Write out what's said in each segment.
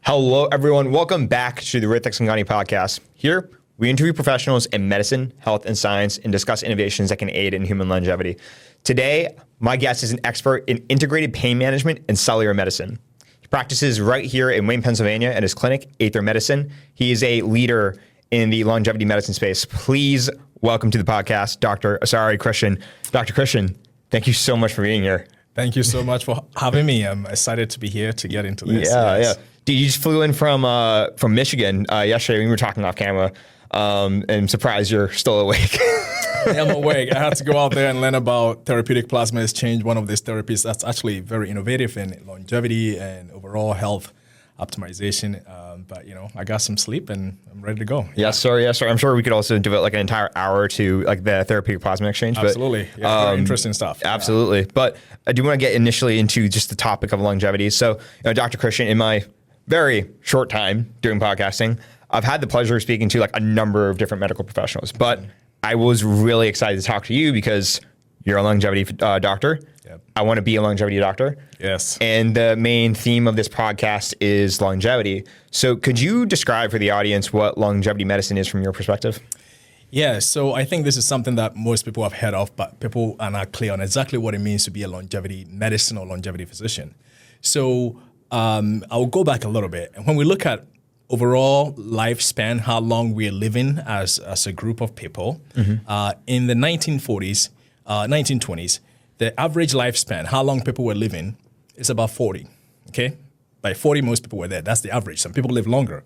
Hello, everyone. Welcome back to the Rithik Sangani podcast. Here, we interview professionals in medicine, health, and science and discuss innovations that can aid in human longevity. Today, my guest is an expert in integrated pain management and cellular medicine. He practices right here in Wayne, Pennsylvania at his clinic, Aether Medicine. He is a leader in the longevity medicine space. Please welcome to the podcast, Dr. Asare Christian. Dr. Christian, thank you so much for being here. Thank you so much for having me. I'm excited to be here to get into this. Yeah. Dude, you just flew in from Michigan yesterday. We were talking off camera. And I'm surprised you're still awake. I am awake. I had to go out there and learn about therapeutic plasma exchange, one of these therapies that's actually very innovative in longevity and overall health optimization. But I got some sleep and I'm ready to go. Yes, sir. I'm sure we could also do it like an entire hour to like the therapeutic plasma exchange. Absolutely. Very interesting stuff. Absolutely. Yeah. But I do want to get initially into just the topic of longevity. So, Dr. Christian, in my very short time doing podcasting, I've had the pleasure of speaking to like a number of different medical professionals, but I was really excited to talk to you because you're a longevity doctor. Yep. I want to be a longevity doctor. Yes. And the main theme of this podcast is longevity. So could you describe for the audience what longevity medicine is from your perspective? Yeah, so I think this is something that most people have heard of, but people are not clear on exactly what it means to be a longevity medicine or longevity physician. So I'll go back a little bit. And when we look at overall lifespan, how long we're living as a group of people, in the 1940s, 1920s, the average lifespan, how long people were living, is about 40, okay? By 40, most people were there. That's the average. Some people live longer.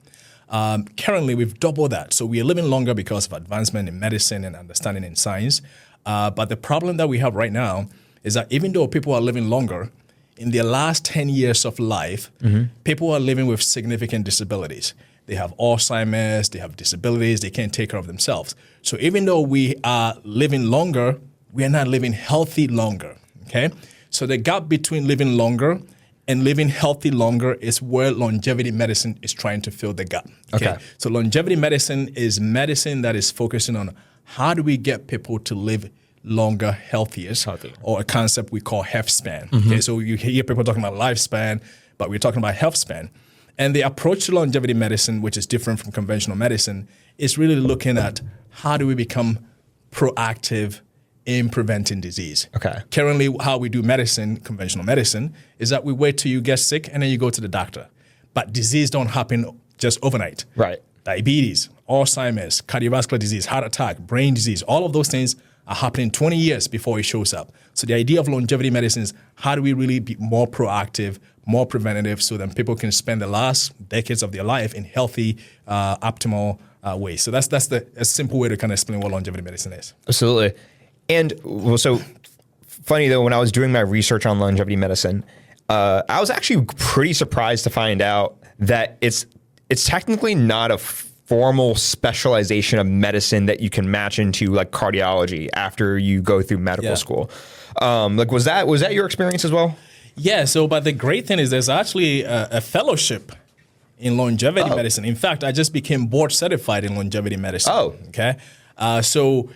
Currently, we've doubled that. So we are living longer because of advancement in medicine and understanding in science. But the problem that we have right now is that even though people are living longer, in their last 10 years of life, people are living with significant disabilities. They have Alzheimer's, they have disabilities, they can't take care of themselves. So even though we are living longer, we are not living healthy longer, okay? So the gap between living longer and living healthy longer is where longevity medicine is trying to fill the gap. Okay. So longevity medicine is medicine that is focusing on how do we get people to live longer, healthier, or a concept we call healthspan. Okay, so you hear people talking about lifespan, but we're talking about healthspan. And the approach to longevity medicine, which is different from conventional medicine, is really looking at how do we become proactive in preventing disease. Okay. Currently, how we do medicine, conventional medicine, is that we wait till you get sick and then you go to the doctor. But disease don't happen just overnight. Right. Diabetes, Alzheimer's, cardiovascular disease, heart attack, brain disease, all of those things are happening 20 years before it shows up. So the idea of longevity medicine is how do we really be more proactive, more preventative, so that people can spend the last decades of their life in healthy, optimal ways. So that's a simple way to kind of explain what longevity medicine is. Absolutely. And so funny though, when I was doing my research on longevity medicine, I was actually pretty surprised to find out that it's technically not a formal specialization of medicine that you can match into like cardiology after you go through medical school. Was that your experience as well? Yeah. So, but the great thing is there's actually a fellowship in longevity medicine. In fact, I just became board certified in longevity medicine. Oh. Okay. So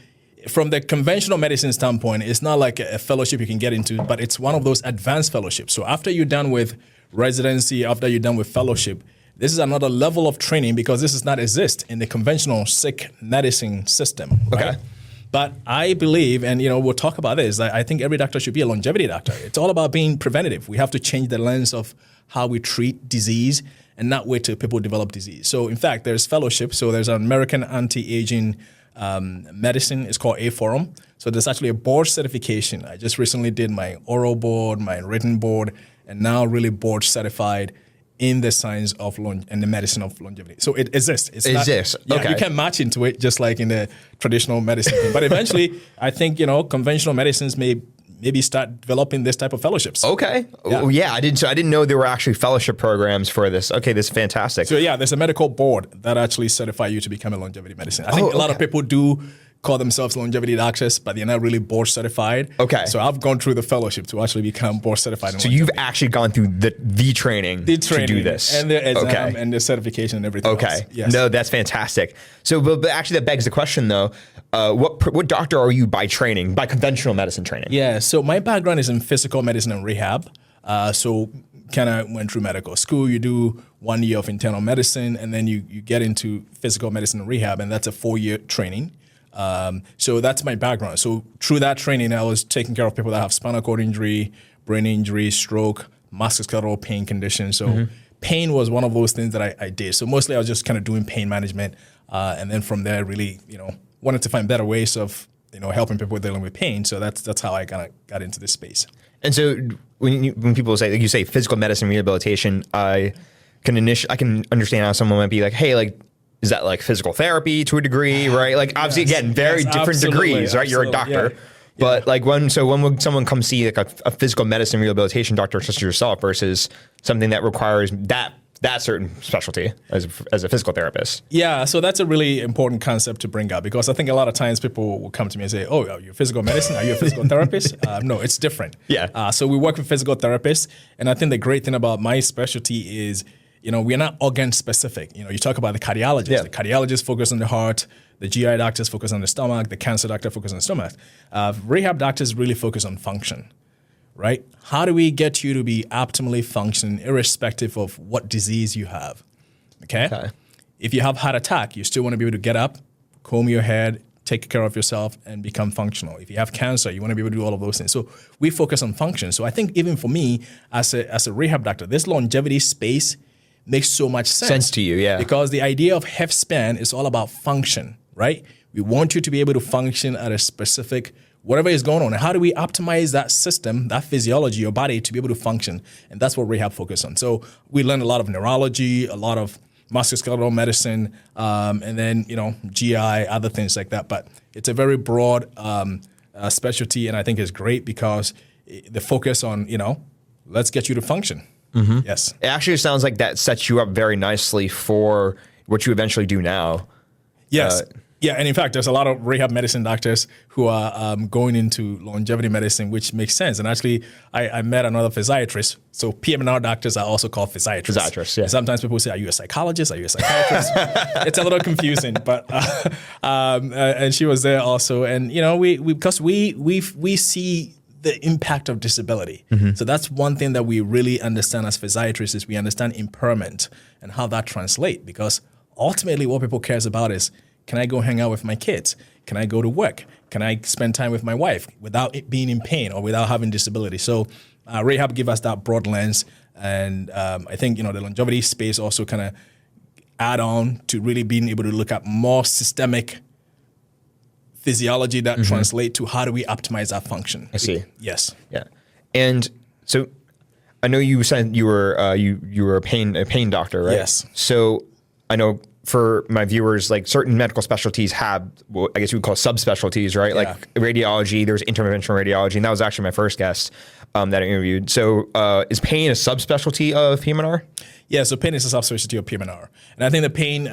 from the conventional medicine standpoint, it's not like a fellowship you can get into, but it's one of those advanced fellowships. So after you're done with residency, after you're done with fellowship, this is another level of training because this does not exist in the conventional sick medicine system. Right? Okay. But I believe, and we'll talk about this, I think every doctor should be a longevity doctor. It's all about being preventative. We have to change the lens of how we treat disease and not wait till people develop disease. So in fact, there's fellowship. So there's an American anti-aging medicine. It's called A-Forum. So there's actually a board certification. I just recently did my oral board, my written board, and now really board certified in the science of and the medicine of longevity. So it exists. It exists. Okay. You can match into it just like in the traditional medicine thing. But eventually, I think, conventional medicines may maybe start developing this type of fellowships. Okay. Yeah. I didn't know there were actually fellowship programs for this. Okay, this is fantastic. So there's a medical board that actually certify you to become a longevity medicine. I think a lot of people do call themselves longevity doctors, but they're not really board certified. Okay. So I've gone through the fellowship to actually become board certified. So you've actually gone through the training to do this. And the exam and the certification and everything else. Yes. No, that's fantastic. So, but actually that begs the question though, what doctor are you by training, by conventional medicine training? Yeah, so my background is in physical medicine and rehab. So kind of went through medical school. You do 1 year of internal medicine, and then you get into physical medicine and rehab, and that's a 4-year training. So that's my background. So through that training, I was taking care of people that have spinal cord injury, brain injury, stroke, musculoskeletal pain conditions. So pain was one of those things that I did. So mostly I was just kind of doing pain management. And then from there, really, wanted to find better ways of, helping people dealing with pain. So that's how I kind of got into this space. And so when people say, like you say, physical medicine rehabilitation, I can understand how someone might be like, hey, like, is that like physical therapy to a degree, right? Like obviously, again, very different degrees, right? You're a doctor. Yeah. But like when would someone come see like a physical medicine rehabilitation doctor such as yourself versus something that requires that certain specialty as a physical therapist? Yeah, so that's a really important concept to bring up, because I think a lot of times people will come to me and say, oh, you're physical medicine? Are you a physical therapist? No, it's different. Yeah. So we work with physical therapists, and I think the great thing about my specialty is, we're not organ specific. You talk about the cardiologist. Yeah. The cardiologist focus on the heart. The GI doctors focus on the stomach. The cancer doctor focus on the stomach. Rehab doctors really focus on function, right? How do we get you to be optimally functioning irrespective of what disease you have? Okay? If you have heart attack, you still want to be able to get up, comb your head, take care of yourself, and become functional. If you have cancer, you want to be able to do all of those things. So we focus on function. So I think even for me as a rehab doctor, this longevity space makes so much sense to you, yeah. Because the idea of healthspan is all about function, right? We want you to be able to function at a specific, whatever is going on. And how do we optimize that system, that physiology, your body to be able to function? And that's what rehab focuses on. So we learn a lot of neurology, a lot of musculoskeletal medicine, and then, GI, other things like that. But it's a very broad specialty, and I think it's great because the focus on, let's get you to function. Mm-hmm. Yes. It actually sounds like that sets you up very nicely for what you eventually do now. Yes. Yeah, and in fact, there's a lot of rehab medicine doctors who are going into longevity medicine, which makes sense. And actually, I met another physiatrist. So PM&R doctors are also called physiatrists. Physiatrists, yeah. And sometimes people say, are you a psychologist? Are you a psychiatrist? It's a little confusing, but and she was there also. And, because we see the impact of disability. Mm-hmm. So that's one thing that we really understand as physiatrists is we understand impairment and how that translates, because ultimately what people cares about is, can I go hang out with my kids? Can I go to work? Can I spend time with my wife without it being in pain or without having disability? So rehab give us that broad lens. And I think, the longevity space also kind of add on to really being able to look at more systemic physiology that translate to how do we optimize that function. I see. Yes. Yeah. And so I know you said you were you were a pain doctor, right? Yes. So I know for my viewers, like certain medical specialties have what I guess we would call subspecialties, right? Yeah. Like radiology, there's interventional radiology, and that was actually my first guest that I interviewed. So is pain a subspecialty of PM&R? Yeah, so pain is a subspecialty of PM&R. And I think the pain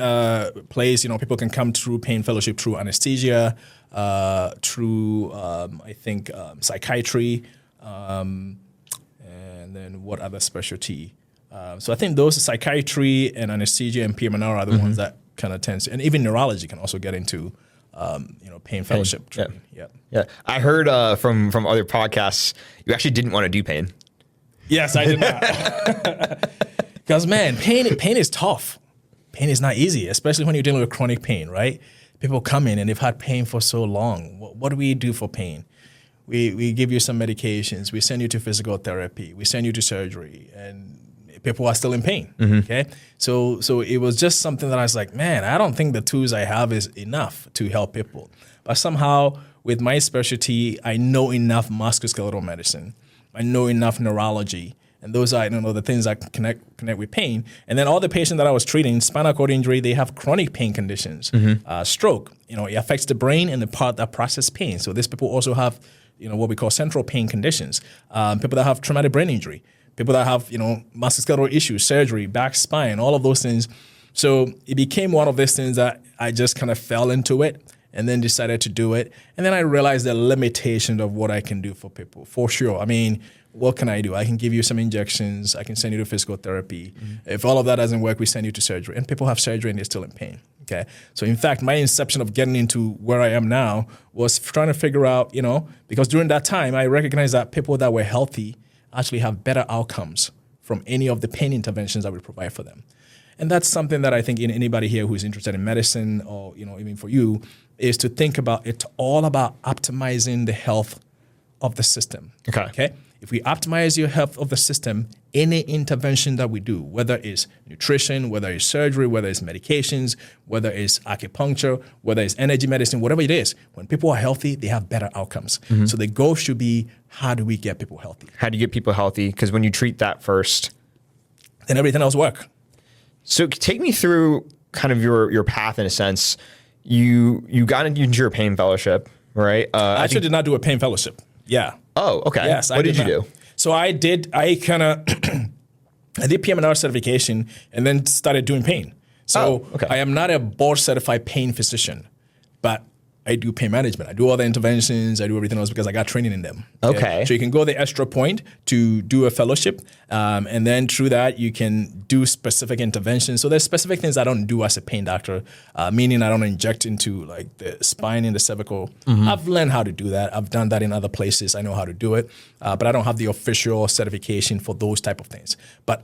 plays, people can come through pain fellowship through anesthesia, through, psychiatry, and then what other specialty? So I think those psychiatry and anesthesia and PM&R are the ones that kind of tends to, and even neurology can also get into, pain fellowship training. Yeah. I heard from other podcasts, you actually didn't want to do pain. Yes, I did not. Because man, pain is tough. Pain is not easy, especially when you're dealing with chronic pain, right? People come in and they've had pain for so long. What do we do for pain? We give you some medications. We send you to physical therapy. We send you to surgery, and people are still in pain. Okay, so it was just something that I was like, man, I don't think the tools I have is enough to help people. But somehow, with my specialty, I know enough musculoskeletal medicine. I know enough neurology. And those are, the things that connect with pain. And then all the patients that I was treating, spinal cord injury, they have chronic pain conditions. Stroke, it affects the brain and the part that process pain. So these people also have, what we call central pain conditions. People that have traumatic brain injury. People that have, musculoskeletal issues, surgery, back, spine, all of those things. So it became one of those things that I just kind of fell into it and then decided to do it. And then I realized the limitation of what I can do for people, for sure. I mean, what can I do? I can give you some injections. I can send you to physical therapy. If all of that doesn't work, we send you to surgery. And people have surgery and they're still in pain. Okay. So in fact, my inception of getting into where I am now was trying to figure out, because during that time, I recognized that people that were healthy actually have better outcomes from any of the pain interventions that we provide for them. And that's something that I think in anybody here who's interested in medicine, or even for you, is to think about it all about optimizing the health of the system. Okay. If we optimize your health of the system, any intervention that we do, whether it's nutrition, whether it's surgery, whether it's medications, whether it's acupuncture, whether it's energy medicine, whatever it is, when people are healthy, they have better outcomes. So the goal should be, how do we get people healthy? How do you get people healthy? Because when you treat that first, then everything else works. So take me through kind of your path in a sense. You got into your pain fellowship, right? I actually did not do a pain fellowship. Yeah. Oh, okay. Yes. What did you do? So I did PM&R certification and then started doing pain. So I am not a board certified pain physician, but I do pain management. I do all the interventions. I do everything else because I got training in them. Okay. So you can go the extra point to do a fellowship. And then through that, you can do specific interventions. So there's specific things I don't do as a pain doctor, meaning I don't inject into like the spine and the cervical. I've learned how to do that. I've done that in other places. I know how to do it. But I don't have the official certification for those type of things. But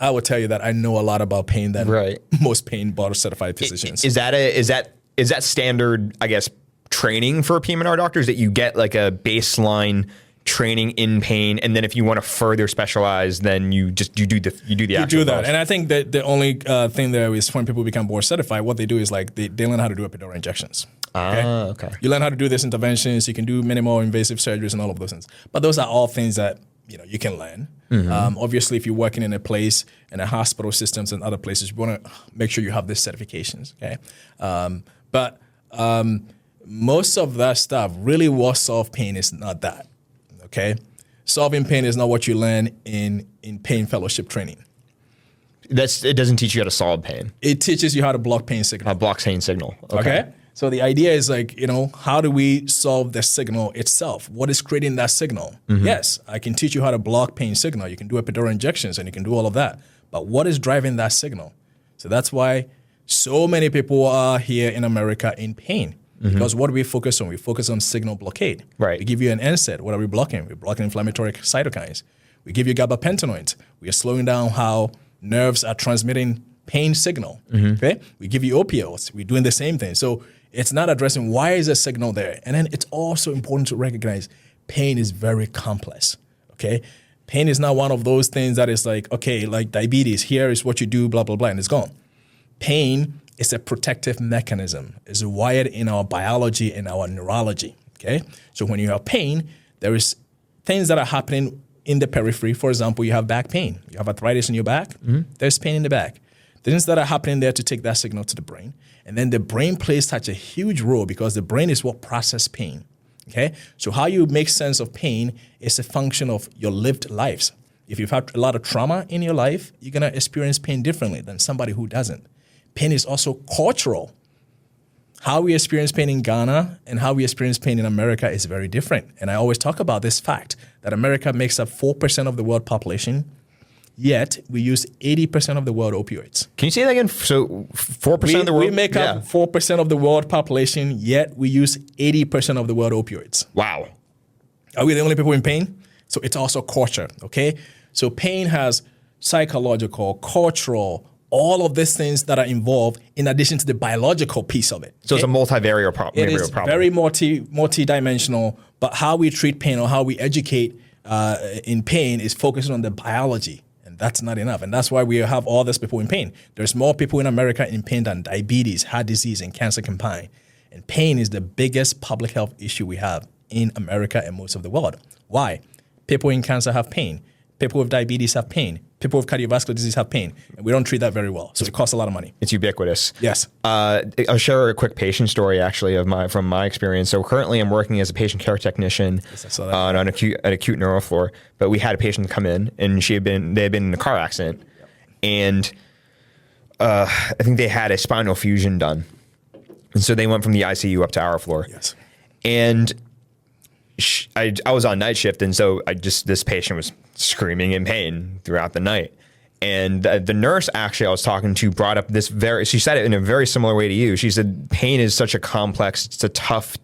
I will tell you that I know a lot about pain than most pain board certified physicians. Is that standard, I guess, training for PM&R doctors, that you get like a baseline training in pain, and then if you want to further specialize, then you do the actual that. And I think that the only thing there is when people become board certified, what they do is like they learn how to do epidural injections. Okay. You learn how to do these interventions. You can do minimal invasive surgeries and all of those things. But those are all things that you can learn. Obviously, if you're working in a place, in a hospital systems and other places, you want to make sure you have these certifications. Okay. But most of that stuff, really what solve pain is not that, okay? Solving pain is not what you learn in pain fellowship training. It doesn't teach you how to solve pain. It teaches you how to block pain signal. Block pain signal. Okay. So the idea is like, how do we solve the signal itself? What is creating that signal? Yes, I can teach you how to block pain signal. You can do epidural injections and you can do all of that. But what is driving that signal? So that's why so many people are here in America in pain. Because what do we focus on? We focus on signal blockade. Right. We give you an NSAID. What are we blocking? We're blocking inflammatory cytokines. We give you gabapentinoids. We are slowing down how nerves are transmitting pain signal. Okay. We give you opioids. We're doing the same thing. So it's not addressing why is a signal there. And then it's also important to recognize pain is very complex. Okay. Pain is not one of those things that is like, okay, like diabetes, here is what you do, blah, blah, blah, and it's gone. Pain is a protective mechanism. It's wired in our biology and our neurology, okay? So when you have pain, there is things that are happening in the periphery. For example, you have back pain. You have arthritis in your back. There's pain in the back. Things that are happening there to take that signal to the brain. And then the brain plays such a huge role because the brain is what processes pain, okay? So how you make sense of pain is a function of your lived lives. If you've had a lot of trauma in your life, you're going to experience pain differently than somebody who doesn't. Pain is also cultural. How we experience pain in Ghana and how we experience pain in America is very different. And I always talk about this fact that America makes up 4% of the world population, yet we use 80% of the world opioids. Can you say that again? So 4% of the world? We make up 4% of the world population, yet we use 80% of the world opioids. Wow. Are we the only people in pain? So it's also culture, okay? So pain has psychological, cultural, all of these things that are involved in addition to the biological piece of it. So it's a multivariate problem. It is very multi-dimensional, but how we treat pain or how we educate in pain is focusing on the biology, and that's not enough. And that's why we have all these people in pain. There's more people in America in pain than diabetes, heart disease, and cancer combined. And pain is the biggest public health issue we have in America and most of the world. Why? People in cancer have pain. People with diabetes have pain. People with cardiovascular disease have pain. And we don't treat that very well. So it costs a lot of money. It's ubiquitous. Yes. I'll share a quick patient story actually from my experience. So currently I'm working as a patient care technician on an acute neuro floor. But we had a patient come in and they had been in a car accident. And I think they had a spinal fusion done. And so they went from the ICU up to our floor. Yes. And I was on night shift, and so this patient was screaming in pain throughout the night. And the nurse actually I was talking to brought up she said it in a very similar way to you. She said, pain is such a complex, so tough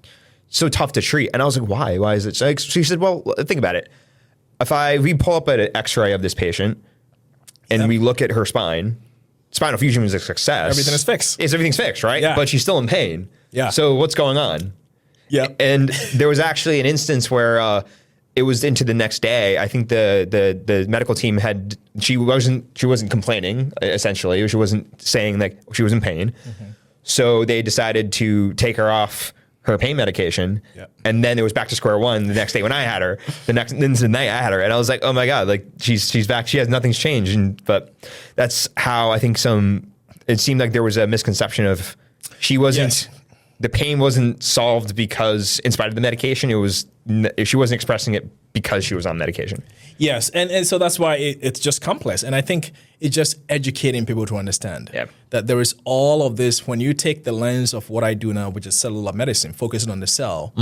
to treat. And I was like, why? Why is it? She said, well, think about it. If we pull up an x-ray of this patient, and we look at her spine. Spinal fusion was a success. Everything is fixed. Everything's fixed, right? Yeah. But she's still in pain. Yeah. So what's going on? Yeah. And there was actually an instance where it was into the next day. I think the medical team she wasn't complaining, essentially. She wasn't saying that she was in pain. So they decided to take her off her pain medication. Yep. And then it was back to square one the next day when I had her. The night I had her. And I was like, oh my God, like she's back. Nothing's changed. But that's how I think it seemed like there was a misconception of she wasn't, the pain wasn't solved because in spite of the medication, she wasn't expressing it because she was on medication. Yes, and so that's why it's just complex. And I think it's just educating people to understand that there is all of this. When you take the lens of what I do now, which is cellular medicine, focusing on the cell,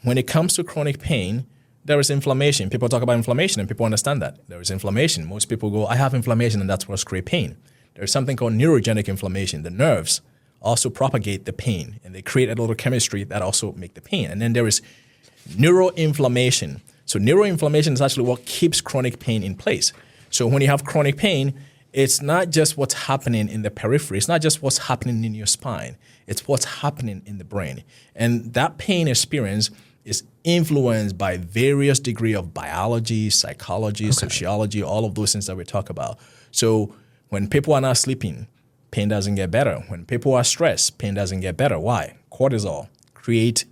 when it comes to chronic pain, there is inflammation. People talk about inflammation and people understand that. There is inflammation. Most people go, I have inflammation and that's what's create pain. There's something called neurogenic inflammation. The nerves also propagate the pain and they create a little chemistry that also make the pain. And then there is neuroinflammation. So neuroinflammation is actually what keeps chronic pain in place. So when you have chronic pain, it's not just what's happening in the periphery. It's not just what's happening in your spine. It's what's happening in the brain. And that pain experience is influenced by various degree of biology, psychology, sociology, all of those things that we talk about. So when people are not sleeping, pain doesn't get better. When people are stressed, pain doesn't get better. Why? Cortisol create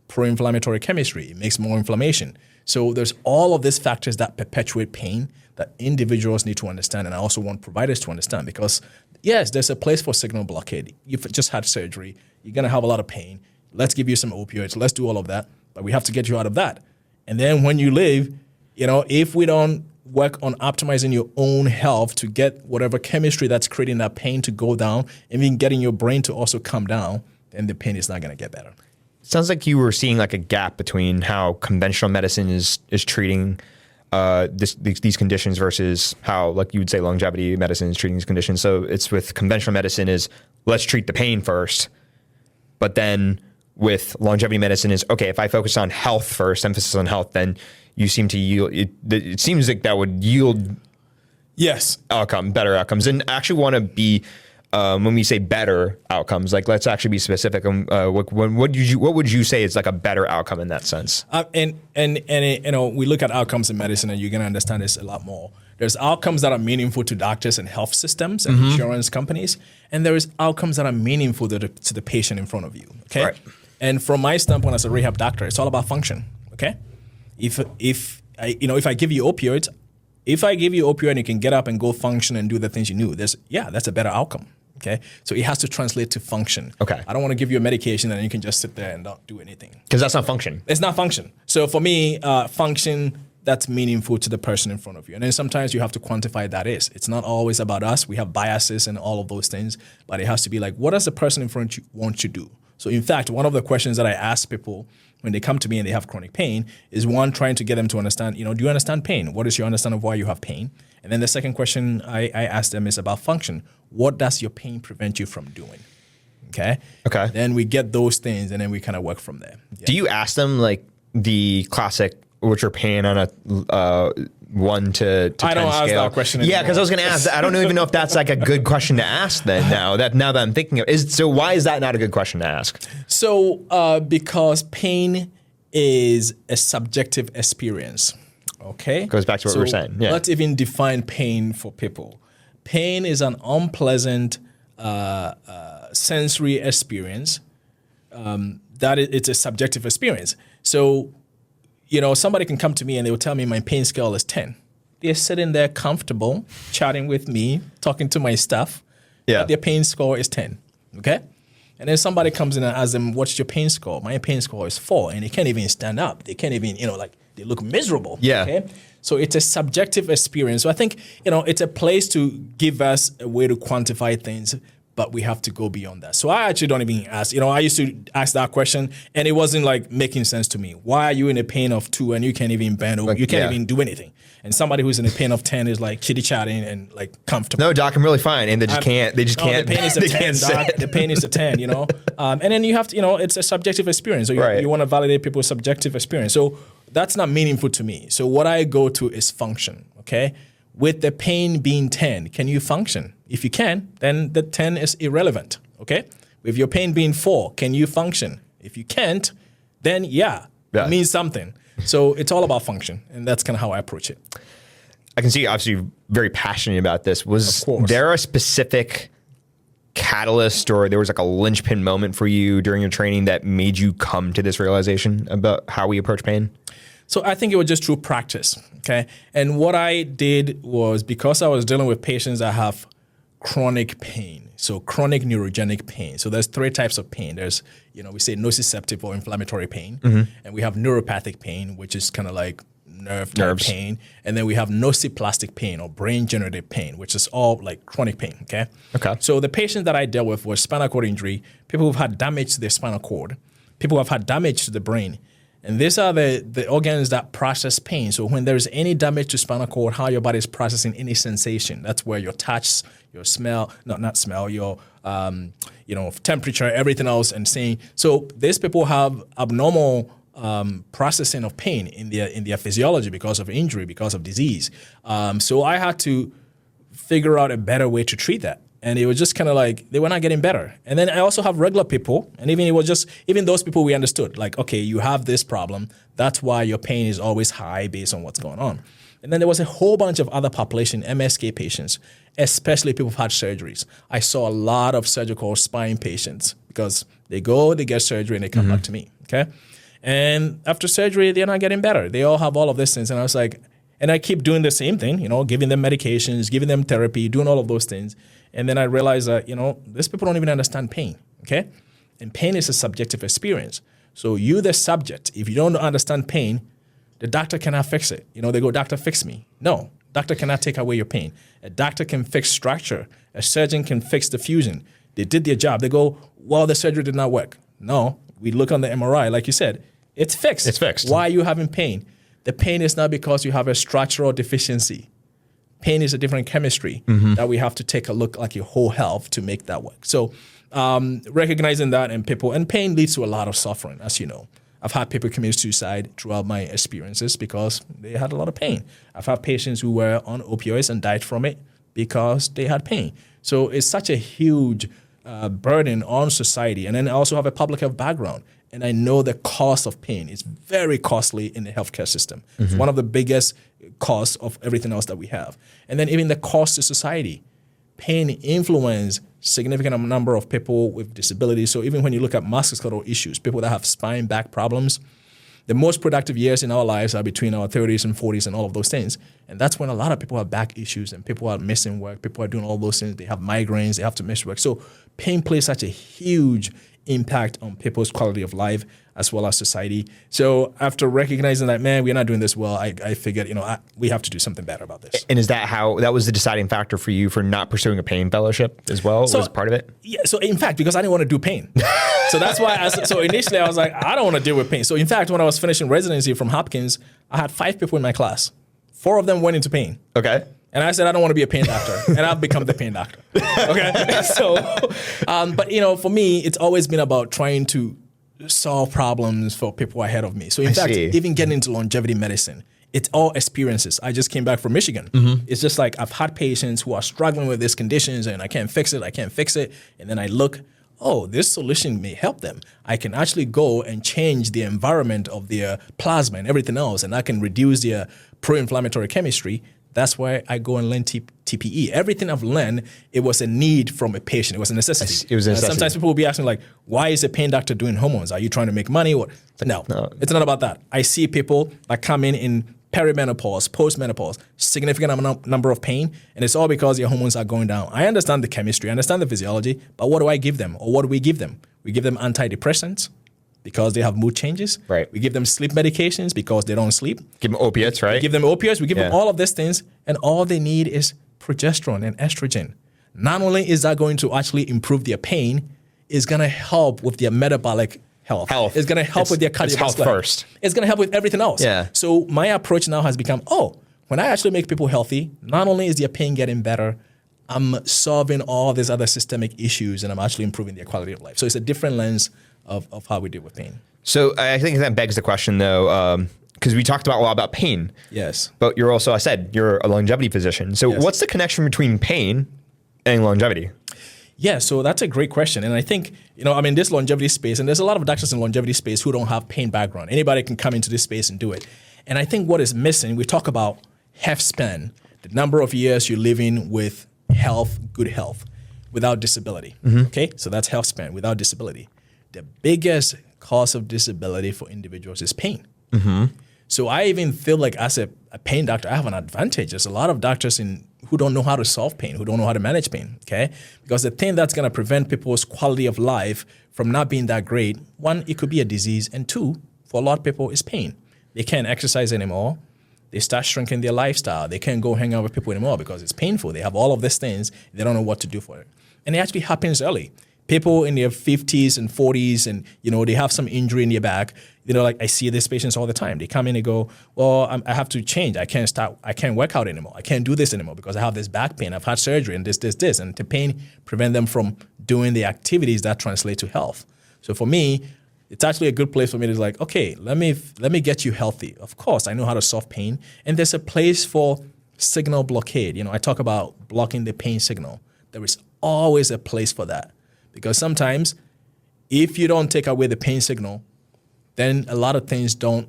pro-inflammatory chemistry. It makes more inflammation. So there's all of these factors that perpetuate pain that individuals need to understand, and I also want providers to understand because, yes, there's a place for signal blockade. You've just had surgery. You're going to have a lot of pain. Let's give you some opioids. Let's do all of that, but we have to get you out of that. And then when you live, if we don't work on optimizing your own health to get whatever chemistry that's creating that pain to go down, and even getting your brain to also come down, then the pain is not going to get better. Sounds like you were seeing like a gap between how conventional medicine is treating these conditions versus how, like you would say, longevity medicine is treating these conditions. So it's with conventional medicine is let's treat the pain first, but then with longevity medicine is okay. If I focus on health first, emphasis on health, then you seem to yield. It seems like that would yield better outcomes, and I actually want to be. When we say better outcomes, like let's actually be specific. What would you say is like a better outcome in that sense? And we look at outcomes in medicine, and you're gonna understand this a lot more. There's outcomes that are meaningful to doctors and health systems and insurance companies, and there is outcomes that are meaningful to the patient in front of you. Okay, right. And from my standpoint as a rehab doctor, it's all about function. Okay, if I give you opioids, and you can get up and go function and do the things you knew, that's a better outcome. Okay, so it has to translate to function. Okay, I don't want to give you a medication and you can just sit there and not do anything. Because that's not function. It's not function. So for me, function that's meaningful to the person in front of you. And then sometimes you have to quantify that is. It's not always about us. We have biases and all of those things, but it has to be like, what does the person in front of you want to do? So in fact, one of the questions that I ask people when they come to me and they have chronic pain is one, trying to get them to understand, do you understand pain? What is your understanding of why you have pain? And then the second question I ask them is about function. What does your pain prevent you from doing? Okay. Then we get those things and then we kind of work from there. Yeah. Do you ask them like the classic, what's your pain on a 1 to 10 scale? I don't ask that question anymore. Yeah, because I was going to ask. I don't even know if that's like a good question to ask. Then now that I'm thinking of so why is that not a good question to ask? So because pain is a subjective experience. Okay, goes back to what we were saying. Yeah. Let's even define pain for people. Pain is an unpleasant sensory experience. It's a subjective experience. So somebody can come to me and they will tell me my pain scale is 10. They're sitting there comfortable, chatting with me, talking to my staff. Yeah. Their pain score is 10. Okay? And then somebody comes in and asks them, what's your pain score? My pain score is 4. And they can't even stand up. They can't even, they look miserable. Yeah. Okay? So it's a subjective experience. So I think, it's a place to give us a way to quantify things, but we have to go beyond that. So I actually don't even ask. I used to ask that question, and it wasn't like making sense to me. Why are you in a pain of 2 and you can't even bend over? You can't even do anything. And somebody who's in a pain of 10 is like chitty chatting and like comfortable. No, doc, I'm really fine, and they just can't. They just can't. The pain is a 10. Doc, the pain is a 10. And then you have to. It's a subjective experience. So you want to validate people's subjective experience. So that's not meaningful to me. So what I go to is function. Okay. With the pain being 10, can you function? If you can, then the 10 is irrelevant, okay? With your pain being 4, can you function? If you can't, then it means something. So it's all about function, and that's kind of how I approach it. I can see you're obviously very passionate about this. Was there a specific catalyst or there was like a linchpin moment for you during your training that made you come to this realization about how we approach pain? So I think it was just through practice, okay? And what I did was, because I was dealing with patients that have chronic pain, so chronic neurogenic pain. So there's 3 types of pain. There's, we say nociceptive or inflammatory pain, and we have neuropathic pain, which is kind of like nerves pain, and then we have nociplastic pain or brain-generated pain, which is all like chronic pain, okay? So the patients that I dealt with were spinal cord injury, people who've had damage to their spinal cord, people who have had damage to the brain. And these are the organs that process pain. So when there's any damage to spinal cord, how your body is processing any sensation, that's where your touch, your smell, not smell, your temperature, everything else, and seeing. So these people have abnormal processing of pain in their physiology because of injury, because of disease. So I had to figure out a better way to treat that. And it was just kind of like they were not getting better. And then I also have regular people, and even those people we understood, like, okay, you have this problem. That's why your pain is always high based on what's going on. And then there was a whole bunch of other population, MSK patients, especially people who've had surgeries. I saw a lot of surgical spine patients because they get surgery, and they come back to me, okay? And after surgery, they're not getting better. They all have all of these things. And I was like, and I keep doing the same thing, giving them medications, giving them therapy, doing all of those things. And then I realized that, these people don't even understand pain, okay? And pain is a subjective experience. So you, the subject, if you don't understand pain, the doctor cannot fix it. They go, doctor, fix me. No, doctor cannot take away your pain. A doctor can fix structure. A surgeon can fix the fusion. They did their job. They go, well, the surgery did not work. No, we look on the MRI, like you said, it's fixed. It's fixed. Why are you having pain? The pain is not because you have a structural deficiency. Pain is a different chemistry that we have to take a look like your whole health to make that work. So recognizing that and pain leads to a lot of suffering, as you know. I've had people commit suicide throughout my experiences because they had a lot of pain. I've had patients who were on opioids and died from it because they had pain. So it's such a huge burden on society. And then I also have a public health background. And I know the cost of pain is very costly in the healthcare system. It's one of the biggest costs of everything else that we have. And then even the cost to society. Pain influences significant number of people with disabilities. So even when you look at musculoskeletal issues, people that have spine, back problems, the most productive years in our lives are between our 30s and 40s and all of those things. And that's when a lot of people have back issues and people are missing work. People are doing all those things. They have migraines. They have to miss work. So pain plays such a huge impact on people's quality of life as well as society. So after recognizing that, man, we're not doing this well, I figured, we have to do something better about this. And is that that was the deciding factor for you for not pursuing a pain fellowship as well? So, was part of it? Yeah. So in fact, because I didn't want to do pain. So that's why, so initially I was like, I don't want to deal with pain. So in fact, when I was finishing residency from Hopkins, I had 5 people in my class. 4 of them went into pain. Okay. And I said, I don't want to be a pain doctor. And I've become the pain doctor. Okay. So, but for me, it's always been about trying to solve problems for people ahead of me. So in fact, even getting into longevity medicine, it's all experiences. I just came back from Michigan. It's just like I've had patients who are struggling with these conditions and I can't fix it. And then I look, this solution may help them. I can actually go and change the environment of their plasma and everything else, and I can reduce their pro-inflammatory chemistry. That's why I go and learn TPE. Everything I've learned, it was a need from a patient. It was a necessity. It was a necessity. Sometimes people will be asking like, why is a pain doctor doing hormones? Are you trying to make money? No, it's not about that. I see people that come in perimenopause, postmenopause, significant number of pain, and it's all because their hormones are going down. I understand the chemistry, I understand the physiology, but what do I give them? Or what do we give them? We give them antidepressants because they have mood changes. Right. We give them sleep medications because they don't sleep. Give them opiates, right? We give them opiates. We give them all of these things, and all they need is progesterone and estrogen. Not only is that going to actually improve their pain, it's going to help with their metabolic health. It's going to help with their cardiovascular. It's health first. It's going to help with everything else. Yeah. So my approach now has become, when I actually make people healthy, not only is their pain getting better, I'm solving all these other systemic issues and I'm actually improving their quality of life. So it's a different lens of how we deal with pain. So I think that begs the question, though, because because we talked about a lot about pain. Yes. But you're also, I said, you're a longevity physician. So Yes. what's the connection between pain and longevity? Yeah, so that's a great question. And I think, I'm in this longevity space, and there's a lot of doctors in longevity space who don't have pain background. Anybody can come into this space and do it. And I think what is missing, we talk about healthspan, the number of years you're living with health, good health, without disability. Okay, so that's healthspan, without disability. The biggest cause of disability for individuals is pain. So I even feel like as a pain doctor, I have an advantage. There's a lot of doctors who don't know how to solve pain, who don't know how to manage pain, okay? Because the thing that's gonna prevent people's quality of life from not being that great, one, it could be a disease, and two, for a lot of people, is pain. They can't exercise anymore. They start shrinking their lifestyle. They can't go hang out with people anymore because it's painful. They have all of these things. They don't know what to do for it. And it actually happens early. People in their 50s and 40s and, they have some injury in their back. Like I see these patients all the time. They come in and go, well, I have to change. I can't work out anymore. I can't do this anymore because I have this back pain. I've had surgery and this. And the pain prevent them from doing the activities that translate to health. So for me, it's actually a good place for me to like, okay, let me get you healthy. Of course, I know how to solve pain. And there's a place for signal blockade. I talk about blocking the pain signal. There is always a place for that. Because sometimes if you don't take away the pain signal, then a lot of things don't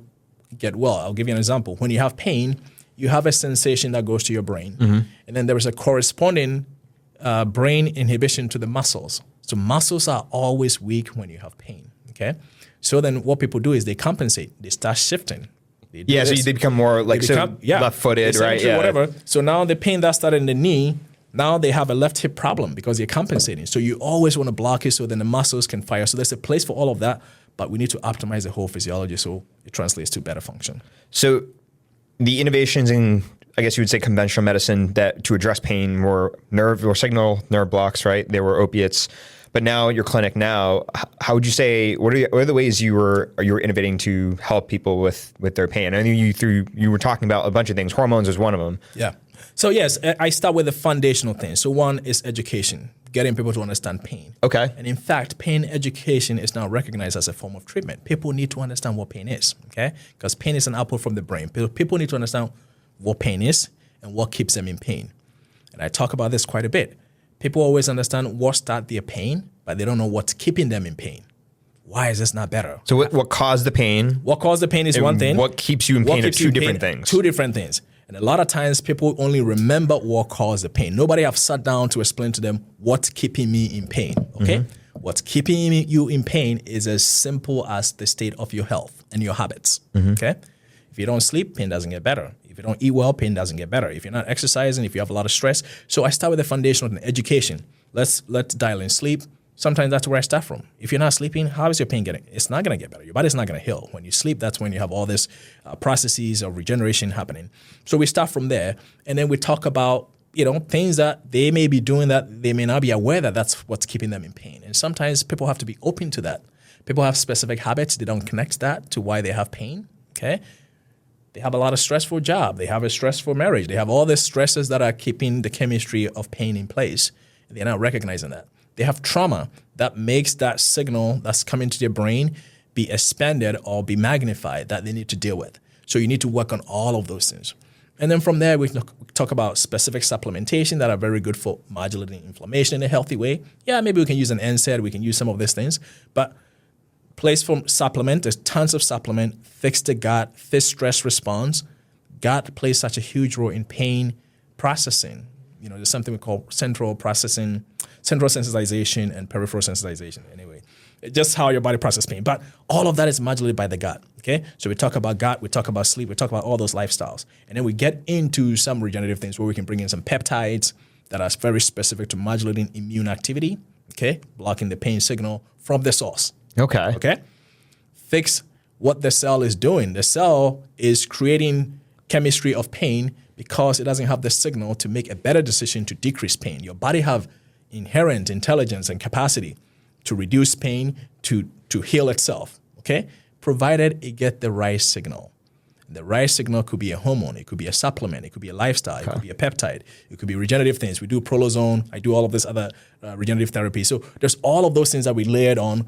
get well. I'll give you an example. When you have pain, you have a sensation that goes to your brain. And then there is a corresponding brain inhibition to the muscles. So muscles are always weak when you have pain, okay? So then what people do is they compensate. They start shifting. So they become more like left-footed, right? Yeah. Whatever. So now the pain that started in the knee, now they have a left hip problem because they're compensating. So you always want to block it so then the muscles can fire. So there's a place for all of that, but we need to optimize the whole physiology so it translates to better function. So the innovations in, I guess you would say, conventional medicine that to address pain were signal nerve blocks, right? They were opiates. But now your clinic now, how would you say, what are the ways you were innovating to help people with their pain? I know you were talking about a bunch of things. Hormones was one of them. Yeah. So yes, I start with the foundational things. So one is education, getting people to understand pain. Okay. And in fact, pain education is now recognized as a form of treatment. People need to understand what pain is, okay? Because pain is an output from the brain. People need to understand what pain is and what keeps them in pain. And I talk about this quite a bit. People always understand what starts their pain, but they don't know what's keeping them in pain. Why is this not better? So what caused the pain? What caused the pain is one thing. What keeps you in pain are two different things. Two different things. And a lot of times people only remember what caused the pain. Nobody have sat down to explain to them what's keeping me in pain, okay? What's keeping you in pain is as simple as the state of your health and your habits, okay? If you don't sleep, pain doesn't get better. If you don't eat well, pain doesn't get better. If you're not exercising, if you have a lot of stress. So I start with the foundation of education. Let's dial in sleep. Sometimes that's where I start from. If you're not sleeping, how is your pain getting? It's not going to get better. Your body's not going to heal. When you sleep, that's when you have all this processes of regeneration happening. So we start from there, and then we talk about things that they may be doing that they may not be aware that that's what's keeping them in pain. And sometimes people have to be open to that. People have specific habits. They don't connect that to why they have pain, okay? They have a lot of stressful job. They have a stressful marriage. They have all these stresses that are keeping the chemistry of pain in place. And they're not recognizing that. They have trauma that makes that signal that's coming to their brain be expanded or be magnified that they need to deal with. So you need to work on all of those things. And then from there, we talk about specific supplementation that are very good for modulating inflammation in a healthy way. Yeah, maybe we can use an NSAID, we can use some of these things, but place for supplement, there's tons of supplement, fix the gut, fix stress response. Gut plays such a huge role in pain processing. There's something we call central sensitization and peripheral sensitization. Anyway, it's just how your body processes pain. But all of that is modulated by the gut, okay? So we talk about gut, we talk about sleep, we talk about all those lifestyles. And then we get into some regenerative things where we can bring in some peptides that are very specific to modulating immune activity, okay? Blocking the pain signal from the source. Okay? Fix what the cell is doing. The cell is creating chemistry of pain because it doesn't have the signal to make a better decision to decrease pain. Your body have inherent intelligence and capacity to reduce pain, to heal itself, okay? Provided it get the right signal. The right signal could be a hormone, it could be a supplement, it could be a lifestyle, it could be a peptide, it could be regenerative things. We do prolozone, I do all of this other regenerative therapy. So there's all of those things that we layered on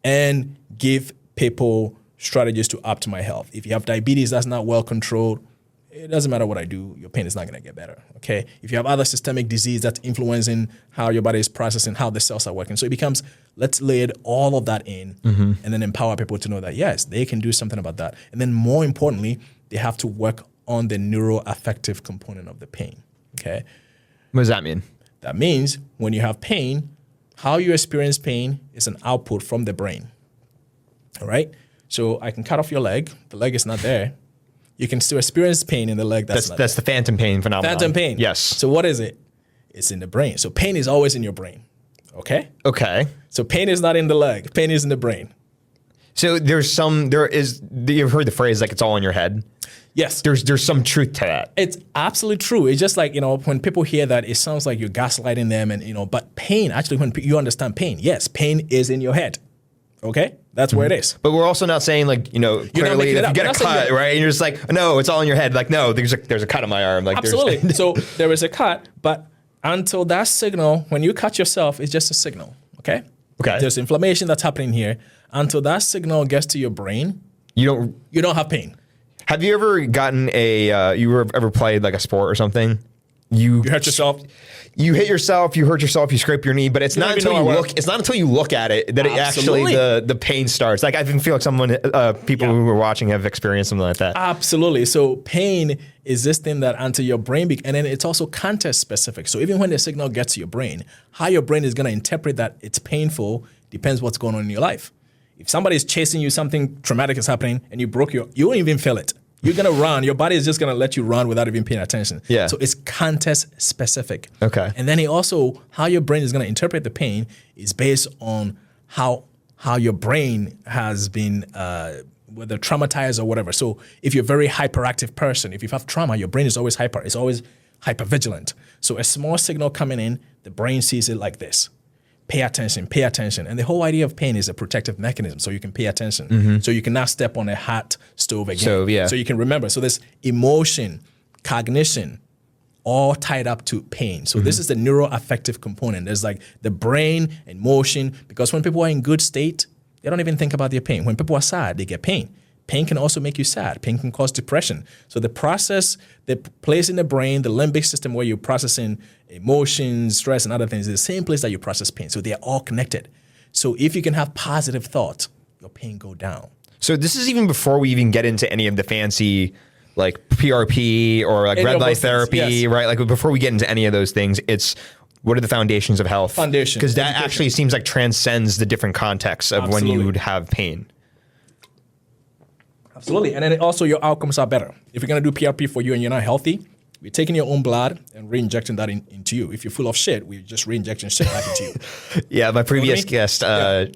and give people strategies to optimize health. If you have diabetes that's not well controlled, it doesn't matter what I do, your pain is not going to get better, okay? If you have other systemic disease that's influencing how your body is processing, how the cells are working. So it becomes, let's lay all of that in and then empower people to know that, yes, they can do something about that. And then more importantly, they have to work on the neuroaffective component of the pain, okay? What does that mean? That means when you have pain, how you experience pain is an output from the brain, all right? So I can cut off your leg, the leg is not there. You can still experience pain in the leg. That's the phantom pain phenomenon. Phantom pain. Yes. So what is it? It's in the brain. So pain is always in your brain. Okay? Okay. So pain is not in the leg. Pain is in the brain. So you've heard the phrase like it's all in your head? Yes. There's some truth to that. It's absolutely true. It's just like, when people hear that, it sounds like you're gaslighting them and, but pain, actually, when you understand pain, yes, pain is in your head. Okay? That's where it is. But we're also not saying like, clearly if you get a cut, right? And you're just like, no, it's all in your head. Like, no, there's a cut on my arm. Like, absolutely. So there is a cut, but until that signal, when you cut yourself, it's just a signal. Okay? Okay. There's inflammation that's happening here. Until that signal gets to your brain, you don't have pain. Have you ever gotten ever played like a sport or something? You hurt yourself. You hit yourself. You hurt yourself. You scrape your knee. But it's not until you look. It's not until you look at it that it actually the pain starts. Like I feel like people who are watching have experienced something like that. Absolutely. So pain is this thing that until your brain, and then it's also context specific. So even when the signal gets to your brain, how your brain is going to interpret that it's painful depends what's going on in your life. If somebody is chasing you, something traumatic is happening, and you won't even feel it. You're going to run. Your body is just going to let you run without even paying attention. Yeah. So it's context specific. Okay. And then how your brain is going to interpret the pain is based on how your brain has been, whether traumatized or whatever. So if you're a very hyperactive person, if you have trauma, your brain is always hypervigilant. So a small signal coming in, the brain sees it like this. Pay attention. And the whole idea of pain is a protective mechanism, so you can pay attention. So you cannot step on a hot stove again. So you can remember. So there's emotion, cognition, all tied up to pain. So this is the neuroaffective component. There's like the brain and motion, because when people are in good state, they don't even think about their pain. When people are sad, they get pain. Pain can also make you sad. Pain can cause depression. So the process, the place in the brain, the limbic system where you're processing emotions, stress, and other things is the same place that you process pain. So they're all connected. So if you can have positive thoughts, your pain go down. So this is even before we even get into any of the fancy like PRP or like red light therapy, right? Like before we get into any of those things, it's what are the foundations of health? Because that actually seems like transcends the different contexts of when you would have pain. Absolutely. And then also your outcomes are better. If you're going to do PRP for you and you're not healthy, we're taking your own blood and re-injecting that into you. If you're full of shit, we're just re-injecting shit back into you. Yeah, my previous guest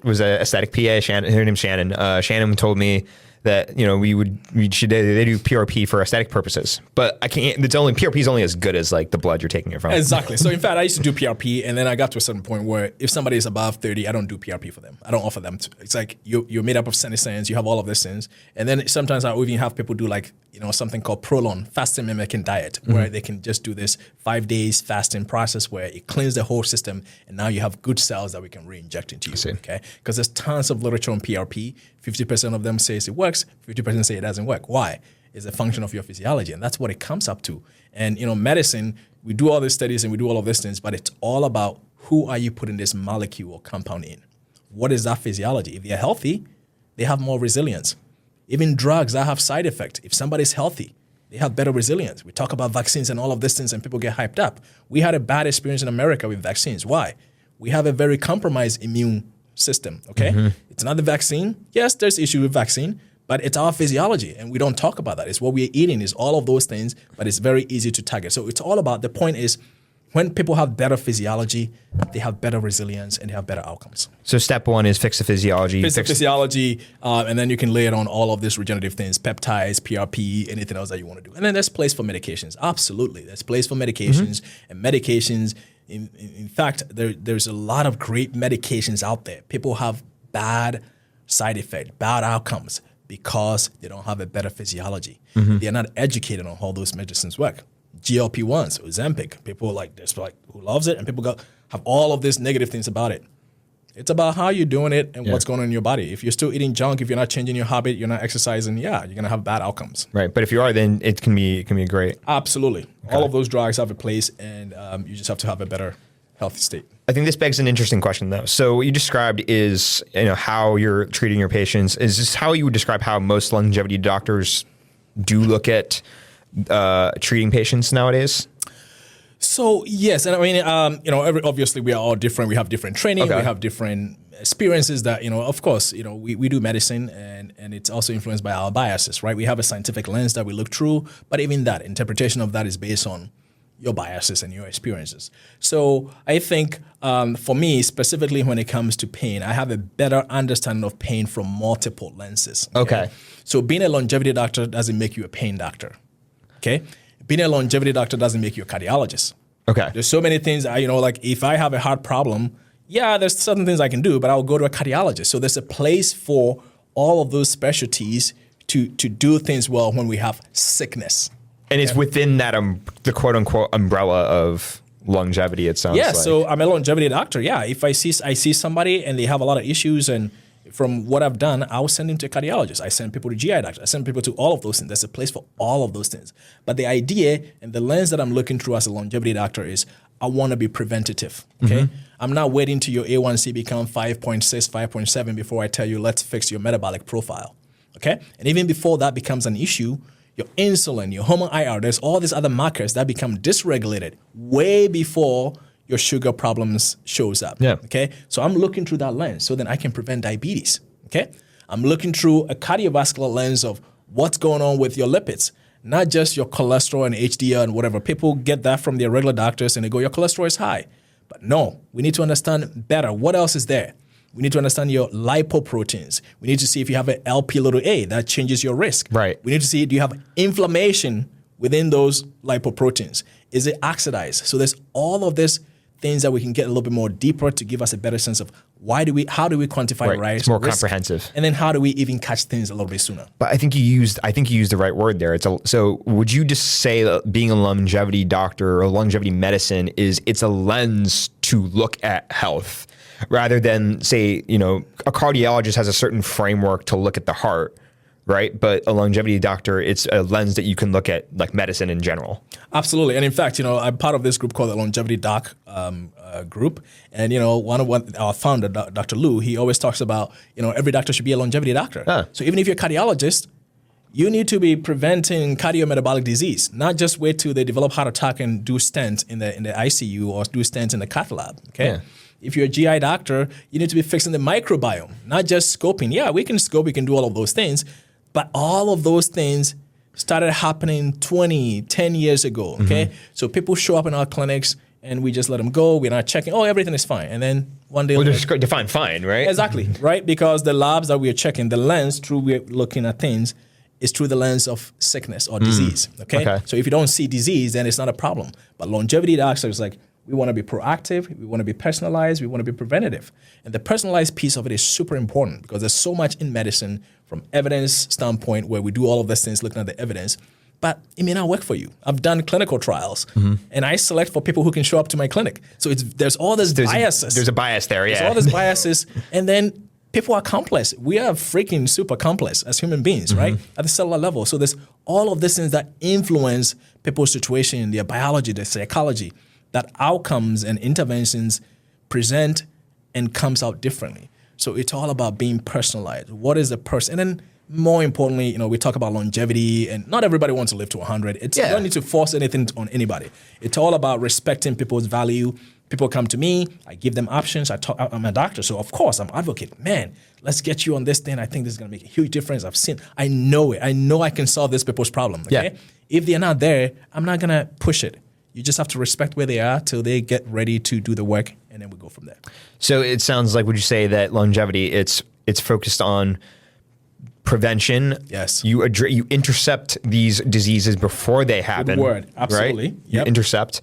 was an aesthetic PA. Her name's Shannon. Shannon told me that they do PRP for aesthetic purposes, but I can't. PRP is only as good as like the blood you're taking it from. Exactly. So in fact, I used to do PRP, and then I got to a certain point where if somebody is above 30, I don't do PRP for them. I don't offer them. It's like you're made up of senescence. You have all of these things, and then sometimes I even have people do like something called prolon, fasting mimicking diet, where they can just do this 5 days fasting process where it cleans the whole system, and now you have good cells that we can re-inject into you. Okay, because there's tons of literature on PRP. 50% of them says it works, 50% say it doesn't work. Why? It's a function of your physiology, and that's what it comes up to. And medicine, we do all these studies and we do all of these things, but it's all about who are you putting this molecule or compound in? What is that physiology? If they're healthy, they have more resilience. Even drugs that have side effects, if somebody's healthy, they have better resilience. We talk about vaccines and all of these things and people get hyped up. We had a bad experience in America with vaccines. Why? We have a very compromised immune system, okay? It's not the vaccine. Yes, there's issue with vaccine, but it's our physiology, and we don't talk about that. It's what we're eating, is all of those things, but it's very easy to target. So it's all about, the point is, when people have better physiology, they have better resilience and they have better outcomes. So step one is fix the physiology. Fix the physiology, and then you can lay it on all of these regenerative things, peptides, PRP, anything else that you want to do. And then there's place for medications. Absolutely, there's place for medications, and medications, in fact, there's a lot of great medications out there. People have bad side effects, bad outcomes because they don't have a better physiology. They're not educated on how those medicines work. GLP-1s, Ozempic, people like who loves it, and people have all of these negative things about it. It's about how you're doing it and what's going on in your body. If you're still eating junk, if you're not changing your habit, you're not exercising, you're going to have bad outcomes. Right. But if you are, then it can be great. Absolutely. Okay. All of those drugs have a place, and you just have to have a better healthy state. I think this begs an interesting question, though. So what you described is, how you're treating your patients. Is this how you would describe how most longevity doctors do look at treating patients nowadays? So yes, and I mean, obviously we are all different. We have different training. We have different experiences that, of course, we do medicine, and it's also influenced by our biases, right? We have a scientific lens that we look through, but even that interpretation of that is based on your biases and your experiences. So I think for me, specifically when it comes to pain, I have a better understanding of pain from multiple lenses. Okay. So being a longevity doctor doesn't make you a pain doctor. Okay. Being a longevity doctor doesn't make you a cardiologist. Okay. There's so many things, like if I have a heart problem, there's certain things I can do, but I'll go to a cardiologist. So there's a place for all of those specialties to do things well when we have sickness. And it's within that, the quote unquote umbrella of longevity, it sounds like. Yeah, so I'm a longevity doctor. Yeah, if I see somebody and they have a lot of issues, and from what I've done, I'll send them to a cardiologist. I send people to GI doctors. I send people to all of those things. There's a place for all of those things. But the idea and the lens that I'm looking through as a longevity doctor is I want to be preventative, okay? Mm-hmm. I'm not waiting till your A1C become 5.6, 5.7 before I tell you, let's fix your metabolic profile, okay? And even before that becomes an issue, your insulin, your hormone IR, there's all these other markers that become dysregulated way before your sugar problems shows up, okay? So I'm looking through that lens so then I can prevent diabetes, okay? I'm looking through a cardiovascular lens of what's going on with your lipids, not just your cholesterol and HDL and whatever. People get that from their regular doctors and they go, your cholesterol is high. But no, we need to understand better. What else is there? We need to understand your lipoproteins. We need to see if you have an LP(a) that changes your risk. Right. We need to see, do you have inflammation within those lipoproteins? Is it oxidized? So there's all of these things that we can get a little bit more deeper to give us a better sense of how do we quantify It's more risk, comprehensive. and then how do we even catch things a little bit sooner? But I think you used the right word there. So would you just say that being a longevity doctor or longevity medicine it's a lens to look at health rather than say, a cardiologist has a certain framework to look at the heart, right? But a longevity doctor, it's a lens that you can look at like medicine in general. Absolutely. And in fact, I'm part of this group called the Longevity Doc group. And, our founder, Dr. Lou, he always talks about, every doctor should be a longevity doctor. So even if you're a cardiologist, you need to be preventing cardiometabolic disease, not just wait till they develop heart attack and do stents in the ICU or do stents in the cath lab, okay? Yeah. If you're a GI doctor, you need to be fixing the microbiome, not just scoping. Yeah, we can scope, we can do all of those things, but all of those things started happening 10 years ago, okay? Mm-hmm. So people show up in our clinics and we just let them go. We're not checking, everything is fine. And then one day... Well, just define fine, right? Exactly, right? Because the labs that we are checking, the lens through we're looking at things is through the lens of sickness or disease, okay? So if you don't see disease, then it's not a problem. But longevity doctors like, we want to be proactive, we want to be personalized, we want to be preventative. And the personalized piece of it is super important because there's so much in medicine from evidence standpoint where we do all of these things looking at the evidence, but it may not work for you. I've done clinical trials and I select for people who can show up to my clinic. So there's all this biases. There's a bias there, yeah. There's all these biases and then people are complex. We are freaking super complex as human beings, right? At the cellular level. So there's all of these things that influence people's situation, their biology, their psychology, that outcomes and interventions present and comes out differently. So it's all about being personalized. What is the person? And then more importantly, we talk about longevity and not everybody wants to live to 100. You don't need to force anything on anybody. It's all about respecting people's value. People come to me, I give them options. I'm a doctor, so of course I'm advocate. Man, let's get you on this thing. I think this is gonna make a huge difference. I know it. I know I can solve this people's problem, okay? Yeah. If they're not there, I'm not gonna push it. You just have to respect where they are till they get ready to do the work, and then we go from there. So it sounds like, would you say that longevity, it's focused on prevention? Yes. You intercept these diseases before they happen. Good word. Absolutely. Right? Yep. You intercept,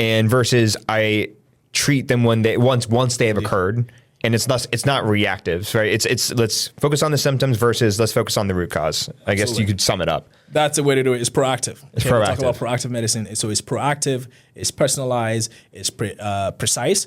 and versus I treat them when once they have occurred, and it's not reactive, right? It's let's focus on the symptoms versus let's focus on the root cause. I guess you could sum it up. That's the way to do it. It's proactive. It's proactive. We talk about proactive medicine. So it's proactive, it's personalized, it's precise.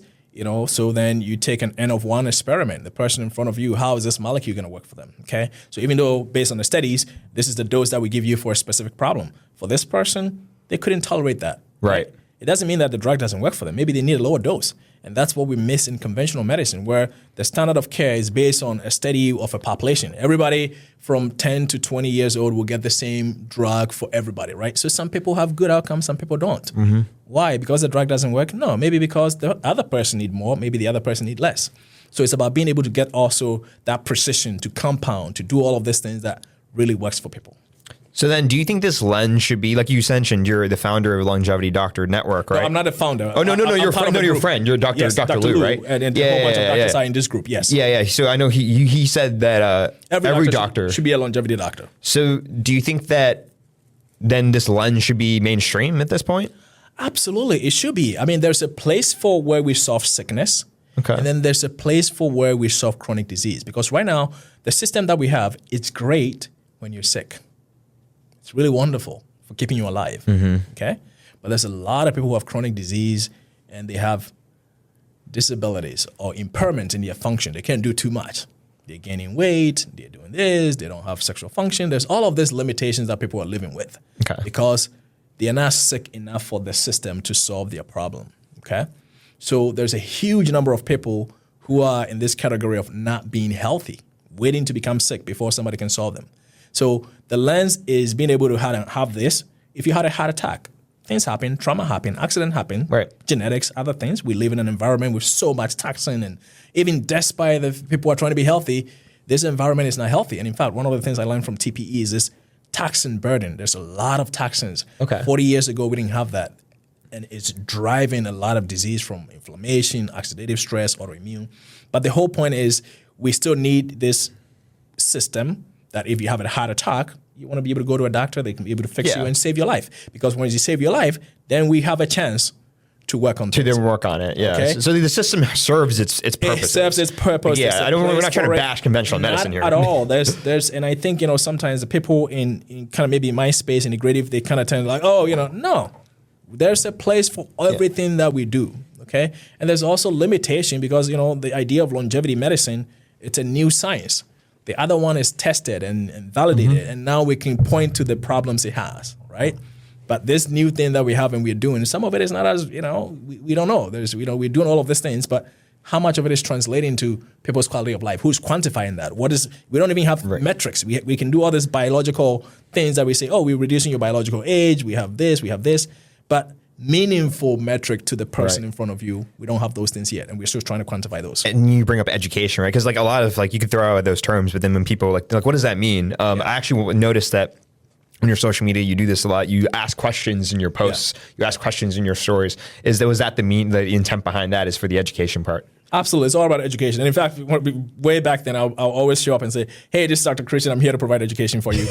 So then you take an N of 1 experiment. The person in front of you, how is this molecule going to work for them? Okay. So even though based on the studies, this is the dose that we give you for a specific problem. For this person, they couldn't tolerate that. Right. It doesn't mean that the drug doesn't work for them. Maybe they need a lower dose. And that's what we miss in conventional medicine, where the standard of care is based on a study of a population. Everybody from 10 to 20 years old will get the same drug for everybody, right? So some people have good outcomes, some people don't. Why? Because the drug doesn't work? No, maybe because the other person need more, maybe the other person need less. So it's about being able to get also that precision to compound, to do all of these things that really works for people. So then, do you think this lens should be, like you mentioned, you're the founder of Longevity Doctor Network, right? No, I'm not a founder. Oh, no, you're a friend. No, you're a friend. You're Dr. Yes, Dr. Lou, right? And a whole bunch of doctors are in this group, yes. Yeah. So I know he said that every doctor should be a longevity doctor. So do you think that then this lens should be mainstream at this point? Absolutely, it should be. I mean, there's a place for where we solve sickness. Okay. And then there's a place for where we solve chronic disease. Because right now, the system that we have, it's great when you're sick. It's really wonderful for keeping you alive, okay? But there's a lot of people who have chronic disease and they have disabilities or impairment in their function. They can't do too much. They're gaining weight, they're doing this, they don't have sexual function. There's all of these limitations that people are living with because they're not sick enough for the system to solve their problem, okay? So there's a huge number of people who are in this category of not being healthy, waiting to become sick before somebody can solve them. So the lens is being able to have this. If you had a heart attack, things happen, trauma happen, accident happen, genetics, other things. We live in an environment with so much toxin, and even despite the people who are trying to be healthy, this environment is not healthy. And in fact, one of the things I learned from TPE is this toxin burden. There's a lot of toxins. 40 years ago, we didn't have that. And it's driving a lot of disease from inflammation, oxidative stress, autoimmune. But the whole point is we still need this system that if you have a heart attack, you want to be able to go to a doctor, they can be able to fix you and save your life. Because when you save your life, then we have a chance to work on things. To then work on it, yeah. Okay? So the system serves its purpose. It serves its purpose. Yeah, we're not trying to bash conventional medicine here. Not at all. There's, and I think, sometimes the people in kind of maybe my space, integrative, they kind of tend to like, no. There's a place for everything that we do, okay? And there's also limitation because, the idea of longevity medicine, it's a new science. The other one is tested and validated, and now we can point to the problems it has, right? But this new thing that we have and we're doing, some of it is not as, we don't know. We're doing all of these things, but how much of it is translating to people's quality of life? Who's quantifying that? We don't even have metrics. We can do all these biological things that we say, we're reducing your biological age, we have this, but meaningful metric to the person in front of you, we don't have those things yet, and we're still trying to quantify those. And you bring up education, right? Because a lot of you could throw out those terms, but then when people what does that mean? I actually noticed that on your social media, you do this a lot. You ask questions in your posts, you ask questions in your stories. Was that the intent behind that is for the education part? Absolutely. It's all about education. And in fact, way back then, I'll always show up and say, hey, this is Dr. Christian. I'm here to provide education for you.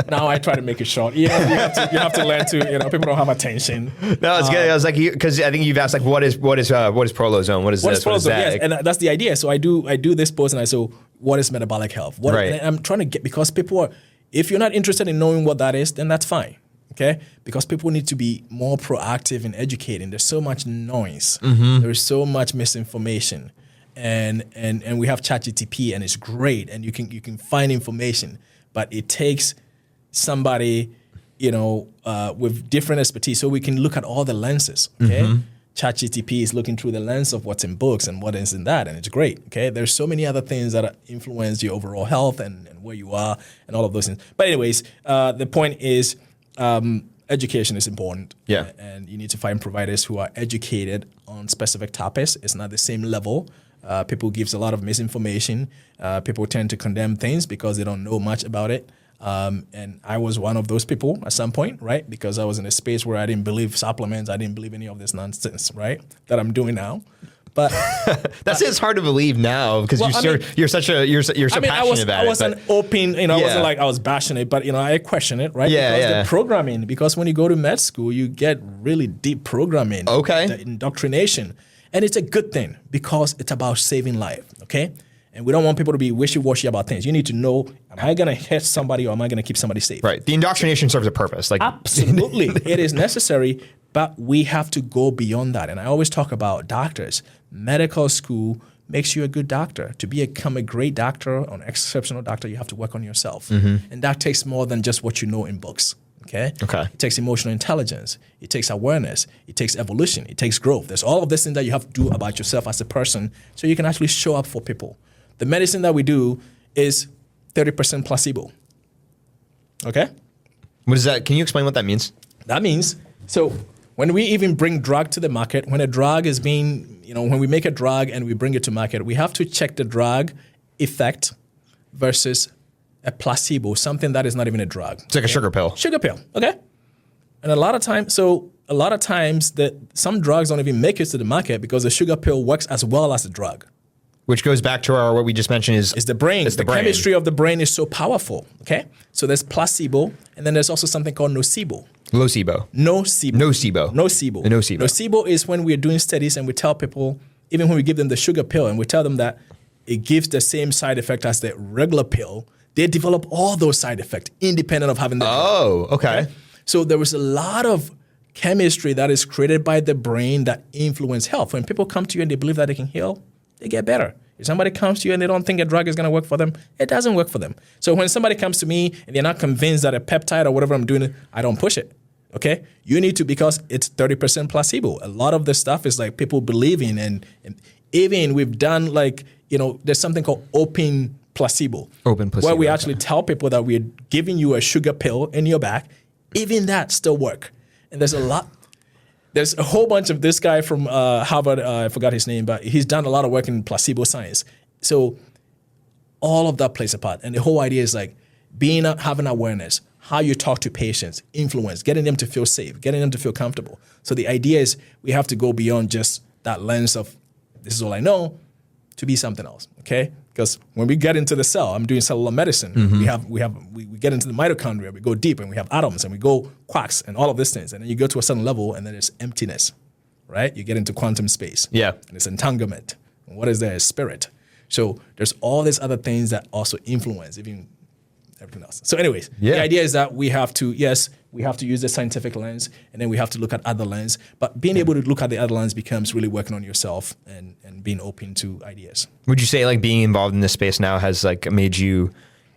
Now I try to make it short. You have to learn to, people don't have attention. No, it's good. I was because I think you've asked what is prolozone? What is this? What is that? Yes, and that's the idea. So I do this post and I say, what is metabolic health? And I'm trying to get, because people are, if you're not interested in knowing what that is, then that's fine. Okay, because people need to be more proactive in educating. There's so much noise. There's so much misinformation, and we have ChatGPT, and it's great, and you can find information, but it takes somebody, with different expertise, so we can look at all the lenses. Okay, ChatGPT is looking through the lens of what's in books and what is in that, and it's great. Okay, there's so many other things that influence your overall health and where you are and all of those things. But anyways, the point is. Education is important. Yeah. And you need to find providers who are educated on specific topics. It's not the same level. People gives a lot of misinformation. People tend to condemn things because they don't know much about it. And I was one of those people at some point, right? Because I was in a space where I didn't believe supplements. I didn't believe any of this nonsense, right? That I'm doing now. But it's hard to believe now because you're so passionate about it. I wasn't open, I wasn't like I was bashing it, but I question it, right? Because the programming, because when you go to med school, you get really deep programming. Okay. The indoctrination. And it's a good thing because it's about saving life, okay? And we don't want people to be wishy-washy about things. You need to know, am I going to hit somebody or am I going to keep somebody safe? Right. The indoctrination serves a purpose. Like Absolutely. It is necessary, but we have to go beyond that. And I always talk about doctors. Medical school makes you a good doctor. To become a great doctor, an exceptional doctor, you have to work on yourself. And that takes more than just what you know in books. Okay. It takes emotional intelligence. It takes awareness. It takes evolution. It takes growth. There's all of this thing that you have to do about yourself as a person so you can actually show up for people. The medicine that we do is 30% placebo. Okay? What is that? Can you explain what that means? That means, so when we even bring drug to the market, when a drug is being, when we make a drug and we bring it to market, we have to check the drug effect versus a placebo, something that is not even a drug. It's like a sugar pill. Sugar pill, okay? And a lot of times that some drugs don't even make it to the market because the sugar pill works as well as the drug. Which goes back to what we just mentioned is the brain. It's the chemistry of the brain is so powerful, okay? So there's placebo, and then there's also something called nocebo. Nocebo. Nocebo. Nocebo. Nocebo. The nocebo. Nocebo is when we're doing studies and we tell people, even when we give them the sugar pill and we tell them that it gives the same side effect as the regular pill, they develop all those side effects independent of having the drug. Okay. So there was a lot of chemistry that is created by the brain that influence health. When people come to you and they believe that they can heal, they get better. If somebody comes to you and they don't think a drug is going to work for them, it doesn't work for them. So when somebody comes to me and they're not convinced that a peptide or whatever I'm doing, I don't push it. Okay? You need to, because it's 30% placebo. A lot of the stuff is like people believing, and even we've done there's something called open placebo. Open placebo. Where we actually tell people that we're giving you a sugar pill in your back. Even that still work. And there's a whole bunch of this guy from Harvard, I forgot his name, but he's done a lot of work in placebo science. So all of that plays a part. And the whole idea is like having awareness, how you talk to patients, influence, getting them to feel safe, getting them to feel comfortable. So the idea is we have to go beyond just that lens of this is all I know to be something else, okay? Because when we get into the cell, I'm doing cellular medicine. We get into the mitochondria, we go deep and we have atoms and we go quarks and all of these things. And then you go to a certain level and then there's emptiness, right? You get into quantum space. Yeah. And it's entanglement. And what is there is spirit. So there's all these other things that also influence even everything else. So anyways, the idea is that we have to use the scientific lens and then we have to look at other lens. But being able to look at the other lens becomes really working on yourself and being open to ideas. Would you say like being involved in this space now has like made you,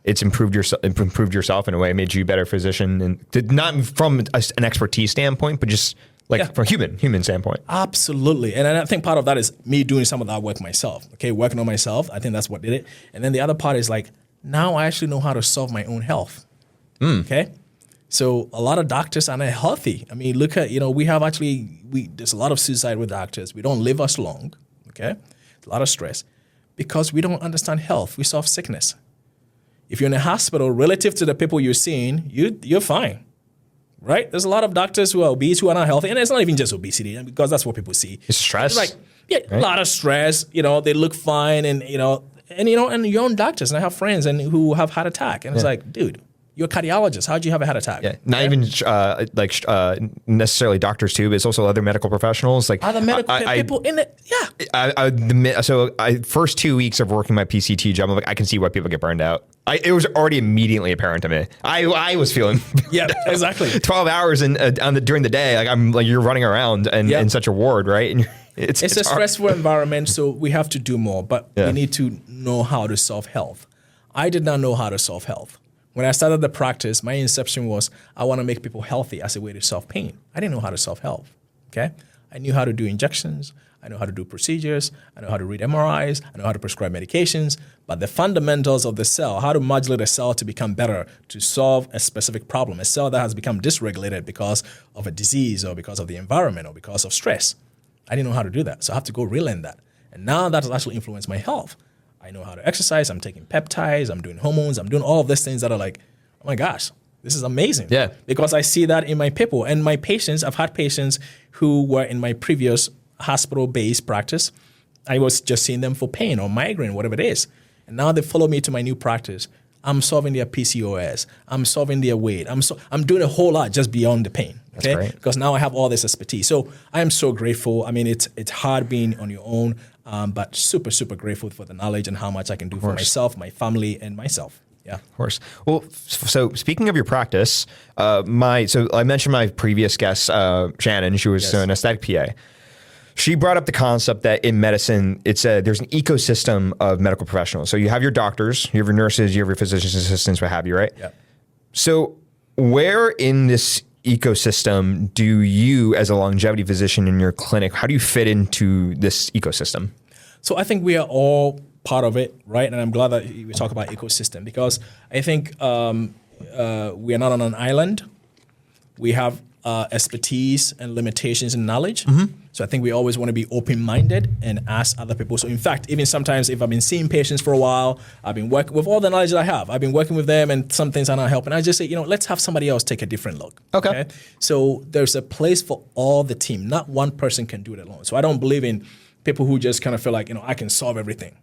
it's improved yourself in a way, made you a better physician, and not from an expertise standpoint, but just from a human standpoint? Absolutely. And I think part of that is me doing some of that work myself, okay? Working on myself. I think that's what did it. And then the other part is like, now I actually know how to solve my own health, okay? So a lot of doctors are not healthy. I mean, look at, there's a lot of suicide with doctors. We don't live as long, okay? A lot of stress because we don't understand health. We solve sickness. If you're in a hospital, relative to the people you're seeing, you're fine, right? There's a lot of doctors who are obese, who are not healthy, and it's not even just obesity because that's what people see. It's stress. It's right? A lot of stress. They look fine, and and your own doctors. And I have friends who have heart attack, and it's like, dude, you're a cardiologist. How'd you have a heart attack? Yeah, not even necessarily doctors too, but it's also other medical professionals. Like other medical people in it. Yeah. So first 2 weeks of working my PCT job, I'm like, I can see why people get burned out. It was already immediately apparent to me. I was feeling yeah, exactly. 12 hours during the day, like I'm like you're running around in such a ward, right? And it's a stressful environment, so we have to do more, but we need to know how to solve health. I did not know how to solve health. When I started the practice, my inception was I want to make people healthy as a way to solve pain. I didn't know how to solve health, okay? I knew how to do injections. I know how to do procedures. I know how to read MRIs. I know how to prescribe medications. But the fundamentals of the cell, how to modulate a cell to become better, to solve a specific problem, a cell that has become dysregulated because of a disease or because of the environment or because of stress. I didn't know how to do that. So I have to go relearn that. And now that has actually influenced my health. I know how to exercise. I'm taking peptides. I'm doing hormones. I'm doing all of these things that are like, oh my gosh, this is amazing. Yeah. Because I see that in my people. And my patients, I've had patients who were in my previous hospital-based practice. I was just seeing them for pain or migraine, whatever it is. And now they follow me to my new practice. I'm solving their PCOS. I'm solving their weight. I'm doing a whole lot just beyond the pain. Okay, great. because now I have all this expertise. So I am so grateful. I mean, it's hard being on your own, but super grateful for the knowledge and how much I can do for myself, my family, and myself. Yeah, of course. Well, so speaking of your practice, so I mentioned my previous guest, Shannon. She was an aesthetic PA. She brought up the concept that in medicine, there's an ecosystem of medical professionals. So you have your doctors, you have your nurses, you have your physician's assistants, what have you, right? Yeah. So where in this ecosystem do you, as a longevity physician in your clinic, how do you fit into this ecosystem? So I think we are all part of it, right? And I'm glad that we talk about ecosystem because I think we are not on an island. We have expertise and limitations in knowledge. So I think we always want to be open-minded and ask other people. So in fact, even sometimes if I've been seeing patients for a while, I've been working with all the knowledge that I have, I've been working with them and some things are not helping. I just say, let's have somebody else take a different look. Okay. So there's a place for all the team. Not one person can do it alone. So I don't believe in people who just kind of feel like, I can solve everything.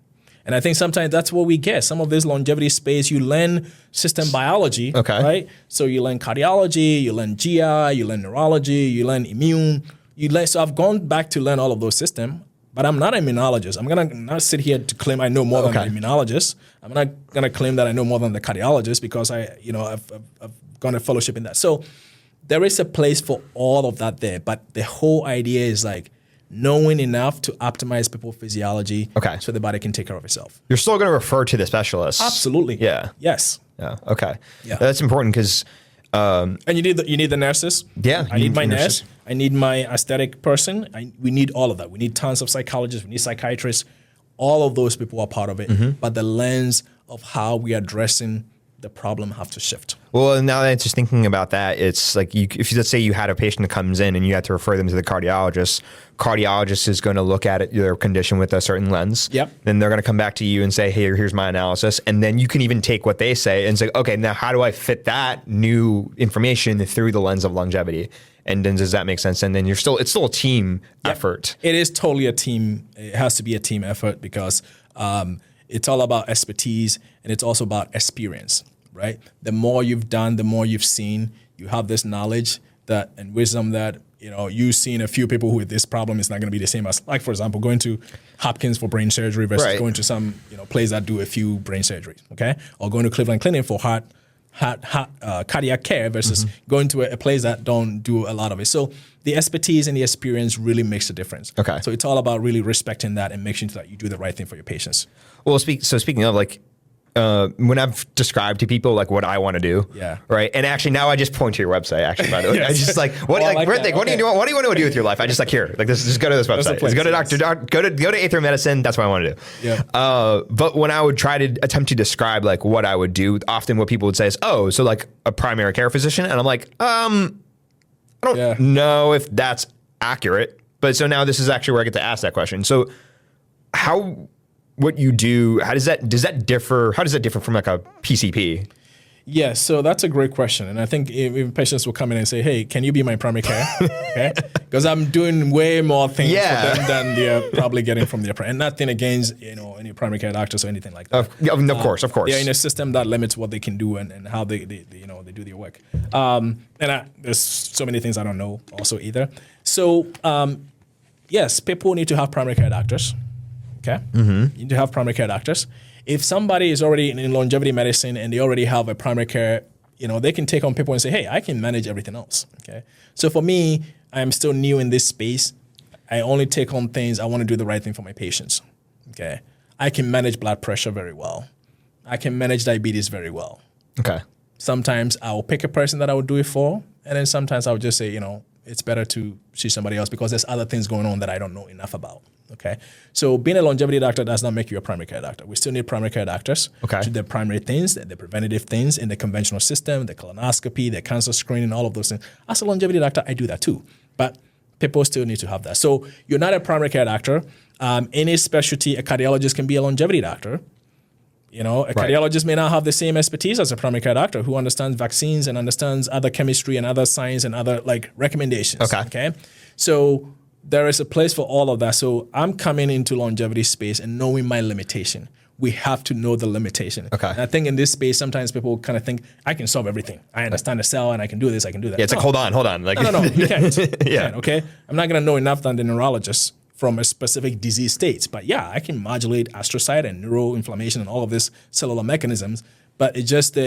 And I think sometimes that's what we get. Some of this longevity space, you learn system biology, right? So you learn cardiology, you learn GI, you learn neurology, you learn immune. So I've gone back to learn all of those systems, but I'm not an immunologist. I'm going to not sit here to claim I know more than the immunologist. I'm not going to claim that I know more than the cardiologist because I've gone to fellowship in that. So there is a place for all of that there, but the whole idea is like, knowing enough to optimize people's physiology so the body can take care of itself. You're still going to refer to the specialists. Absolutely. Yeah. Yes. Yeah. Okay. Yeah. That's important because... and you need the nurses. Yeah. I need my nurse. I need my aesthetic person. We need all of that. We need tons of psychologists. We need psychiatrists. All of those people are part of it. But the lens of how we are addressing the problem have to shift. Well, now that I'm just thinking about that, it's like if let's say you had a patient that comes in and you had to refer them to the cardiologist is going to look at their condition with a certain lens. Yep. Then they're going to come back to you and say, hey, here's my analysis. And then you can even take what they say and say, okay, now how do I fit that new information through the lens of longevity? And then does that make sense? And then it's still a team effort. It is totally a team. It has to be a team effort because it's all about expertise and it's also about experience, right? The more you've done, the more you've seen, you have this knowledge and wisdom that, you've seen a few people who with this problem is not going to be the same as, like, for example, going to Hopkins for brain surgery versus going to some, place that do a few brain surgeries, okay? Or going to Cleveland Clinic for cardiac care versus going to a place that don't do a lot of it. So the expertise and the experience really makes a difference. Okay. So it's all about really respecting that and making sure that you do the right thing for your patients. Well, speaking of, like, when I've described to people like what I want to do, right, and actually now I just point to your website. Actually, by the way, I just like what, what do you want to do with your life? I just like here, like this. Just go to this website. Just go to go to Aether Medicine. That's what I want to do. Yeah. But when I would try to attempt to describe like what I would do, often what people would say is, "Oh, so like a primary care physician," and I'm like, I don't know if that's accurate. But so now this is actually where I get to ask that question. So what you do, how does that differ? How does that differ from like a PCP? Yeah, so that's a great question. And I think if patients will come in and say, hey, can you be my primary care? Okay, because I'm doing way more things for them than they're probably getting from their primary. And nothing against, any primary care doctors or anything like that. Of course. They're in a system that limits what they can do and how they do their work. There's so many things I don't know also either. So, yes, people need to have primary care doctors. Okay, you need to have primary care doctors. If somebody is already in longevity medicine and they already have a primary care, they can take on people and say, hey, I can manage everything else. Okay, so for me, I'm still new in this space. I only take on things I want to do the right thing for my patients. Okay, I can manage blood pressure very well. I can manage diabetes very well. Okay. Sometimes I will pick a person that I would do it for, and then sometimes I would just say, it's better to see somebody else because there's other things going on that I don't know enough about. Okay, so being a longevity doctor does not make you a primary care doctor. We still need primary care doctors to do the primary things, the preventative things in the conventional system, the colonoscopy, the cancer screening, all of those things. As a longevity doctor, I do that too. But people still need to have that. So you're not a primary care doctor. Any specialty, a cardiologist can be a longevity doctor. A cardiologist may not have the same expertise as a primary care doctor who understands vaccines and understands other chemistry and other science and other recommendations. Okay. So there is a place for all of that. So I'm coming into longevity space and knowing my limitation. we have to know the limitation. Okay. And I think in this space, sometimes people kind of think, I can solve everything. I understand the cell and I can do this, I can do that. Yeah, it's like, hold on. Like, no, you can't. You Yeah. can't, okay? I'm not going to know enough than the neurologist from a specific disease states. But yeah, I can modulate astrocyte and neuroinflammation and all of these cellular mechanisms. But it's just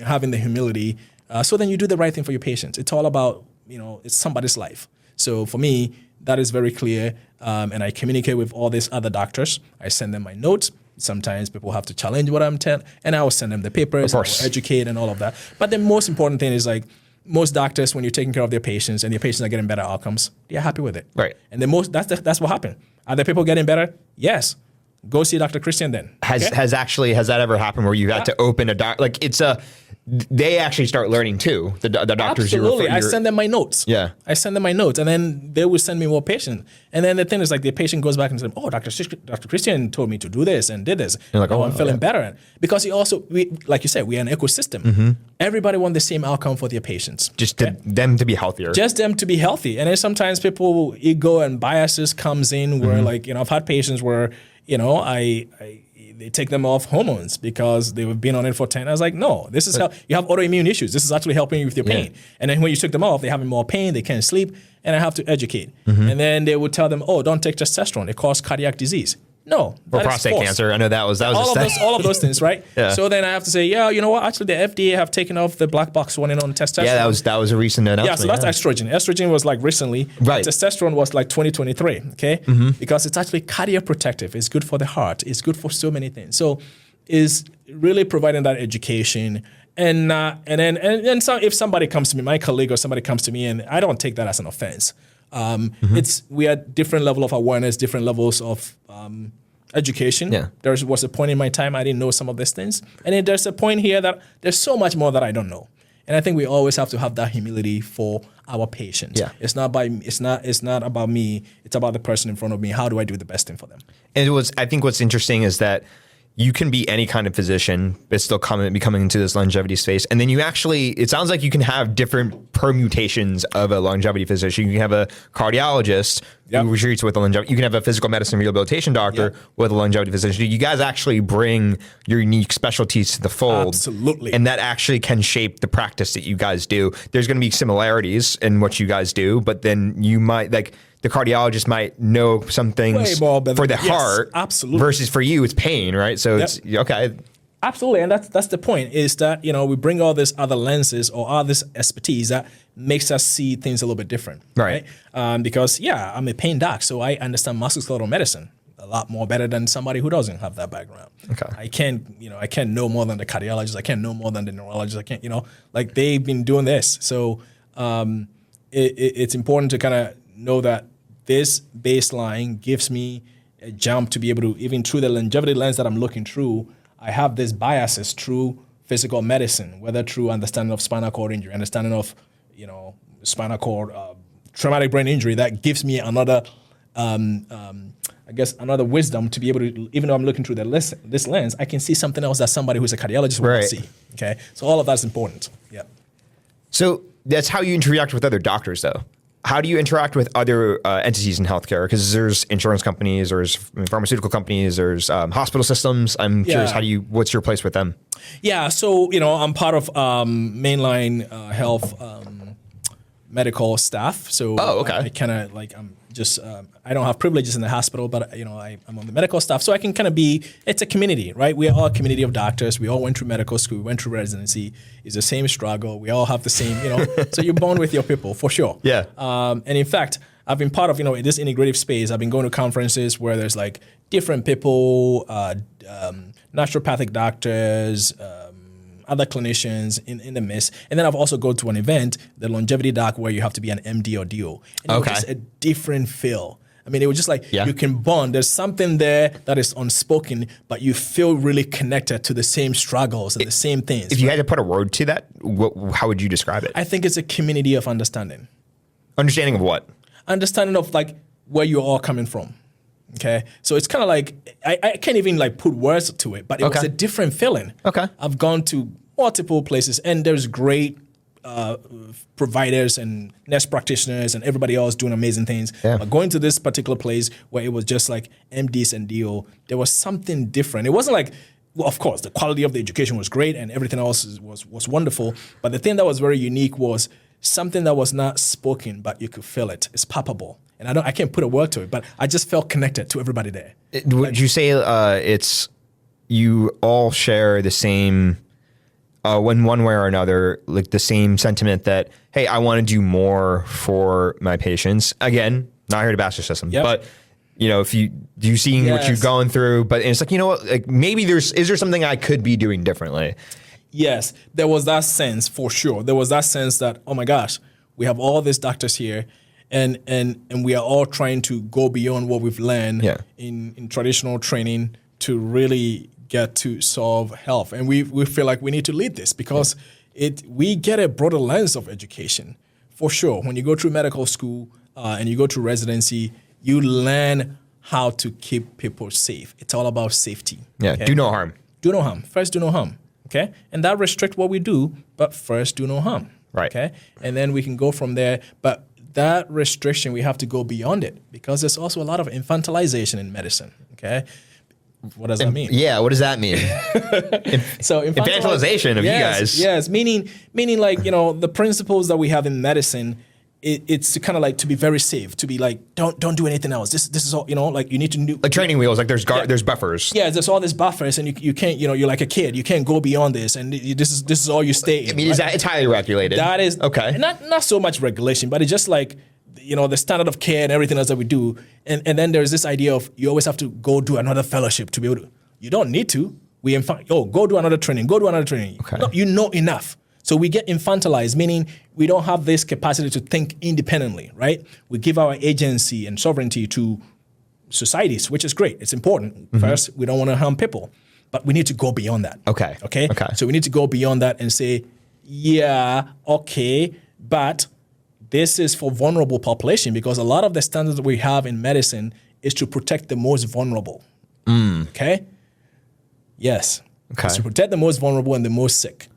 having the humility. So then you do the right thing for your patients. It's all about, it's somebody's life. So for me, that is very clear. And I communicate with all these other doctors. I send them my notes. Sometimes people have to challenge what I'm telling, and I will send them the papers, I will educate and all of that. But the most important thing is like most doctors, when you're taking care of their patients and your patients are getting better outcomes, they're happy with it. Right. And that's what happened. Are the people getting better? Yes. Go see Dr. Christian then. Has that ever happened where you had to open a doc? Like they actually start learning too. The doctors. Absolutely. I send them my notes. Yeah. I send them my notes, and then they will send me more patients. And then the thing is, like, the patient goes back and says, "Oh, Dr. Christian told me to do this and did this. You're like, I'm feeling better." Because like you said, we're an ecosystem. Mm-hmm. Everybody wants the same outcome for their patients. Just them to be healthier. Just them to be healthy. And then sometimes people ego and biases comes in where, like, I've had patients where, they take them off hormones because they've been on it for 10. I was like, no, this is how you have autoimmune issues. This is actually helping you with your pain. And then when you took them off, they're having more pain, they can't sleep, and I have to educate. And then they would tell them, oh, don't take testosterone. It causes cardiac disease. No, or prostate cancer. I know that was all of those things, right? Yeah. So then I have to say, you know what? Actually, the FDA have taken off the black box warning on testosterone. Yeah, that was a recent announcement. Yeah, so that's estrogen. Estrogen was like recently. Right. Testosterone was like 2023. Okay, because it's actually cardioprotective. It's good for the heart. It's good for so many things. So, is really providing that education. And so if somebody comes to me, my colleague or somebody comes to me, and I don't take that as an offense. We had different level of awareness, different levels of education. Yeah. There was a point in my time I didn't know some of these things, and then there's a point here that there's so much more that I don't know. And I think we always have to have that humility for our patients. Yeah. It's not about me. It's about the person in front of me. How do I do the best thing for them? And I think what's interesting is that you can be any kind of physician, but still be coming into this longevity space. And then it sounds like you can have different permutations of a longevity physician. You can have a cardiologist who treats with a longevity. You can have a physical medicine rehabilitation doctor with a longevity physician. You guys actually bring your unique specialties to the fold. Absolutely. And that actually can shape the practice that you guys do. There's going to be similarities in what you guys do, but then you might, like, the cardiologist might know some things for the heart, absolutely. Versus for you, it's pain, right? So it's okay. Absolutely, and that's the point. Is that we bring all these other lenses or all this expertise that makes us see things a little bit different, right? Because I'm a pain doc, so I understand musculoskeletal medicine a lot more better than somebody who doesn't have that background. Okay, I can't know more than the cardiologist. I can't know more than the neurologist. I can't, like they've been doing this. So it's important to kind of know that this baseline gives me a jump to be able to, even through the longevity lens that I'm looking through, I have these biases through physical medicine, whether through understanding of spinal cord injury, understanding of, spinal cord, traumatic brain injury, that gives me another, another wisdom to be able to, even though I'm looking through this lens, I can see something else that somebody who's a cardiologist won't see. Okay, so all of that's important. Yeah. So that's how you interact with other doctors, though. How do you interact with other entities in healthcare? Because there's insurance companies, there's pharmaceutical companies, there's hospital systems. I'm curious, what's your place with them? Yeah, so I'm part of mainline health medical staff. So I kind of I'm just I don't have privileges in the hospital, but I'm on the medical staff, so I can kind of it's a community, right? We are all a community of doctors. We all went through medical school, we went through residency. It's the same struggle. We all have the same, so you're born with your people for sure. Yeah. And in fact, I've been part of this integrative space. I've been going to conferences where there's like different people, naturopathic doctors, other clinicians in the midst. And then I've also gone to an event, the longevity doc, where you have to be an MD or DO. And it was just a different feel. I mean, it was just like you can bond. There's something there that is unspoken, but you feel really connected to the same struggles and the same things. If you had to put a word to that, how would you describe it? I think it's a community of understanding. Understanding of what? Understanding of like where you're all coming from. Okay, so it's kind of like I can't even like put words to it, but it was a different feeling. Okay, I've gone to multiple places, and there's great providers and nurse practitioners and everybody else doing amazing things. Yeah. But going to this particular place where it was just like MDs and DO, there was something different. It wasn't like, well, of course, the quality of the education was great and everything else was wonderful. But the thing that was very unique was something that was not spoken, but you could feel it. It's palpable. And I can't put a word to it, but I just felt connected to everybody there. Would you say it's you all share the same, in one way or another, like the same sentiment that, hey, I want to do more for my patients. Again, not here to bash the system, but you know, if you seeing what you're going through, but it's like, you know what, like maybe is there something I could be doing differently? Yes, there was that sense for sure. There was that sense that, oh my gosh, we have all these doctors here and we are all trying to go beyond what we've learned in traditional training to really get to solve health. And we feel like we need to lead this because we get a broader lens of education for sure. When you go through medical school and you go to residency, you learn how to keep people safe. It's all about safety. Yeah, okay? Do no harm. Do no harm. First, do no harm. Okay, and that restricts what we do, but first, do no harm. Right. Okay, and then we can go from there. But that restriction, we have to go beyond it because there's also a lot of infantilization in medicine. Okay, what does that mean? Yeah, what does that mean? So infantilization of you guys. Yes, meaning like, you know, the principles that we have in medicine. It's kind of like to be very safe, to be like, don't do anything else. This is all, you know, like you need to do. Like training wheels, like there's buffers. Yeah, there's all these buffers and you can't, you know, you're like a kid. You can't go beyond this and this is all you stay in. I mean, it's highly regulated. That is, okay. Not so much regulation, but it's just like, you know, the standard of care and everything else that we do. And then there's this idea of you always have to go do another fellowship to be able to. You don't need to. Go do another training. Go do another training. Okay. No, you know enough. So we get infantilized, meaning we don't have this capacity to think independently, right? We give our agency and sovereignty to societies, which is great. It's important. Mm-hmm. First, we don't want to harm people, but we need to go beyond that. Okay. So we need to go beyond that and say, but this is for vulnerable population because a lot of the standards that we have in medicine is to protect the most vulnerable. Okay? Yes. Okay. It's to protect the most vulnerable and the most sick.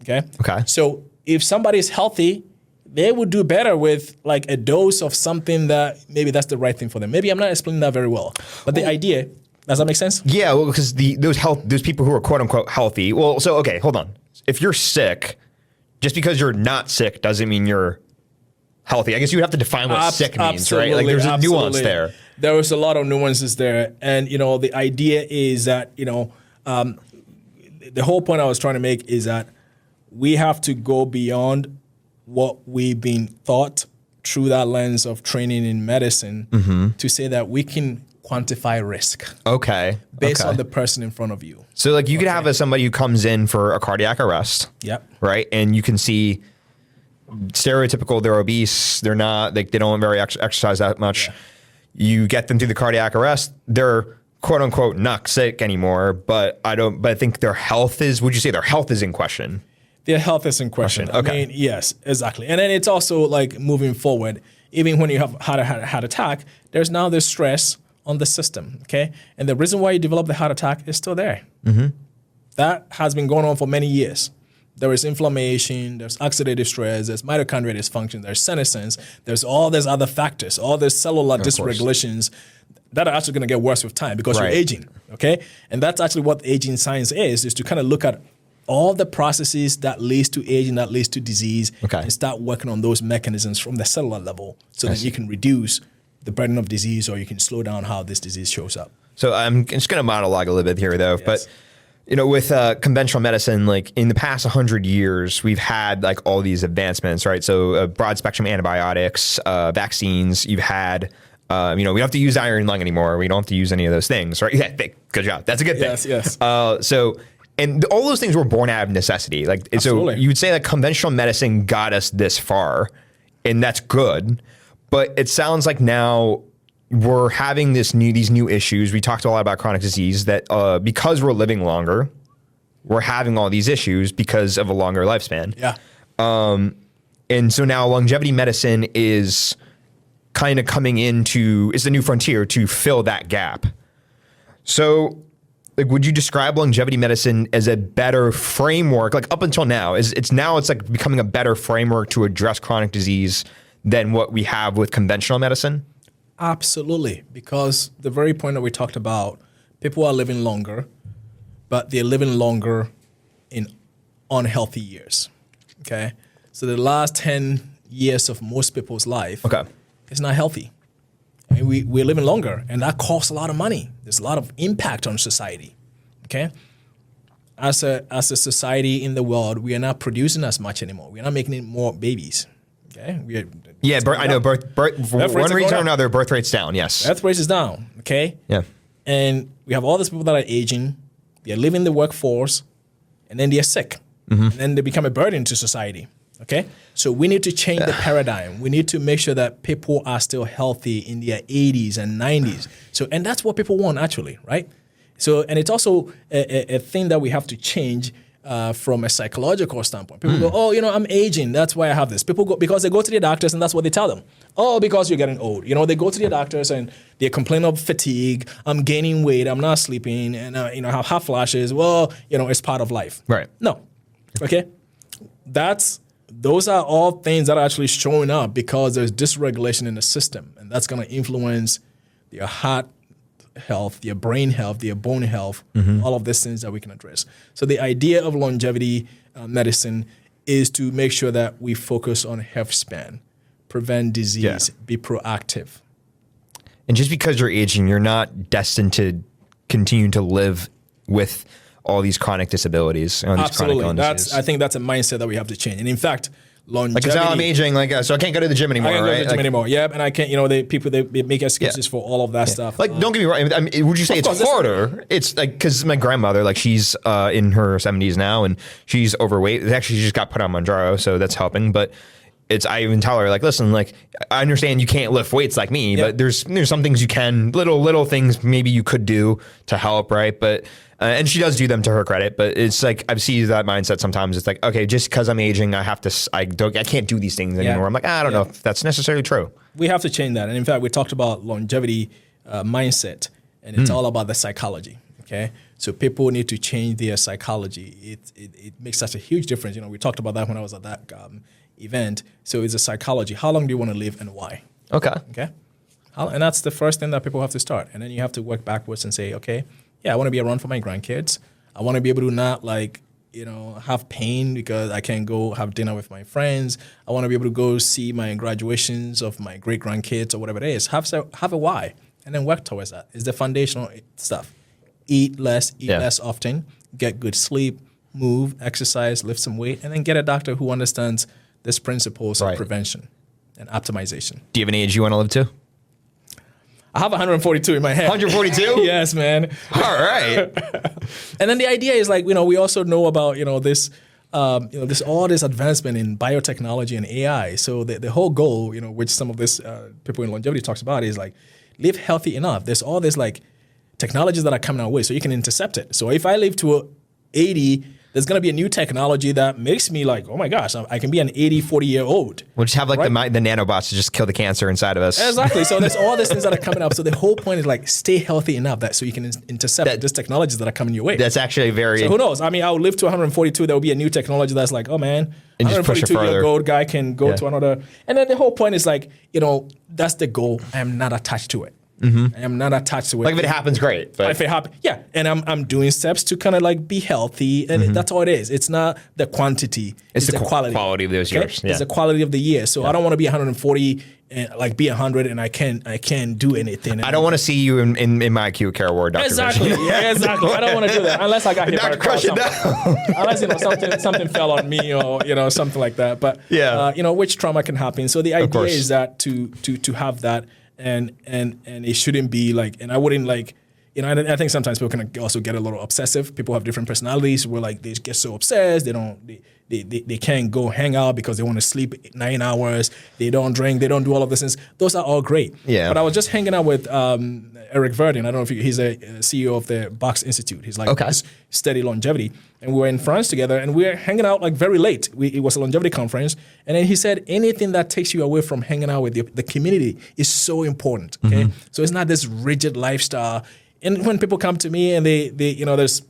Okay. So if somebody is healthy, they would do better with like a dose of something that maybe that's the right thing for them. Maybe I'm not explaining that very well, but the idea, does that make sense? Yeah, well, because those people who are quote unquote healthy. Well, so okay, hold on. If you're sick, just because you're not sick doesn't mean you're healthy. I guess you would have to define what sick means, right? Like there's a nuance there. There was a lot of nuances there, and you know the idea is that the whole point I was trying to make is that we have to go beyond what we've been taught through that lens of training in medicine to say that we can quantify risk. Okay. Based on the person in front of you. So like you could have somebody who comes in for a cardiac arrest. Yep. Right. And you can see stereotypical, they're obese. They're not, they don't very exercise that much. Yeah. You get them through the cardiac arrest. They're quote unquote not sick anymore, but I think their health would you say their health is in question? Their health is in question. Okay. I mean, yes, exactly. And then it's also like moving forward, even when you have had a heart attack, there's now this stress on the system, okay? And the reason why you develop the heart attack is still there. Mm-hmm. That has been going on for many years. There is inflammation, there's oxidative stress, there's mitochondrial dysfunction, there's senescence, there's all these other factors, all these cellular dysregulations that are actually going to get worse with time because you're aging, okay? And that's actually what aging science is to kind of look at all the processes that leads to aging, that leads to disease, and start working on those mechanisms from the cellular level so that you can reduce the burden of disease or you can slow down how this disease shows up. So I'm just going to monologue a little bit here, though. Yes. But, you know, with conventional medicine, like in the past 100 years, we've had like all these advancements, right? So broad spectrum antibiotics, vaccines, you've had... we don't have to use iron lung anymore. We don't have to use any of those things, right? Yeah, good job. That's a good thing. Yes. And all those things were born out of necessity. Like, Absolutely. So you would say that conventional medicine got us this far, and that's good. But it sounds like now we're having these new issues. We talked a lot about chronic disease that because we're living longer, we're having all these issues because of a longer lifespan. Yeah. And so now longevity medicine is kind of coming into, is the new frontier to fill that gap. So like, would you describe longevity medicine as a better framework? Like up until now, it's like becoming a better framework to address chronic disease than what we have with conventional medicine? Absolutely, because the very point that we talked about, people are living longer, but they're living longer in unhealthy years. Okay, so the last 10 years of most people's life is not healthy. And we're living longer, and that costs a lot of money. There's a lot of impact on society, okay? As a society in the world, we are not producing as much anymore. We're not making more babies, okay? I know birth for one reason or another, birth rate's down, yes. Birth rate is down, okay? Yeah. And we have all these people that are aging, they're leaving the workforce, and then they're sick. And then they become a burden to society. Okay, so we need to change the paradigm. We need to make sure that people are still healthy in their 80s and 90s. So, and that's what people want, actually, right? So, and it's also a thing that we have to change from a psychological standpoint. People go, oh, I'm aging. That's why I have this. People go because they go to their doctors and that's what they tell them. Oh, because you're getting old. They go to their doctors and they complain of fatigue. I'm gaining weight. I'm not sleeping, and I have hot flashes. Well, it's part of life. Right. No. Okay. Those are all things that are actually showing up because there's dysregulation in the system, and that's going to influence your heart health, your brain health, your bone health, all of these things that we can address. So the idea of longevity medicine is to make sure that we focus on healthspan, prevent disease, be proactive. And just because you're aging, you're not destined to continue to live with all these chronic disabilities, these Absolutely. chronic illnesses. I think that's a mindset that we have to change. And in fact, longevity. Like, I'm aging, so I can't go to the gym anymore, I can't right? go to the gym anymore. Yep, and I can't. They make excuses for all of that stuff. Like, don't get me wrong. I mean, would you say it's harder? It's like because my grandmother, she's in her 70s now, and she's overweight. Actually, she just got put on Mounjaro, so that's helping. But I even tell her, listen, I understand you can't lift weights like me, but there's some things you can, little things maybe you could do to help, right? But and she does do them to her credit, but it's like I see that mindset sometimes. It's like, okay, just because I'm aging, I can't do these things anymore. I'm like, I don't know if that's necessarily true. We have to change that. And in fact, we talked about longevity mindset, and it's all about the psychology. Okay, so people need to change their psychology. It makes such a huge difference. We talked about that when I was at that event. So it's a psychology. How long do you want to live and why? Okay. And that's the first thing that people have to start. And then you have to work backwards and say, okay, I want to be around for my grandkids. I want to be able to not have pain because I can't go have dinner with my friends. I want to be able to go see my graduations of my great grandkids or whatever it is. Have a why and then work towards that. It's the foundational stuff. Eat less often, get good sleep, move, exercise, lift some weight, and then get a doctor who understands these principles of prevention and optimization. Do you have an age you want to live to? I have 142 in my head. 142? Yes, man. All right. And then the idea is we also know about this all this advancement in biotechnology and AI. So the whole goal, which some of this people in longevity talks about is live healthy enough. There's all this technologies that are coming our way, so you can intercept it. So if I live to 80. There's going to be a new technology that makes me oh my gosh, I can be an 80, 40-year-old. We'll just have the nanobots to just kill the cancer inside of us. Exactly. So there's all these things that are coming up. So the whole point is stay healthy enough so you can intercept these technologies that are coming your way. That's actually very... So who knows? I mean, I'll live to 142. There will be a new technology that's oh man, 142-year-old guy can go to another. And then the whole point is that's the goal. I am not attached to it. I am not attached to it. If it happens, great. But if it happens, and I'm doing steps to kind of be healthy, and that's all it is. It's not the quantity; it's the quality. Quality of those years. It's the quality of the year. So I don't want to be 140 and be 100, and I can't do anything. I don't want to see you in my acute care ward, Dr. Exactly. Exactly. I don't want to do that unless I got hit by a car. Unless something fell on me or something like that. But which trauma can happen. So the idea is that to have that. And it shouldn't be and I wouldn't I think sometimes people can also get a little obsessive. People have different personalities where they get so obsessed they can't go hang out because they want to sleep 9 hours. They don't drink. They don't do all of these things. Those are all great. Yeah. But I was just hanging out with Eric Verdin. I don't know if he's a CEO of the Box Institute. He's study longevity, and we were in France together, and we were hanging out very late. It was a longevity conference, and then he said anything that takes you away from hanging out with the community is so important. Okay, so it's not this rigid lifestyle. and when people come to me and they there's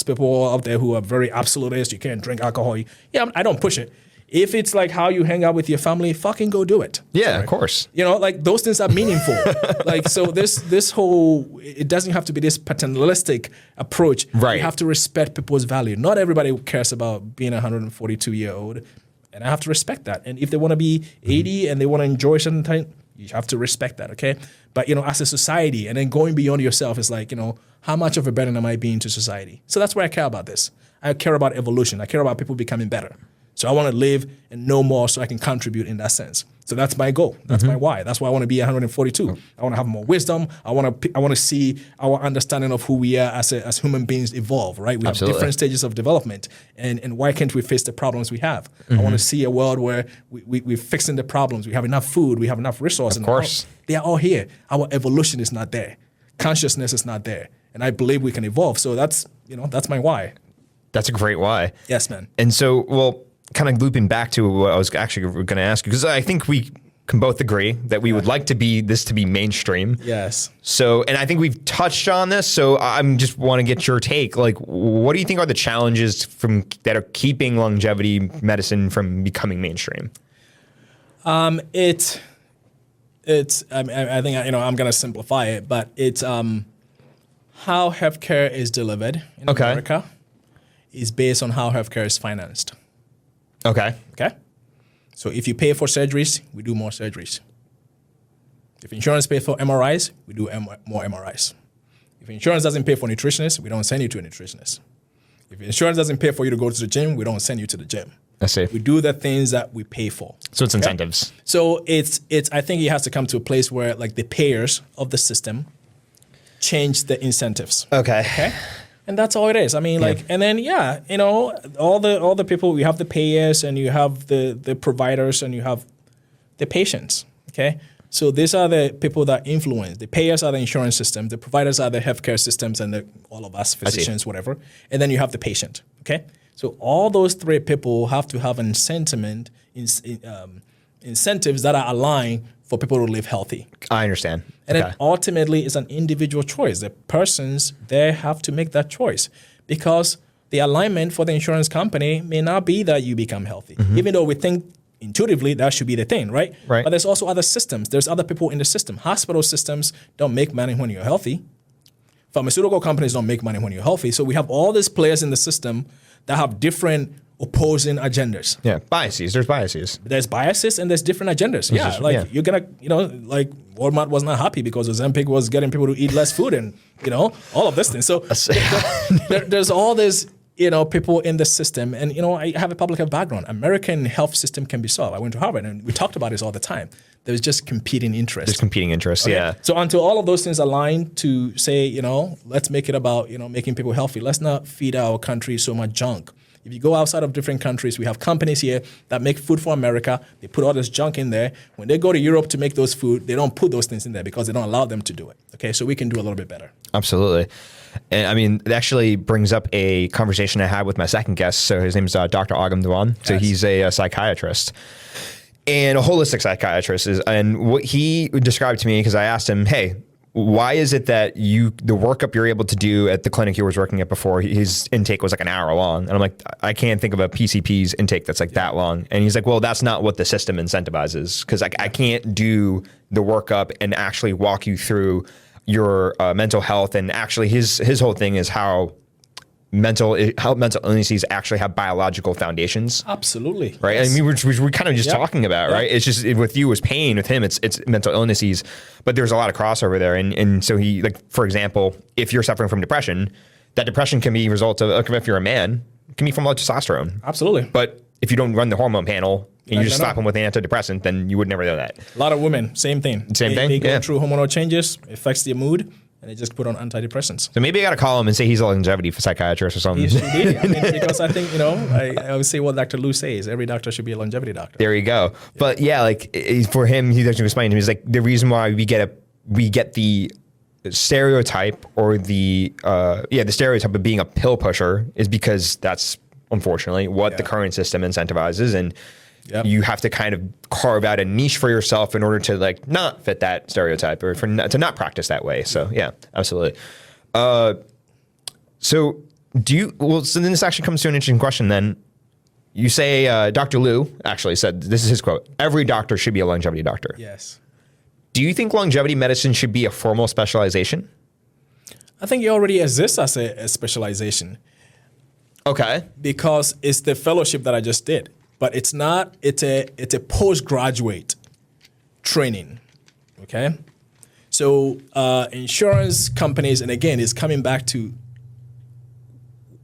people out there who are very absolutist. You can't drink alcohol. Yeah, I don't push it. If it's like how you hang out with your family, fucking go do it. Yeah, sorry. Of course. Like those things are meaningful. Like, so this whole, it doesn't have to be this paternalistic approach. Right. You have to respect people's value. Not everybody cares about being a 142-year-old. And I have to respect that. And if they want to be 80 and they want to enjoy certain time, you have to respect that, okay? But, as a society, and then going beyond yourself is like, how much of a burden am I being to society? So that's why I care about this. I care about evolution. I care about people becoming better. So I want to live and know more so I can contribute in that sense. So that's my goal. That's my why. That's why I want to be 142. I want to have more wisdom. I want to see our understanding of who we are as human beings evolve, right? We Absolutely. have different stages of development. And why can't we face the problems we have? I want to see a world where we're fixing the problems. We have enough food. We have enough resources. Of course. They are all here. Our evolution is not there. Consciousness is not there. And I believe we can evolve. So that's my why. That's a great why. Yes, man. And so, kind of looping back to what I was actually going to ask you, because I think we can both agree that we would like this to be mainstream. Yes. So, and I think we've touched on this. So, I'm just want to get your take. Like, what do you think are the challenges that are keeping longevity medicine from becoming mainstream? I think I'm going to simplify it, but it's how healthcare is delivered in America is based on how healthcare is financed. Okay. So if you pay for surgeries, we do more surgeries. If insurance pays for MRIs, we do more MRIs. If insurance doesn't pay for nutritionists, we don't send you to a nutritionist. If insurance doesn't pay for you to go to the gym, we don't send you to the gym. I see. We do the things that we pay for. So it's incentives. So it's I think it has to come to a place where like the payers of the system change the incentives. Okay. And that's all it is. I mean, and then all the people, you have the payers and you have the providers and you have the patients. Okay. So these are the people that influence. The payers are the insurance system. The providers are the healthcare systems and all of us, physicians, whatever. And then you have the patient. Okay. So all those three people have to have incentives that are aligned for people to live healthy. I understand. And it ultimately is an individual choice. The persons, they have to make that choice because the alignment for the insurance company may not be that you become healthy, even though we think intuitively that should be the thing, right? Right. But there's also other systems. There's other people in the system. Hospital systems don't make money when you're healthy. Pharmaceutical companies don't make money when you're healthy. So we have all these players in the system that have different opposing agendas. Yeah, biases. There's biases. There's biases and there's different agendas. You're gonna, like Walmart was not happy because Ozempic was getting people to eat less food and, all of this thing. So there's all this, people in the system. And, I have a public health background. American health system can be solved. I went to Harvard and we talked about this all the time. There's just competing interests. There's competing interests, yeah. So until all of those things align to say, let's make it about, making people healthy. Let's not feed our country so much junk. If you go outside of different countries, we have companies here that make food for America. They put all this junk in there. When they go to Europe to make those food, they don't put those things in there because they don't allow them to do it. Okay, so we can do a little bit better. Absolutely. And I mean, it actually brings up a conversation I had with my second guest. So his name is Dr. Agam Dewan. So he's a psychiatrist and a holistic psychiatrist. And what he described to me, because I asked him, hey, why is it that the workup you're able to do at the clinic you was working at before, his intake was like an hour long? And I'm like, I can't think of a PCP's intake that's like that long. And he's like, well, that's not what the system incentivizes because I can't do the workup and actually walk you through your mental health. And actually his whole thing is how mental illnesses actually have biological foundations. Absolutely. Right. Yes. I mean, we're kind of just talking about, right? It's just with you, it's pain. With him, it's mental illnesses. But there's a lot of crossover there. And so he, like, for example, if you're suffering from depression, that depression can be a result of, if you're a man, it can be from low testosterone. Absolutely. But if you don't run the hormone panel and you just slap them with an antidepressant, then you would never know that. A lot of women, same thing. They go through hormonal changes, affects their mood. And they just put on antidepressants. So maybe I got to call him and say he's a longevity psychiatrist or something. He should be. I mean, because I think, I would say what Dr. Lou says. Every doctor should be a longevity doctor. There you go. Yeah. But yeah, like for him, he doesn't explain to me. He's like, the reason why we get the stereotype or the stereotype of being a pill pusher is because that's unfortunately what the current system incentivizes. And you have to kind of carve out a niche for yourself in order to like not fit that stereotype or to not practice that way. So yeah, absolutely. So so then this actually comes to an interesting question then. You say Dr. Liu actually said, this is his quote, every doctor should be a longevity doctor. Yes. Do you think longevity medicine should be a formal specialization? I think it already exists as a specialization. Okay. Because it's the fellowship that I just did. But it's a postgraduate training, okay? So insurance companies, and again, it's coming back to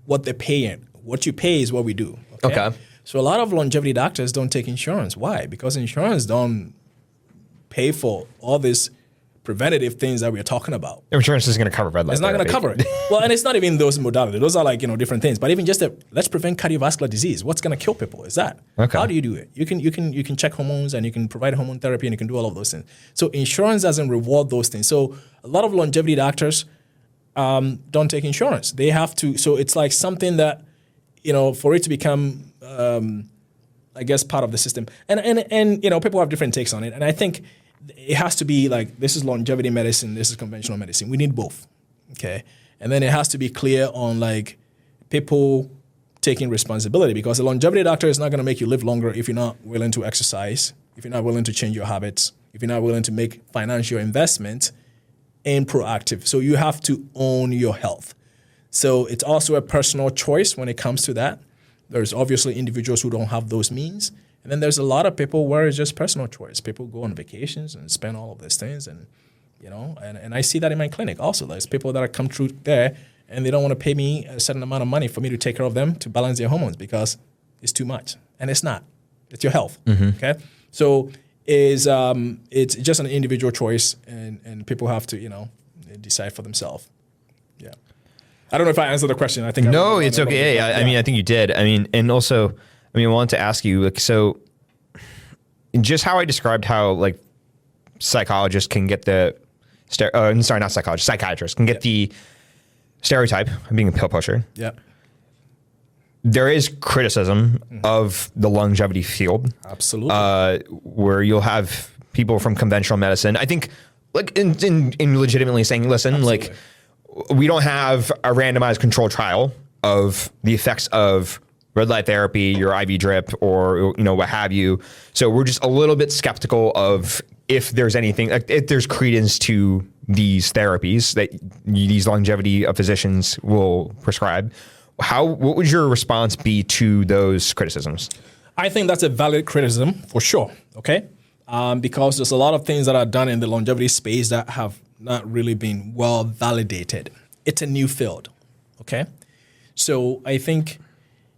what they're paying. What you pay is what we do. Okay. So a lot of longevity doctors don't take insurance. Why? Because insurance don't pay for all these preventative things that we're talking about. Insurance isn't going to cover red light. It's not going to cover it. Well, and it's not even those modalities. Those are like, different things. But even just let's prevent cardiovascular disease. What's going to kill people is that. Okay. How do you do it? You can check hormones and you can provide hormone therapy and you can do all of those things. So insurance doesn't reward those things. So a lot of longevity doctors don't take insurance. They have to. So it's like something that, for it to become, I guess, part of the system. And people have different takes on it. And I think it has to be like, this is longevity medicine, this is conventional medicine. We need both, okay? And then it has to be clear on like people taking responsibility, because a longevity doctor is not going to make you live longer if you're not willing to exercise, if you're not willing to change your habits, if you're not willing to make financial investment and proactive. So you have to own your health. So it's also a personal choice when it comes to that. There's obviously individuals who don't have those means. And then there's a lot of people where it's just personal choice. People go on vacations and spend all of these things. And, and I see that in my clinic also. There's people that come through there and they don't want to pay me a certain amount of money for me to take care of them to balance their hormones because it's too much. And it's not. It's your health, okay? So it's just an individual choice and people have to, decide for themselves. Yeah. I don't know if I answered the question. I think no, it's okay. I mean, I think you did. I mean, and also, I wanted to ask you, like, so just how I described how like psychologists can get the, not psychologists, psychiatrists can get the stereotype of being a pill pusher. Yeah. There is criticism of the longevity field. Absolutely. Where you'll have people from conventional medicine, I think, like in legitimately saying, listen, Absolutely. like, we don't have a randomized control trial of the effects of red light therapy, your IV drip, or what have you. So we're just a little bit skeptical of if there's anything, like if there's credence to these therapies that these longevity physicians will prescribe. What would your response be to those criticisms? I think that's a valid criticism for sure. Okay, because there's a lot of things that are done in the longevity space that have not really been well validated. It's a new field. Okay, so I think.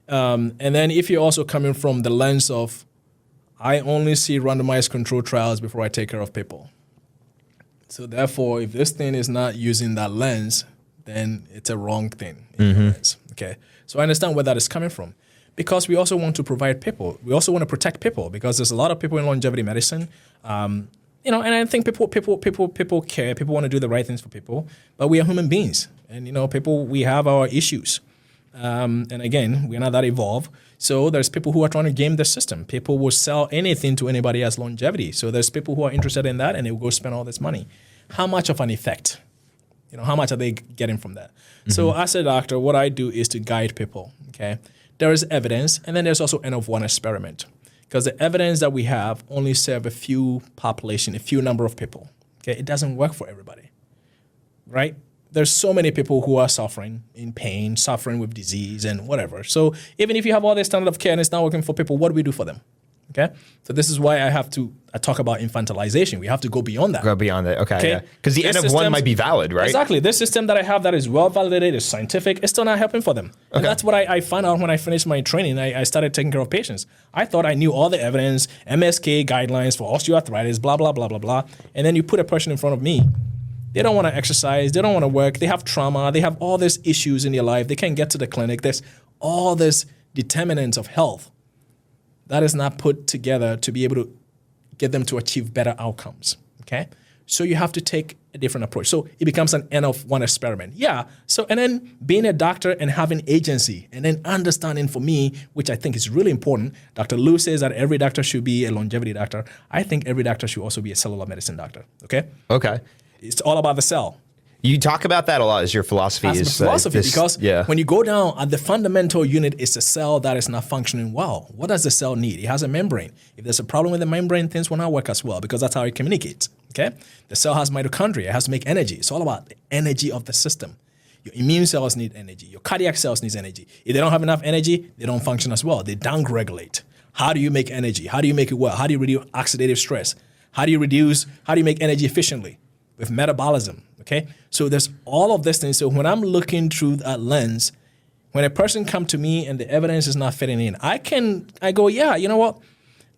And then if you're also coming from the lens of, I only see randomized control trials before I take care of people. So therefore, if this thing is not using that lens, then it's a wrong thing in your lens. Okay. So I understand where that is coming from, because we also want to provide people. We also want to protect people, because there's a lot of people in longevity medicine. And I think people care. People want to do the right things for people, but we are human beings, and we have our issues. And again, we're not that evolved. So there's people who are trying to game the system. People will sell anything to anybody as longevity. So there's people who are interested in that and they will go spend all this money. How much of an effect? How much are they getting from that? So as a doctor, what I do is to guide people, okay? There is evidence, and then there's also N of 1 experiment, because the evidence that we have only serve a few population, a few number of people, okay? It doesn't work for everybody, right? There's so many people who are suffering in pain, suffering with disease and whatever. So even if you have all this standard of care and it's not working for people, what do we do for them? Okay? So this is why I talk about infantilization. We have to go beyond that. Go beyond it. Okay. Because the N of 1 might be valid, right? Exactly. This system that I have that is well validated, is scientific, is still not helping for them. Okay. And that's what I found out when I finished my training. I started taking care of patients. I thought I knew all the evidence, MSK guidelines for osteoarthritis, blah, blah, blah, blah, blah. And then you put a person in front of me. They don't want to exercise. They don't want to work. They have trauma. They have all these issues in their life. They can't get to the clinic. There's all this determinants of health that is not put together to be able to get them to achieve better outcomes, okay? So you have to take a different approach. So it becomes an N of 1 experiment. Yeah, so and then being a doctor and having agency and then understanding for me, which I think is really important, Dr. Liu says that every doctor should be a longevity doctor. I think every doctor should also be a cellular medicine doctor, okay? Okay. It's all about the cell. You talk about that a lot as your philosophy. That's is the philosophy, because yeah. when you go down at the fundamental unit, is a cell that is not functioning well. What does the cell need? It has a membrane. If there's a problem with the membrane, things will not work as well, because that's how it communicates. Okay, the cell has mitochondria. It has to make energy. It's all about the energy of the system. Your immune cells need energy. Your cardiac cells need energy. If they don't have enough energy, they don't function as well. They downregulate. How do you make energy? How do you make it well? How do you reduce oxidative stress? How do you make energy efficiently? With metabolism, okay? So there's all of these things. So when I'm looking through that lens, when a person comes to me and the evidence is not fitting in, I go, yeah, you know what?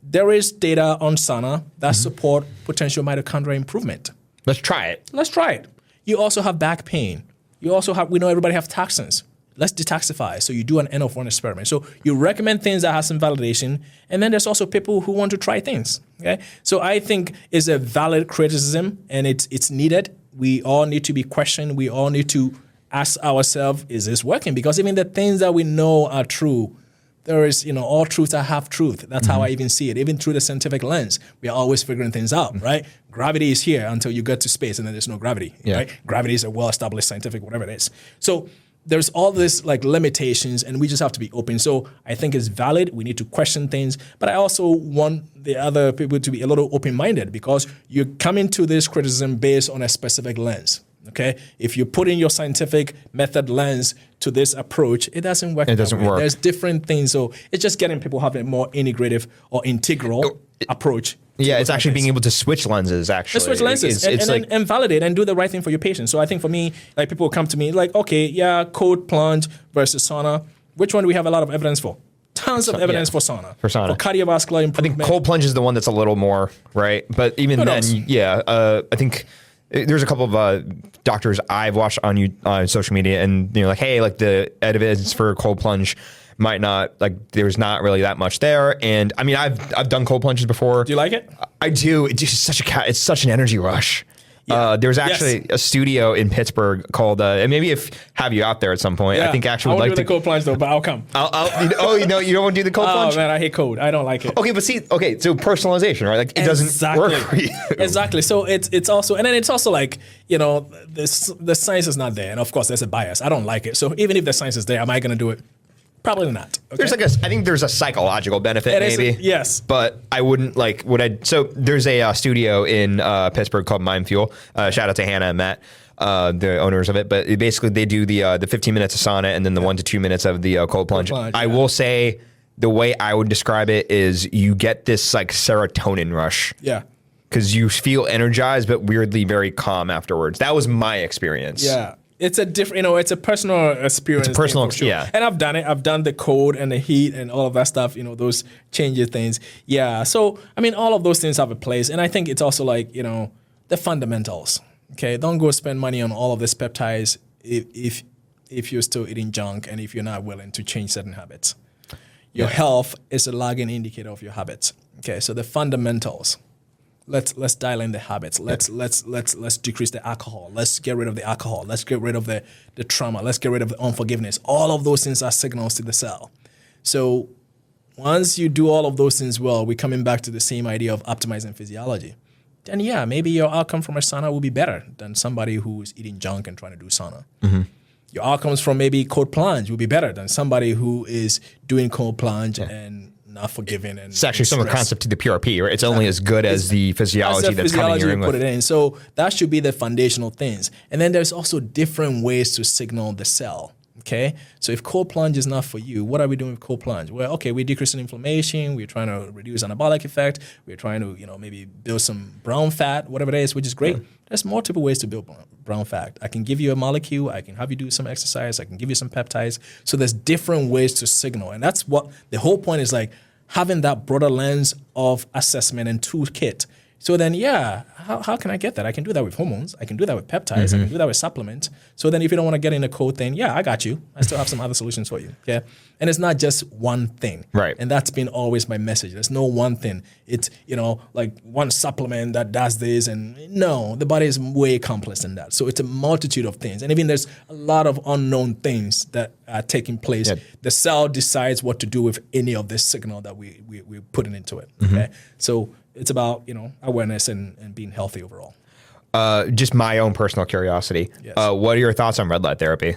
There is data on sauna that support potential mitochondrial improvement. Let's try it. Let's try it. You also have back pain. You also have, we know everybody have toxins. Let's detoxify. So you do an N of 1 experiment. So you recommend things that have some validation. And then there's also people who want to try things. Okay. So I think it's a valid criticism, and it's needed. We all need to be questioned. We all need to ask ourselves, is this working? Because even the things that we know are true, there is, all truths are half truth. That's how I even see it. Even through the scientific lens, we are always figuring things out, right? Gravity is here until you get to space, and then there's no gravity, right? Gravity is a well-established scientific, whatever it is. So there's all this like limitations, and we just have to be open. So I think it's valid. We need to question things, but I also want the other people to be a little open-minded, because you're coming to this criticism based on a specific lens. Okay, if you put in your scientific method lens to this approach, it doesn't work. It doesn't work. There's different things, so it's just getting people having a more integrative or integral approach. Yeah, it's actually being able to switch lenses. Actually, switch lenses and validate and do the right thing for your patient. So I think for me, like, people come to me like, okay, yeah, cold plunge versus sauna. Which one do we have a lot of evidence for? Tons of evidence for sauna. For cardiovascular improvement. I think cold plunge is the one that's a little more, right? But even then, I think there's a couple of doctors I've watched on social media, and like, hey, like the evidence for cold plunge might not, like, there's not really that much there. And I mean, I've done cold plunges before. Do you like it? I do. It's just it's such an energy rush. Yeah. There's actually a studio in Pittsburgh called, and maybe have you out there at some point. I think actually would like to do the cold plunge though, but I'll come. You don't want to do the cold plunge? Oh man, I hate cold. I don't like it. Okay, but so personalization, right? Like, it doesn't work for you. Exactly. So it's also, and then it's also like, the science is not there, and of course there's a bias. I don't like it. So even if the science is there, am I going to do it? Probably not. Okay? I think there's a psychological benefit, maybe. Yes. But I wouldn't so there's a studio in Pittsburgh called Mind Fuel. Shout out to Hannah and Matt, the owners of it. But basically they do the 15 minutes of sauna and then the 1 to 2 minutes of the cold plunge. I will say the way I would describe it is you get this like serotonin rush. Yeah. Because you feel energized, but weirdly very calm afterwards. That was my experience. Yeah. It's a different, it's a personal experience. It's a personal, yeah. And I've done it. I've done the cold and the heat and all of that stuff, those changes things. Yeah. So, I mean, all of those things have a place. And I think it's also like, the fundamentals. Okay. Don't go spend money on all of these peptides if you're still eating junk and if you're not willing to change certain habits. Your health is a lagging indicator of your habits. Okay. So the fundamentals. Let's dial in the habits. Let's decrease the alcohol. Let's get rid of the alcohol. Let's get rid of the trauma. Let's get rid of the unforgiveness. All of those things are signals to the cell. So once you do all of those things well, we're coming back to the same idea of optimizing physiology. Then maybe your outcome from a sauna will be better than somebody who's eating junk and trying to do sauna. Mm-hmm. Your outcomes from maybe cold plunge will be better than somebody who is doing cold plunge and not forgiving. And it's actually some of the concept to the PRP, right? It's only as good as the physiology that's coming in. Put it in. So that should be the foundational things. And then there's also different ways to signal the cell. Okay, so if cold plunge is not for you, what are we doing with cold plunge? Well, okay, we're decreasing inflammation. We're trying to reduce anabolic effect. We're trying to, maybe build some brown fat, whatever it is, which is great. There's multiple ways to build brown fat. I can give you a molecule. I can have you do some exercise. I can give you some peptides. So there's different ways to signal. And that's what the whole point is, like having that broader lens of assessment and toolkit. So then, how can I get that? I can do that with hormones. I can do that with peptides. I can do that with supplements. So then if you don't want to get in a cold thing, I got you. I still have some other solutions for you. Yeah. And it's not just one thing. Right. And that's been always my message. There's no one thing. It's, like one supplement that does this. And no, the body is way complex than that. So it's a multitude of things. And even there's a lot of unknown things that are taking place. Yeah. The cell decides what to do with any of this signal that we're putting into it. Okay. So it's about, awareness and being healthy overall. Just my own personal curiosity. Yes. What are your thoughts on red light therapy?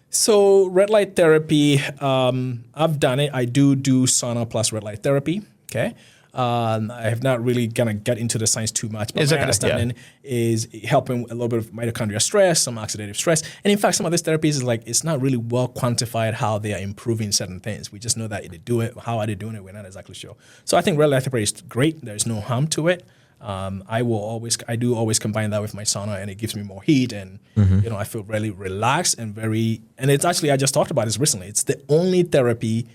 So red light therapy, I've done it. I do sauna plus red light therapy. Okay. I have not really gonna get into the science too much, but my understanding is helping a little bit of mitochondrial stress, some oxidative stress, and in fact, some of these therapies is like it's not really well quantified how they are improving certain things. We just know that they do it. How are they doing it? We're not exactly sure. So I think red light therapy is great. There's no harm to it. I do always combine that with my sauna, and it gives me more heat, and I feel really relaxed and it's actually I just talked about this recently. It's the only therapy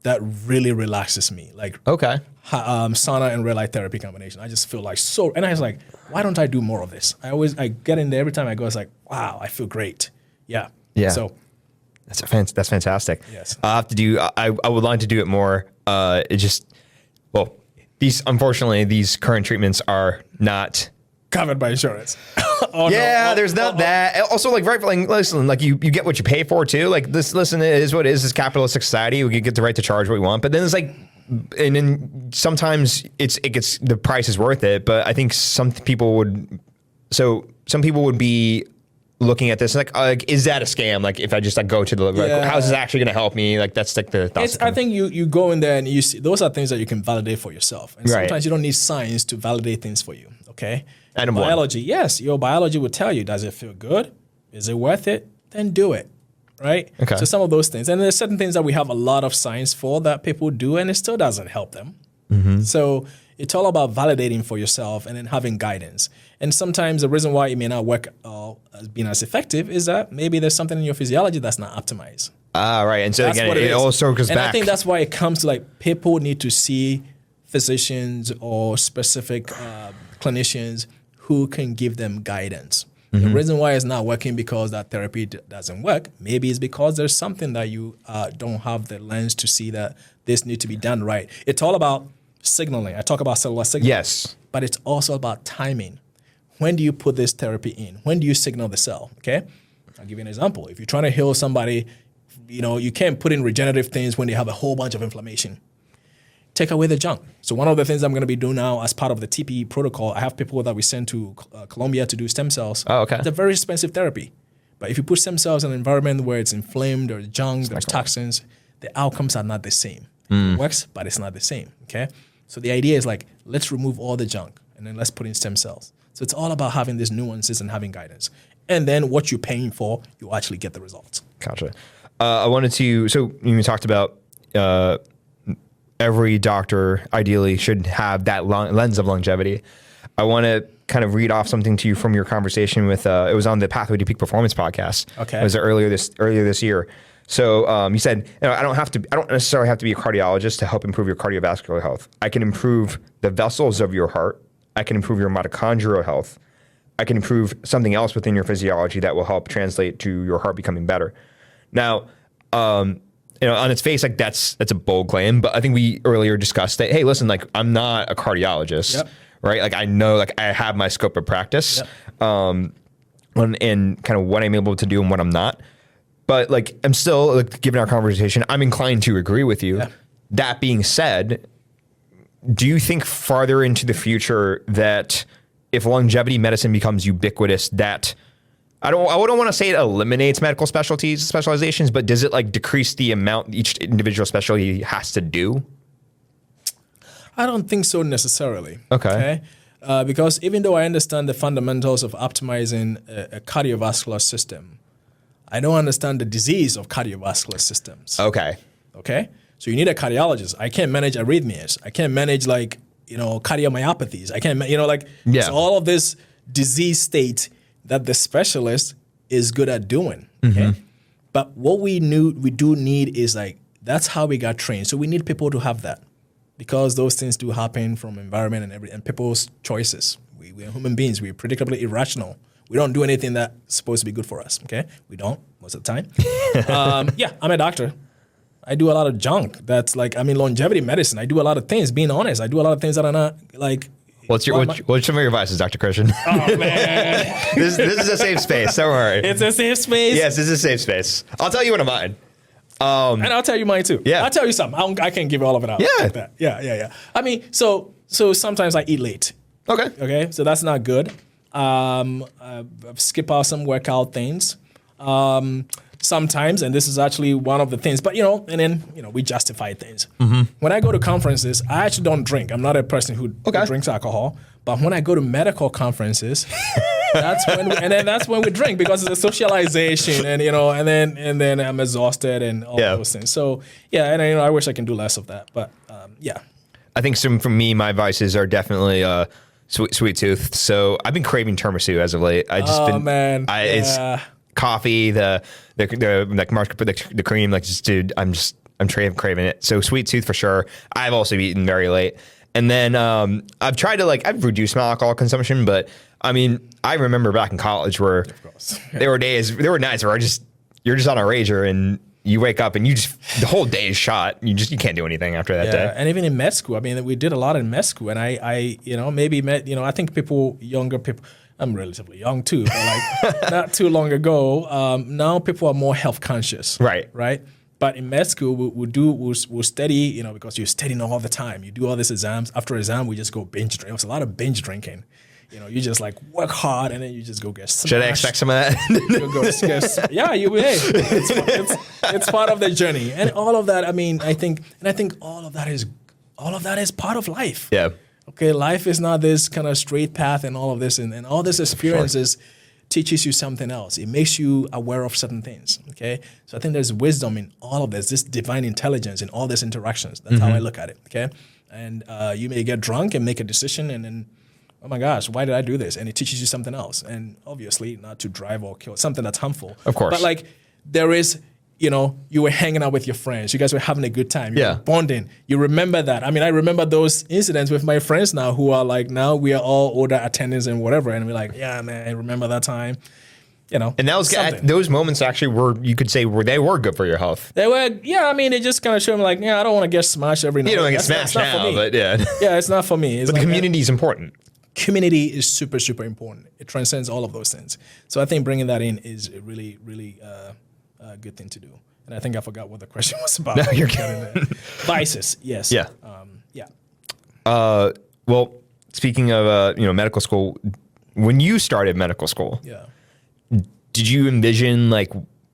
that really relaxes me. Like sauna and red light therapy combination. I just feel like and I was like, why don't I do more of this? I get in there every time I go. It's like, wow, I feel great. Yeah. So that's fantastic. Yes. I have to do. I would like to do it more. Unfortunately, these current treatments are not covered by insurance. There's not that. Also, listen, you get what you pay for too. Like this, listen, it is what it is. It's capitalistic society. We get the right to charge what we want, but then it's like, and then sometimes the price is worth it. But I think some people would be looking at this like, is that a scam? Like if I just go to how is this actually going to help me? Like that's like the thoughts. I think you go in there and you see those are things that you can validate for yourself. And sometimes you don't need science to validate things for you. Okay. And biology, yes, your biology will tell you, does it feel good? Is it worth it? Then do it. Right? Okay. So some of those things. And there's certain things that we have a lot of science for that people do and it still doesn't help them. Mm-hmm. So it's all about validating for yourself and then having guidance. And sometimes the reason why it may not work as being as effective is that maybe there's something in your physiology that's not optimized. Right. And so that's again, it also goes back. And I think that's why it comes to like people need to see physicians or specific clinicians who can give them guidance. Mm-hmm. The reason why it's not working because that therapy doesn't work, maybe it's because there's something that you don't have the lens to see that this needs to be done right. It's all about signaling. I talk about cellular signaling. Yes. But it's also about timing. When do you put this therapy in? When do you signal the cell? Okay? I'll give you an example. If you're trying to heal somebody, you can't put in regenerative things when they have a whole bunch of inflammation. Take away the junk. So one of the things I'm going to be doing now as part of the TPE protocol, I have people that we send to Colombia to do stem cells. Oh, okay. It's a very expensive therapy. But if you put stem cells in an environment where it's inflamed or junk, there's toxins, the outcomes are not the same. It works, but it's not the same, okay? So the idea is like, let's remove all the junk and then let's put in stem cells. So it's all about having these nuances and having guidance. And then what you're paying for, you actually get the results. Gotcha. So you talked about every doctor ideally should have that lens of longevity. I want to kind of read off something to you from your conversation with, it was on the Pathway to Peak Performance podcast. Okay. It was earlier this year. So you said, I don't necessarily have to be a cardiologist to help improve your cardiovascular health. I can improve the vessels of your heart. I can improve your mitochondrial health. I can improve something else within your physiology that will help translate to your heart becoming better. Now, on its face, like that's a bold claim, but I think we earlier discussed that, hey, listen, like I'm not a cardiologist, yep. right? Like I know, like I have my scope of practice, yep. And kind of what I'm able to do and what I'm not. But like, I'm still, like, given our conversation, I'm inclined to agree with you. Yeah. That being said, do you think farther into the future that if longevity medicine becomes ubiquitous, that I don't want to say it eliminates medical specializations, but does it like decrease the amount each individual specialty has to do? I don't think so necessarily. Okay. Because even though I understand the fundamentals of optimizing a cardiovascular system, I don't understand the disease of cardiovascular systems. Okay. So you need a cardiologist. I can't manage arrhythmias. I can't manage cardiomyopathies. I can't, it's all of this disease state that the specialist is good at doing. Okay. Mm-hmm. But what we do need is that's how we got trained. So we need people to have that because those things do happen from environment and people's choices. We're human beings. We're predictably irrational. We don't do anything that's supposed to be good for us, okay? We don't, most of the time. I'm a doctor. I do a lot of junk. That's longevity medicine. I do a lot of things, being honest. I do a lot of things that are not What's some of your advices, Dr. Christian? Oh, man. This is a safe space, don't worry. It's a safe space? Yes, this is a safe space. I'll tell you one of mine. And I'll tell you mine too. Yeah. I'll tell you something. I can't give all of it out. Yeah. Like that. Yeah. I mean, so sometimes I eat late. Okay. Okay, so that's not good. Skip out some workout things. Sometimes, and this is actually one of the things, but and then we justify things. When I go to conferences, I actually don't drink. I'm not a person who drinks alcohol, but when I go to medical conferences, that's when we drink, because it's a socialization, and and then I'm exhausted and all those things. So and I wish I can do less of that, but I think for me, my vices are definitely sweet tooth. So I've been craving tiramisu as of late. It's coffee, the cream, dude, I'm craving it. So sweet tooth for sure. I've also eaten very late. And then I've tried to I've reduced my alcohol consumption, but I mean, I remember back in college where there were nights where you're just on a rager and you wake up and the whole day is shot. You can't do anything after that day. And even in med school, I mean, we did a lot in med school, and I think younger people, I'm relatively young too, but not too long ago, now people are more health conscious. Right. But in med school, we'll study, because you're studying all the time. You do all these exams. After exam, we just go binge drink. It was a lot of binge drinking. You just work hard and then you just go get smashed. Should I expect some of that? It's part of the journey. And all of that, I think all of that is part of life. Yeah. Okay, life is not this kind of straight path and all of this, and all this experiences teaches you something else. It makes you aware of certain things, okay? So I think there's wisdom in all of this divine intelligence in all these interactions. That's how I look at it, okay? And you may get drunk and make a decision, and then, oh my gosh, why did I do this? And it teaches you something else. And obviously not to drive or kill, something that's harmful. Of course. But there is, you were hanging out with your friends. You guys were having a good time. You were bonding. You remember that. I mean, I remember those incidents with my friends now who are now we are all older attendants and whatever. And we're like, yeah, man, I remember that time. And that those moments actually were, you could say, they were good for your health. They were, they just kind of showed me I don't want to get smashed every night. You don't get smashed now, but yeah. Yeah, it's not for me. It's but the community is important. Community is super, super important. It transcends all of those things. So I think bringing that in is a really, really a good thing to do. And I think I forgot what the question was about. No, you're good. Vices, yes. Yeah. Well, speaking of medical school, when you started medical school, did you envision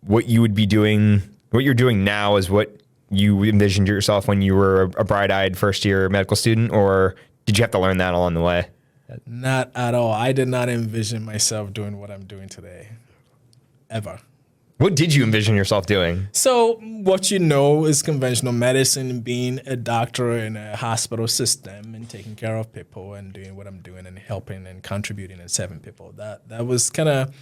what you would be doing, what you're doing now is what you envisioned yourself when you were a bright-eyed first-year medical student, or did you have to learn that along the way? Not at all. I did not envision myself doing what I'm doing today, ever. What did you envision yourself doing? So what is conventional medicine, being a doctor in a hospital system and taking care of people and doing what I'm doing and helping and contributing and serving people. That was kind of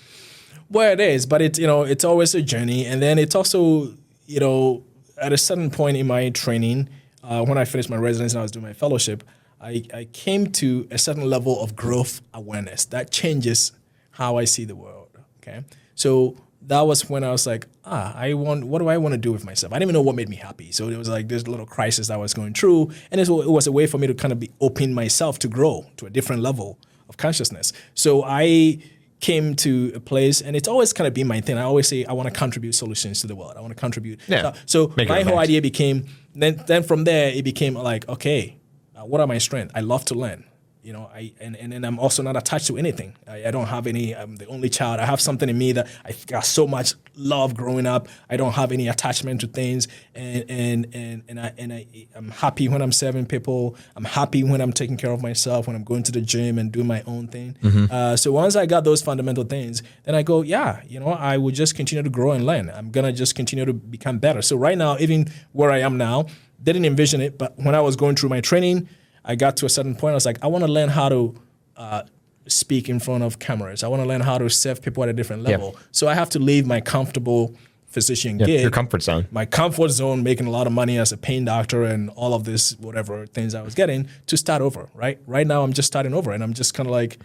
where it is. But it's always a journey. And then it's also, at a certain point in my training, when I finished my residency and I was doing my fellowship, I came to a certain level of growth awareness that changes how I see the world. Okay, so that was when I was like, what do I want to do with myself? I didn't even know what made me happy. So it was this little crisis that I was going through, and it was a way for me to kind of be open myself to grow to a different level of consciousness. So I came to a place, and it's always kind of been my thing. I always say I want to contribute solutions to the world. I want to contribute. Yeah. So my whole idea became, then from there it became okay. What are my strengths? I love to learn, and I'm also not attached to anything. I don't have any. I'm the only child. I have something in me that I got so much love growing up. I don't have any attachment to things, and I'm happy when I'm serving people. I'm happy when I'm taking care of myself. When I'm going to the gym and doing my own thing. So once I got those fundamental things, then I go, I will just continue to grow and learn. I'm gonna just continue to become better. So right now, even where I am now. Didn't envision it, but when I was going through my training, I got to a certain point. I was like, I want to learn how to speak in front of cameras. I want to learn how to serve people at a different level. Yeah. So I have to leave my comfortable physician gig. Your comfort zone. My comfort zone, making a lot of money as a pain doctor and all of this, whatever things I was getting, to start over, right? Right now, I'm just starting over, and I'm just kind of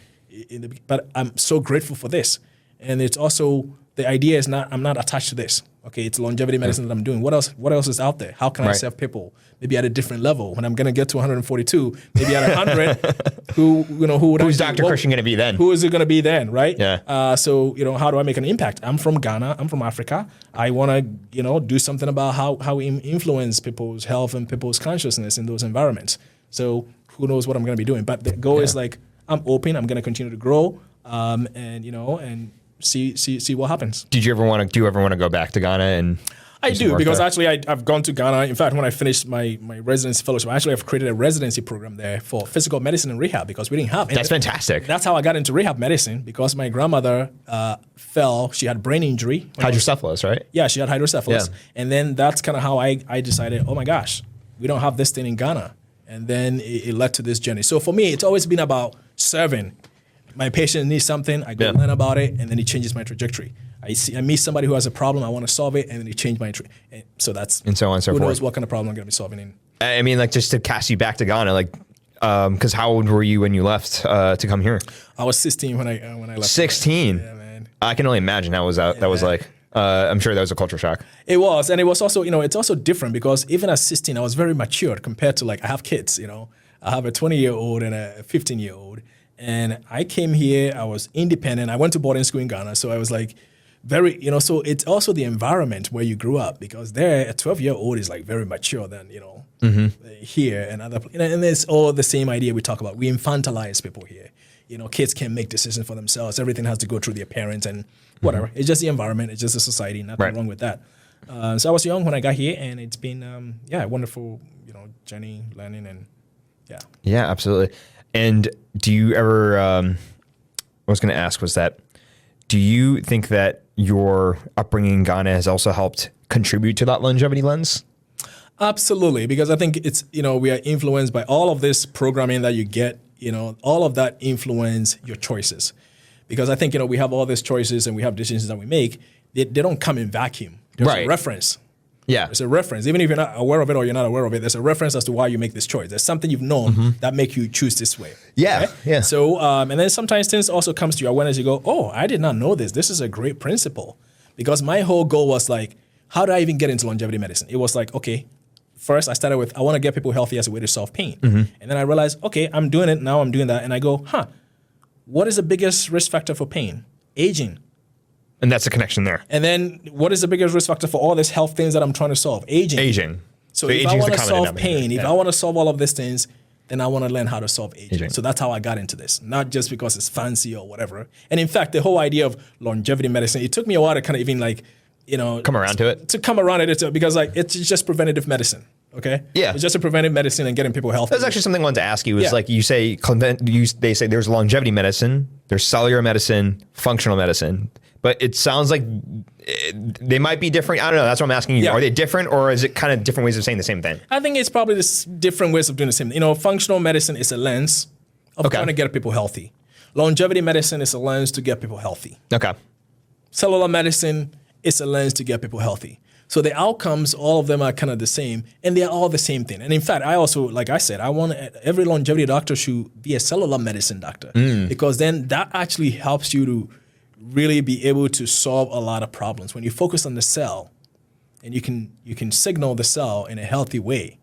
but I'm so grateful for this. And it's also, the idea is I'm not attached to this. Okay, it's longevity medicine that I'm doing. What else is out there? How can I serve people? Maybe at a different level. When I'm gonna get to 142, maybe at 100, who's Dr. Christian gonna be then? Who is it gonna be then, right? Yeah. So how do I make an impact? I'm from Ghana. I'm from Africa. I wanna do something about how we influence people's health and people's consciousness in those environments. So who knows what I'm gonna be doing? But the goal is I'm open. I'm gonna continue to grow. and see what happens. Do you ever want to go back to Ghana and? I do, because actually I've gone to Ghana. In fact, when I finished my residency fellowship, actually I've created a residency program there for physical medicine and rehab, because we didn't have it. That's fantastic. That's how I got into rehab medicine, because my grandmother fell. She had brain injury. Hydrocephalus, right? Yeah, she had hydrocephalus. Yeah. And then that's kind of how I decided, oh my gosh, we don't have this thing in Ghana. And then it led to this journey. So for me, it's always been about serving. My patient needs something, I go learn about it, and then it changes my trajectory. I meet somebody who has a problem, I want to solve it, and then it changed my so that's and so on and so who forth. knows what kind of problem I'm going to be solving. I mean, like, just to cast you back to Ghana, like, because how old were you when you left to come here? I was 16 when I left. 16. Yeah, man. I can only imagine that was like. I'm sure that was a culture shock. It was, and it was also, it's also different, because even at 16, I was very mature compared to, like, I have kids. I have a 20-year-old and a 15-year-old, and I came here. I was independent. I went to boarding school in Ghana, so I was like. Very, so it's also the environment where you grew up, because there a 12-year-old is like very mature than, here and other, and it's all the same idea we talk about. We infantilize people here. Kids can't make decisions for themselves. Everything has to go through their parents and whatever. It's just the environment. It's just the society. Nothing wrong with that. So I was young when I got here, and it's been, a wonderful, journey, learning, and yeah. Yeah, absolutely. And do you ever, I was going to ask was that, do you think that your upbringing in Ghana has also helped contribute to that longevity lens? Absolutely, because I think it's, we are influenced by all of this programming that you get, all of that influence your choices. Because I think, we have all these choices and we have decisions that we make. They don't come in vacuum. There's a reference. Yeah. There's a reference. Even if you're not aware of it or you're not aware of it, there's a reference as to why you make this choice. There's something you've known that make you choose this way. Yeah. Okay? Yeah. So, and then sometimes things also comes to your awareness. You go, oh, I did not know this. This is a great principle. Because my whole goal was like, how do I even get into longevity medicine? It was like, okay, first I started with, I want to get people healthy as a way to solve pain. And then I realized, okay, I'm doing it. Now I'm doing that. And I go, what is the biggest risk factor for pain? Aging. And that's the connection there. And then what is the biggest risk factor for all these health things that I'm trying to solve? Aging. So if I want to solve pain, if I want to solve all of these things, then I want to learn how to solve aging. So that's how I got into this, not just because it's fancy or whatever. And in fact, the whole idea of longevity medicine, it took me a while to kind of even like, come around to it. To come around it, because like it's just preventative medicine. Okay. Yeah. It's just a preventive medicine and getting people healthy. That's actually something I wanted to ask you. Is like they say there's longevity medicine, there's cellular medicine, functional medicine. But it sounds like they might be different. I don't know. That's what I'm asking you. Yeah. Are they different, or is it kind of different ways of saying the same thing? I think it's probably different ways of doing the same thing. Functional medicine is a lens of trying to get people healthy. Longevity medicine is a lens to get people healthy. Okay. Cellular medicine is a lens to get people healthy. So the outcomes, all of them are kind of the same, and they're all the same thing. And in fact, I also, like I said, I want every longevity doctor should be a cellular medicine doctor, because then that actually helps you to really be able to solve a lot of problems. When you focus on the cell and you can signal the cell in a healthy way,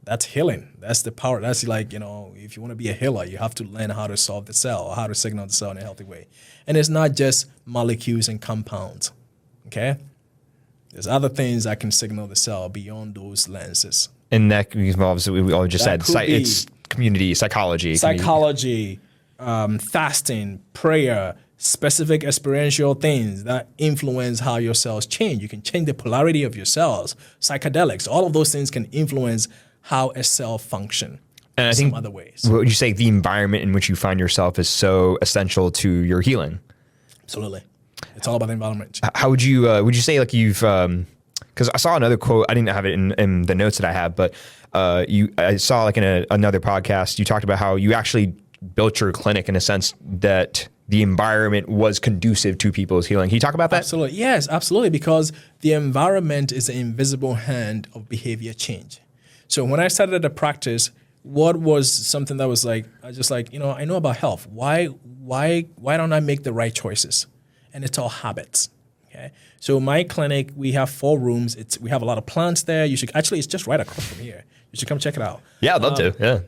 that's healing. That's the power. That's like, if you want to be a healer, you have to learn how to solve the cell or how to signal the cell in a healthy way. And it's not just molecules and compounds, okay? There's other things that can signal the cell beyond those lenses. And that involves, we all just said, it's community, psychology. Fasting, prayer, specific experiential things that influence how your cells change. You can change the polarity of your cells, psychedelics, all of those things can influence how a cell function. And I think other ways. What would you say the environment in which you find yourself is so essential to your healing? Absolutely. It's all about the environment. How would you say like you've, because I saw another quote, I didn't have it in the notes that I have, but I saw like in another podcast, you talked about how you actually built your clinic in a sense that the environment was conducive to people's healing. Can you talk about that? Absolutely. Yes, absolutely. Because the environment is the invisible hand of behavior change. So when I started the practice, what was something that was like, I just like, I know about health. Why don't I make the right choices? And it's all habits. Okay. So my clinic, we have 4 rooms. We have a lot of plants there. You should it's just right across from here. You should come check it out. Yeah, I'd love to. Yeah.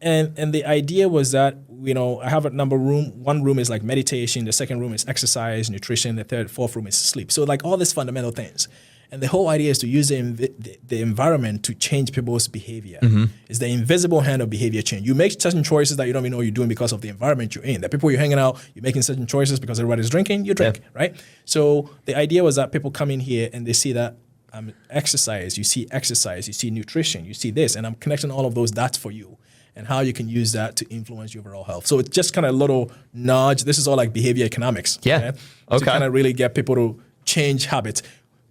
And the idea was that, I have a number room. One room is like meditation. The second room is exercise, nutrition. The third, fourth room is sleep. So like all these fundamental things. And the whole idea is to use the environment to change people's behavior. It's the invisible hand of behavior change. You make certain choices that you don't even know you're doing because of the environment you're in. The people you're hanging out, you're making certain choices because everybody's drinking, you drink, right? So the idea was that people come in here and they see that exercise, you see nutrition, you see this, and I'm connecting all of those dots for you and how you can use that to influence your overall health. So it's just kind of a little nudge. This is all like behavior economics. Okay. To kind of really get people to change habits.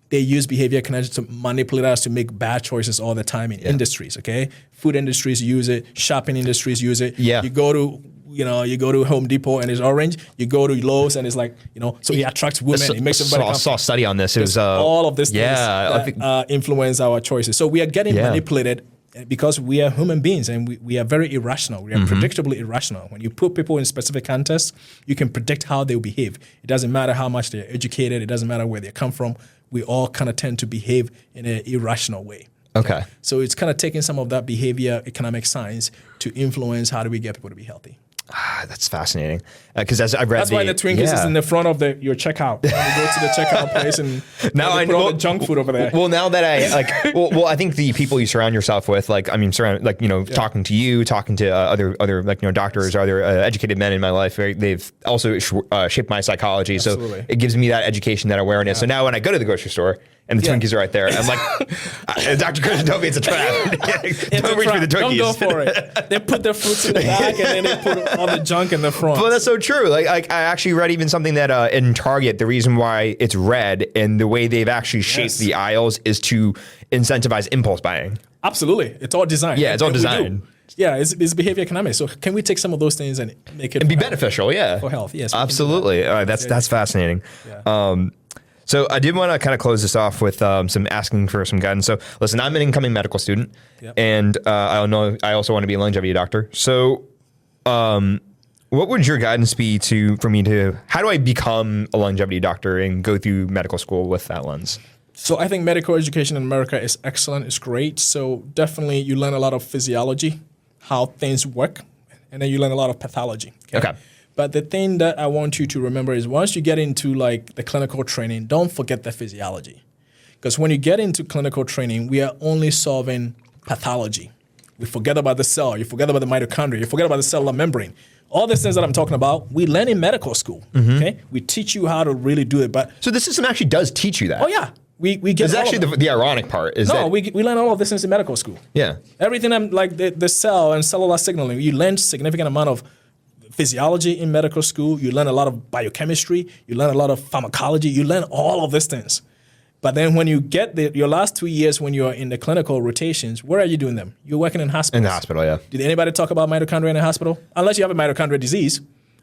They use behavior economics to manipulate us to make bad choices all the time in industries, okay? Food industries use it, shopping industries use it. Yeah. You go to Home Depot and it's orange. You go to Lowe's and it's like, so it attracts women. It makes everybody I saw a study on this. It was all of this things that influence our choices. So we are getting manipulated because we are human beings and we are very irrational. We are predictably irrational. When you put people in specific contexts, you can predict how they'll behave. It doesn't matter how much they're educated. It doesn't matter where they come from. We all kind of tend to behave in an irrational way. Okay. So it's kind of taking some of that behavior economic science to influence how do we get people to be healthy. That's fascinating. Because as I've read, that's why the Twinkies is in the front of your checkout. When you go to the checkout place and now I put all the junk food over there. Well, now that I think the people you surround yourself with, talking to you, talking to other doctors, other educated men in my life, they've also shaped my psychology. Absolutely. So it gives me that education, that awareness. So now when I go to the grocery store and the Twinkies are right there, I'm like, Dr. Christian told me it's a trap. Don't reach for the Twinkies. Don't go for it. They put their fruits in the back and then they put all the junk in the front. But that's so true. Like I actually read even something that in Target, the reason why it's red and the way they've actually shaped the aisles is to incentivize impulse buying. Absolutely. It's all designed. Yeah, it's all designed. Yeah, it's behavior economics. So can we take some of those things and make it and be beneficial? For health. Yes, absolutely. That's fascinating. Yeah. So I did want to kind of close this off with some asking for some guidance. So listen, I'm an incoming medical student, and I also want to be a longevity doctor. So what would your guidance be for me to, how do I become a longevity doctor and go through medical school with that lens? So I think medical education in America is excellent. It's great. So definitely you learn a lot of physiology, how things work, and then you learn a lot of pathology. Okay. But the thing that I want you to remember is once you get into like the clinical training, don't forget the physiology. Because when you get into clinical training, we are only solving pathology. We forget about the cell. You forget about the mitochondria. You forget about the cellular membrane. All these things that I'm talking about, we learn in medical school. Okay, we teach you how to really do it. But so the system actually does teach you that. Oh yeah, we get. It's actually the ironic part. We learn all of this things in medical school. Yeah, everything like the cell and cellular signaling. You learn significant amount of physiology in medical school. You learn a lot of biochemistry. You learn a lot of pharmacology. You learn all of these things. But then when you get your last 2 years when you're in the clinical rotations, where are you doing them? You're working in hospitals. In the hospital, yeah. Did anybody talk about mitochondria in the hospital? Unless you have a mitochondrial disease.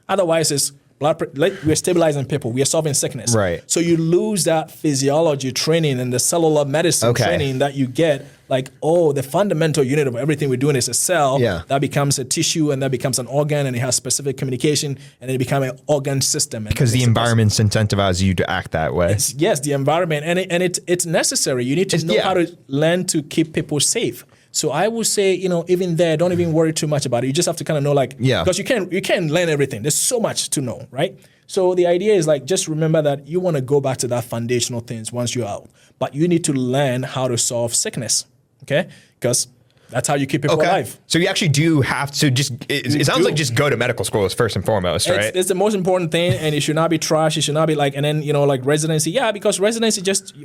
Otherwise, it's we're stabilizing people. We are solving sickness. Right. So you lose that physiology training and the cellular medicine training that you get. Like, the fundamental unit of everything we're doing is a cell that becomes a tissue and that becomes an organ and it has specific communication and it becomes an organ system. Because the environment incentivizes you to act that way. Yes, the environment. And it's necessary. You need to know how to learn to keep people safe. So I would say, even there, don't even worry too much about it. You just have to kind of know, because you can't learn everything. There's so much to know, right? So the idea is just remember that you want to go back to that foundational things once you're out. But you need to learn how to solve sickness, okay? Because that's how you keep people alive. So you actually do have to it sounds like just go to medical school is first and foremost, right? It's the most important thing, and it should not be trash. It should not be and then, residency. Yeah, because residency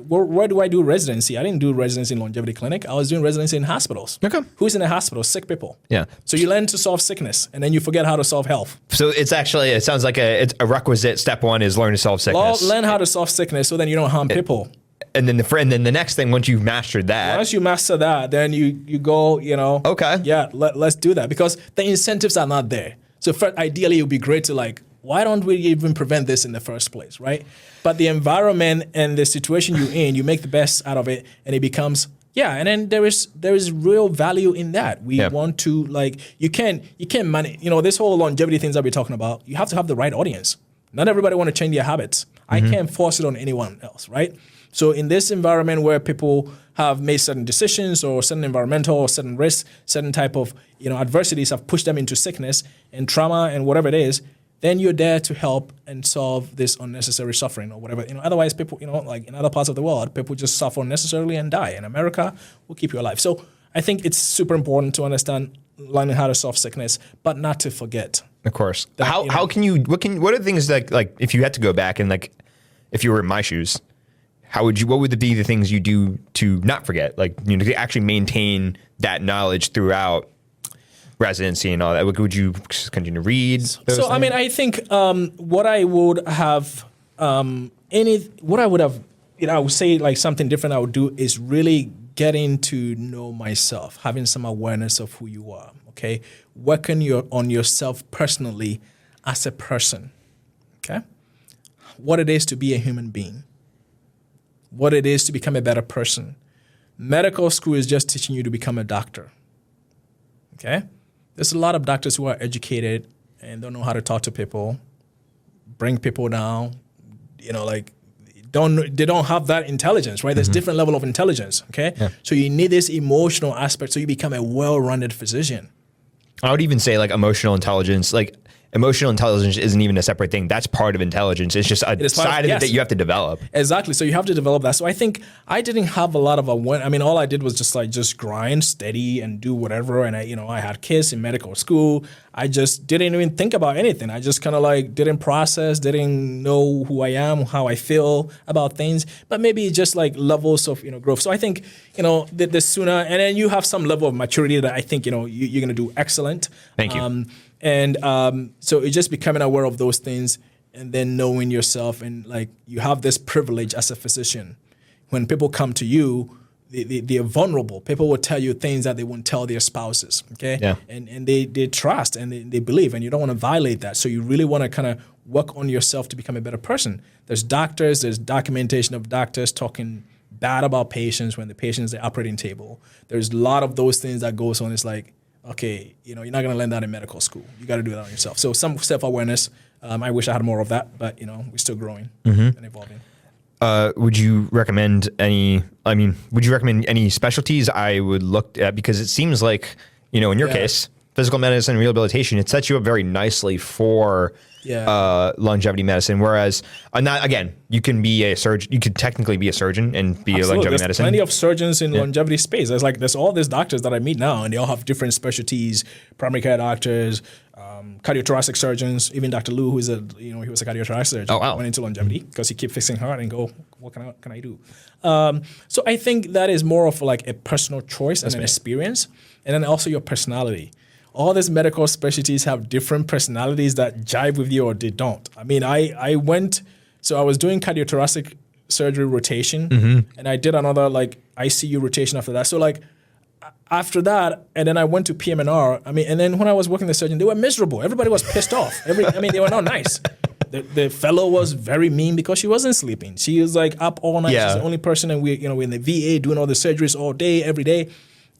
where do I do residency? I didn't do residency in longevity clinic. I was doing residency in hospitals. Okay. Who's in the hospital? Sick people. Yeah. So you learn to solve sickness, and then you forget how to solve health. So it sounds like it's a requisite step one is learn to solve sickness. Learn how to solve sickness so then you don't harm people. And then the next thing, once you've mastered that. Once you master that, then you go, Okay. Yeah, let's do that because the incentives are not there. So ideally, it would be great to why don't we even prevent this in the first place, right? But the environment and the situation you're in, you make the best out of it and it becomes, and then there is real value in that. We want to you can't manage, this whole longevity things that we're talking about, you have to have the right audience. Not everybody want to change their habits. I can't force it on anyone else, right? So in this environment where people have made certain decisions or certain environmental or certain risks, certain type of adversities have pushed them into sickness and trauma and whatever it is, then you're there to help and solve this unnecessary suffering or whatever. Otherwise people, like in other parts of the world, people just suffer unnecessarily and die. In America, we'll keep you alive. So I think it's super important to understand learning how to solve sickness, but not to forget. Of course. That, what are the things that, like, if you had to go back and, like, if you were in my shoes, what would be the things you do to not forget? Like, to actually maintain that knowledge throughout residency and all that. Would you continue to read those things? I think what I would have, I would say like something different I would do is really getting to know myself, having some awareness of who you are, okay? Working on yourself personally as a person, okay? What it is to be a human being, what it is to become a better person. Medical school is just teaching you to become a doctor, okay? There's a lot of doctors who are educated and don't know how to talk to people, bring people down, they don't have that intelligence, right? There's different level of intelligence, okay? Yeah. So you need this emotional aspect so you become a well-rounded physician. I would even say like emotional intelligence, emotional intelligence isn't even a separate thing. That's part of intelligence. It's just a side of it that you have to develop. Exactly. So you have to develop that. So I think I didn't have a lot of all I did was just grind steady and do whatever. And I had kids in medical school. I just didn't even think about anything. I just kind of didn't process, didn't know who I am, how I feel about things, but maybe just like levels of, growth. So I think, the sooner, and then you have some level of maturity that I think, you're going to do excellent. Thank you. So it's just becoming aware of those things and then knowing yourself, and like you have this privilege as a physician. When people come to you, they're vulnerable. People will tell you things that they won't tell their spouses, okay? Yeah. And they trust and they believe, and you don't want to violate that. So you really want to kind of work on yourself to become a better person. There's documentation of doctors talking bad about patients when the patient is at the operating table. There's a lot of those things that goes on. It's like, okay, you're not going to learn that in medical school. You got to do that on yourself. So some self-awareness. I wish I had more of that, but we're still growing and evolving. Would you recommend any specialties I would look at? Because it seems like, in your case, physical medicine, rehabilitation, it sets you up very nicely for longevity medicine. Whereas, you can be a surgeon. You could technically be a surgeon and be a longevity medicine. There's plenty of surgeons in longevity space. There's all these doctors that I meet now, and they all have different specialties. Primary care doctors, cardiothoracic surgeons. Even Dr. Lou, he was a cardiothoracic surgeon, went into longevity because he kept fixing heart and go, what can I do? So I think that is more of like a personal choice and an experience, and then also your personality. All these medical specialties have different personalities that jive with you or they don't. I was doing cardiothoracic surgery rotation, and I did another ICU rotation after that. So after that, and then I went to PM&R. And then when I was working the surgeon, they were miserable. Everybody was pissed off. They were not nice. The fellow was very mean because she wasn't sleeping. She was up all night. Yeah. She's the only person, and we're in the VA doing all the surgeries all day, every day.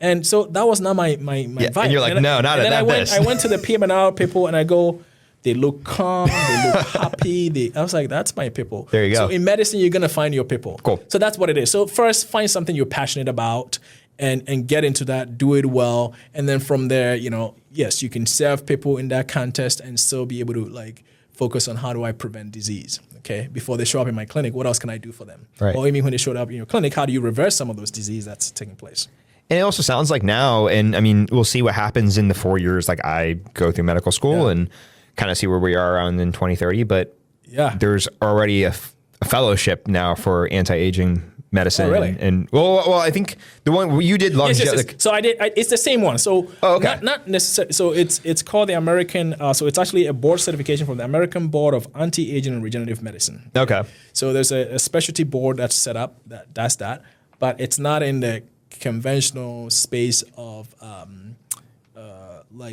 And so that was not my vibe. And you're like, no, not at that best. I went to the PM&R people, and I go, they look calm, they look happy. I was like, that's my people. There you go. So in medicine, you're going to find your people. Cool. So that's what it is. So first, find something you're passionate about and get into that, do it well. And then from there, yes, you can serve people in that context and still be able to focus on how do I prevent disease, okay? Before they show up in my clinic, what else can I do for them? Right. Or even when they showed up in your clinic, how do you reverse some of those disease that's taking place? And it also sounds like now, and we'll see what happens in the 4 years I go through medical school and kind of see where we are around in 2030. But there's already a fellowship now for anti-aging medicine. Oh, really? And well, I think the one you did longevity. Yes. So I did. It's the same one. So okay. Not necessarily. So it's called the American. So it's actually a board certification from the American Board of Anti-Aging and Regenerative Medicine. Okay. So there's a specialty board that's set up that does that, but it's not in the conventional space of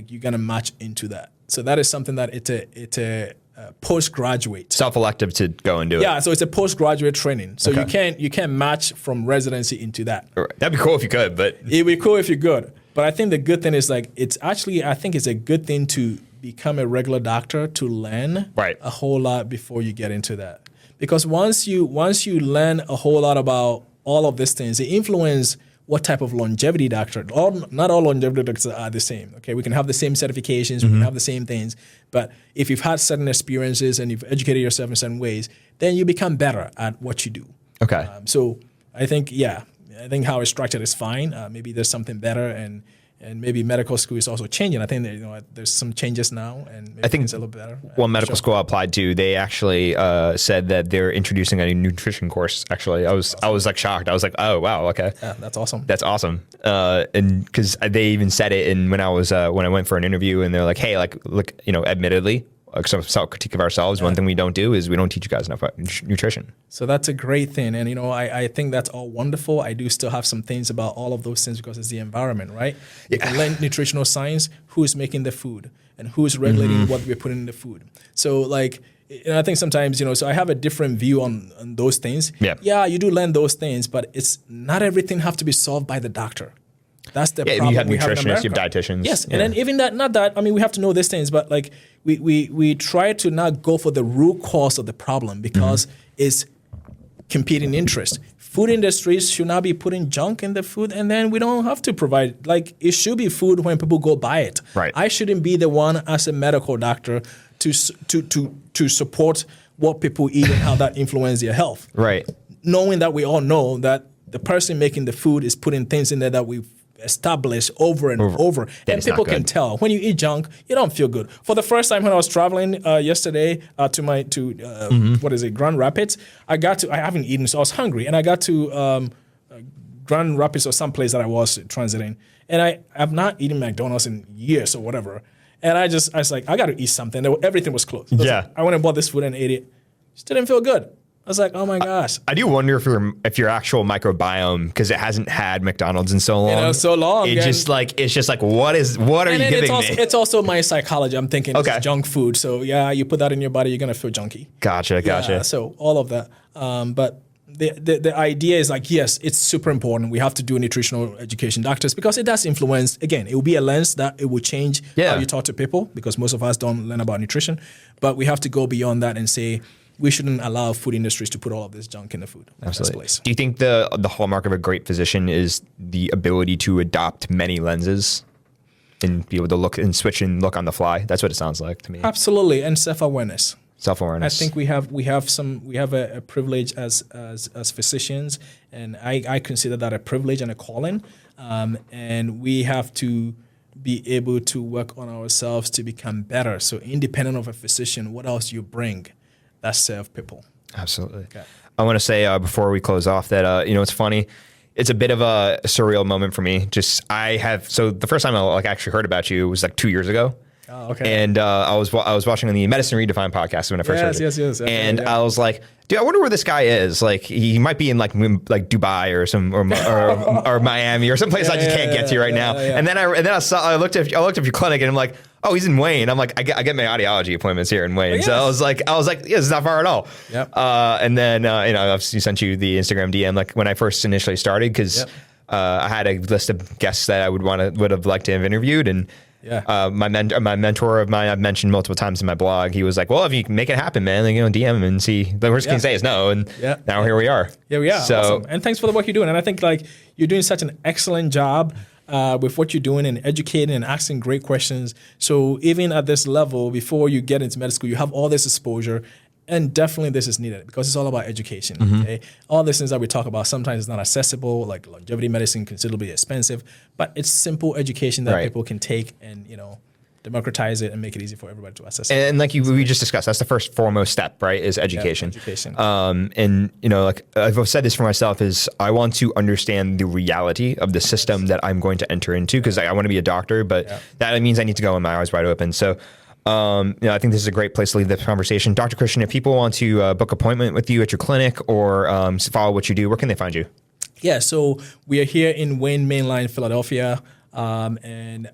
you're gonna match into that. So that is something that it's a postgraduate self-elective to go and do it. Yeah, so it's a postgraduate training. So you can't match from residency into that. That'd be cool if you could, but it'd be cool if you could. But I think the good thing is it's actually I think it's a good thing to become a regular doctor to learn a whole lot before you get into that. Because once you learn a whole lot about all of these things, the influence what type of longevity doctor. Not all longevity doctors are the same. Okay, we can have the same certifications, we can have the same things, but if you've had certain experiences and you've educated yourself in certain ways, then you become better at what you do. Okay. So I think how it's structured is fine. Maybe there's something better, and maybe medical school is also changing. I think that, there's some changes now, and maybe I think it's a little better. One medical school I applied to, they actually said that they're introducing a new nutrition course. Actually, I was like shocked. I was like, oh wow, okay, Yeah, that's awesome. that's awesome. And because they even said it, and when I went for an interview, and they're like, hey, like look, admittedly, like some self-critique of ourselves. One thing we don't do is we don't teach you guys enough about nutrition. So that's a great thing. And, I think that's all wonderful. I do still have some things about all of those things because it's the environment, right? You can learn nutritional science, who's making the food and who's regulating what we're putting in the food. So I think sometimes, so I have a different view on those things. Yeah, you do learn those things, but it's not everything have to be solved by the doctor. That's the problem. You have we have in nutritionists, you have America. dietitians. Yes, and then even that, not that, we have to know these things, but we try to not go for the root cause of the problem because it's competing interest. Food industries should not be putting junk in the food, and then we don't have to provide, it should be food when people go buy it. Right. I shouldn't be the one as a medical doctor to support what people eat and how that influences their health. Right. Knowing that we all know that the person making the food is putting things in there that we've established over and over. And people can tell. When you eat junk, you don't feel good. For the first time when I was traveling yesterday to Grand Rapids, I haven't eaten, so I was hungry. And I got to Grand Rapids or someplace that I was transiting. And I have not eaten McDonald's in years or whatever. And I was like, I got to eat something. Everything was closed. I went and bought this food and ate it. Just didn't feel good. I was like, oh my gosh. I do wonder if your actual microbiome, because it hasn't had McDonald's in so long. It's just like what are you giving me? It's also my psychology. I'm thinking it's junk food. So yeah, you put that in your body, you're gonna feel junky. Gotcha. Yeah, so all of that. But the idea is yes, it's super important. We have to do nutritional education, doctors, because it does influence. Again, it will be a lens that it will change how you talk to people, because most of us don't learn about nutrition. But we have to go beyond that and say, we shouldn't allow food industries to put all of this junk in the food. Absolutely. Do you think the hallmark of a great physician is the ability to adopt many lenses and be able to look and switch and look on the fly? That's what it sounds like to me. Absolutely, and self-awareness. Self-awareness. I think we have a privilege as physicians, and I consider that a privilege and a calling, and we have to be able to work on ourselves to become better. So independent of a physician, what else you bring? That serve people. Absolutely. Okay. I want to say before we close off that it's funny. It's a bit of a surreal moment for me. So the first time I actually heard about you was 2 years ago. Oh, okay. And I was watching on the Medicine Redefined podcast when I first heard it. Yes. And I was like, dude, I wonder where this guy is. He might be in Dubai or Miami or someplace I just can't get to right now. Yeah. And then I looked at your clinic and I'm like, oh, he's in Wayne. I'm like, I get my audiology appointments here in Wayne. Yes. So I was like, yeah, it's not far at all. Yep. And then I sent you the Instagram DM when I first initially started, because I had a list of guests that I would have liked to have interviewed, and my mentor of mine, I've mentioned multiple times in my blog, he was like, well, if you can make it happen, man, DM him and see. The worst he can say is no. And now here we are. Yeah, we are. So, awesome. And thanks for the work you're doing. And I think you're doing such an excellent job with what you're doing and educating and asking great questions. So even at this level, before you get into medical school, you have all this exposure. And definitely this is needed because it's all about education. Okay? All these things that we talk about, sometimes it's not accessible, like longevity medicine, considerably expensive, but it's simple education that people can take and, democratize it and make it easy for everybody to access it. And we just discussed, that's the first foremost step, right, is education. Yeah, education. And, I've said this for myself, is I want to understand the reality of the system that I'm going to enter into, because I want to be a doctor, but that means I need to go in my eyes wide open. So, I think this is a great place to leave the conversation. Dr. Christian, if people want to book an appointment with you at your clinic or follow what you do, where can they find you? Yeah, so we are here in Wayne Mainline, Philadelphia. And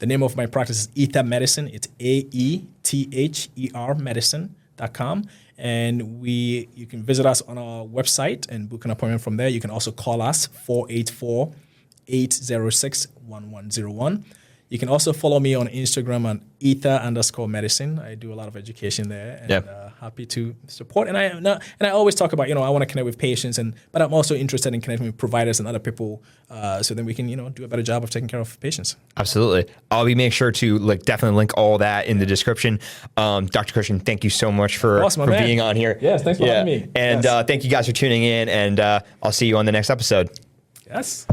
the name of my practice is Aether Medicine. It's AETHER medicine.com. And you can visit us on our website and book an appointment from there. You can also call us 484-806-1101. You can also follow me on Instagram on Aether_medicine. I do a lot of education there, and happy to support. And I always talk about, I want to connect with patients, but I'm also interested in connecting with providers and other people, so then we can, do a better job of taking care of patients. Absolutely. I'll make sure to definitely link all that in the description. Dr. Christian, thank you so much for being on here. Yes, thanks for having me. And thank you guys for tuning in, and I'll see you on the next episode. Yes.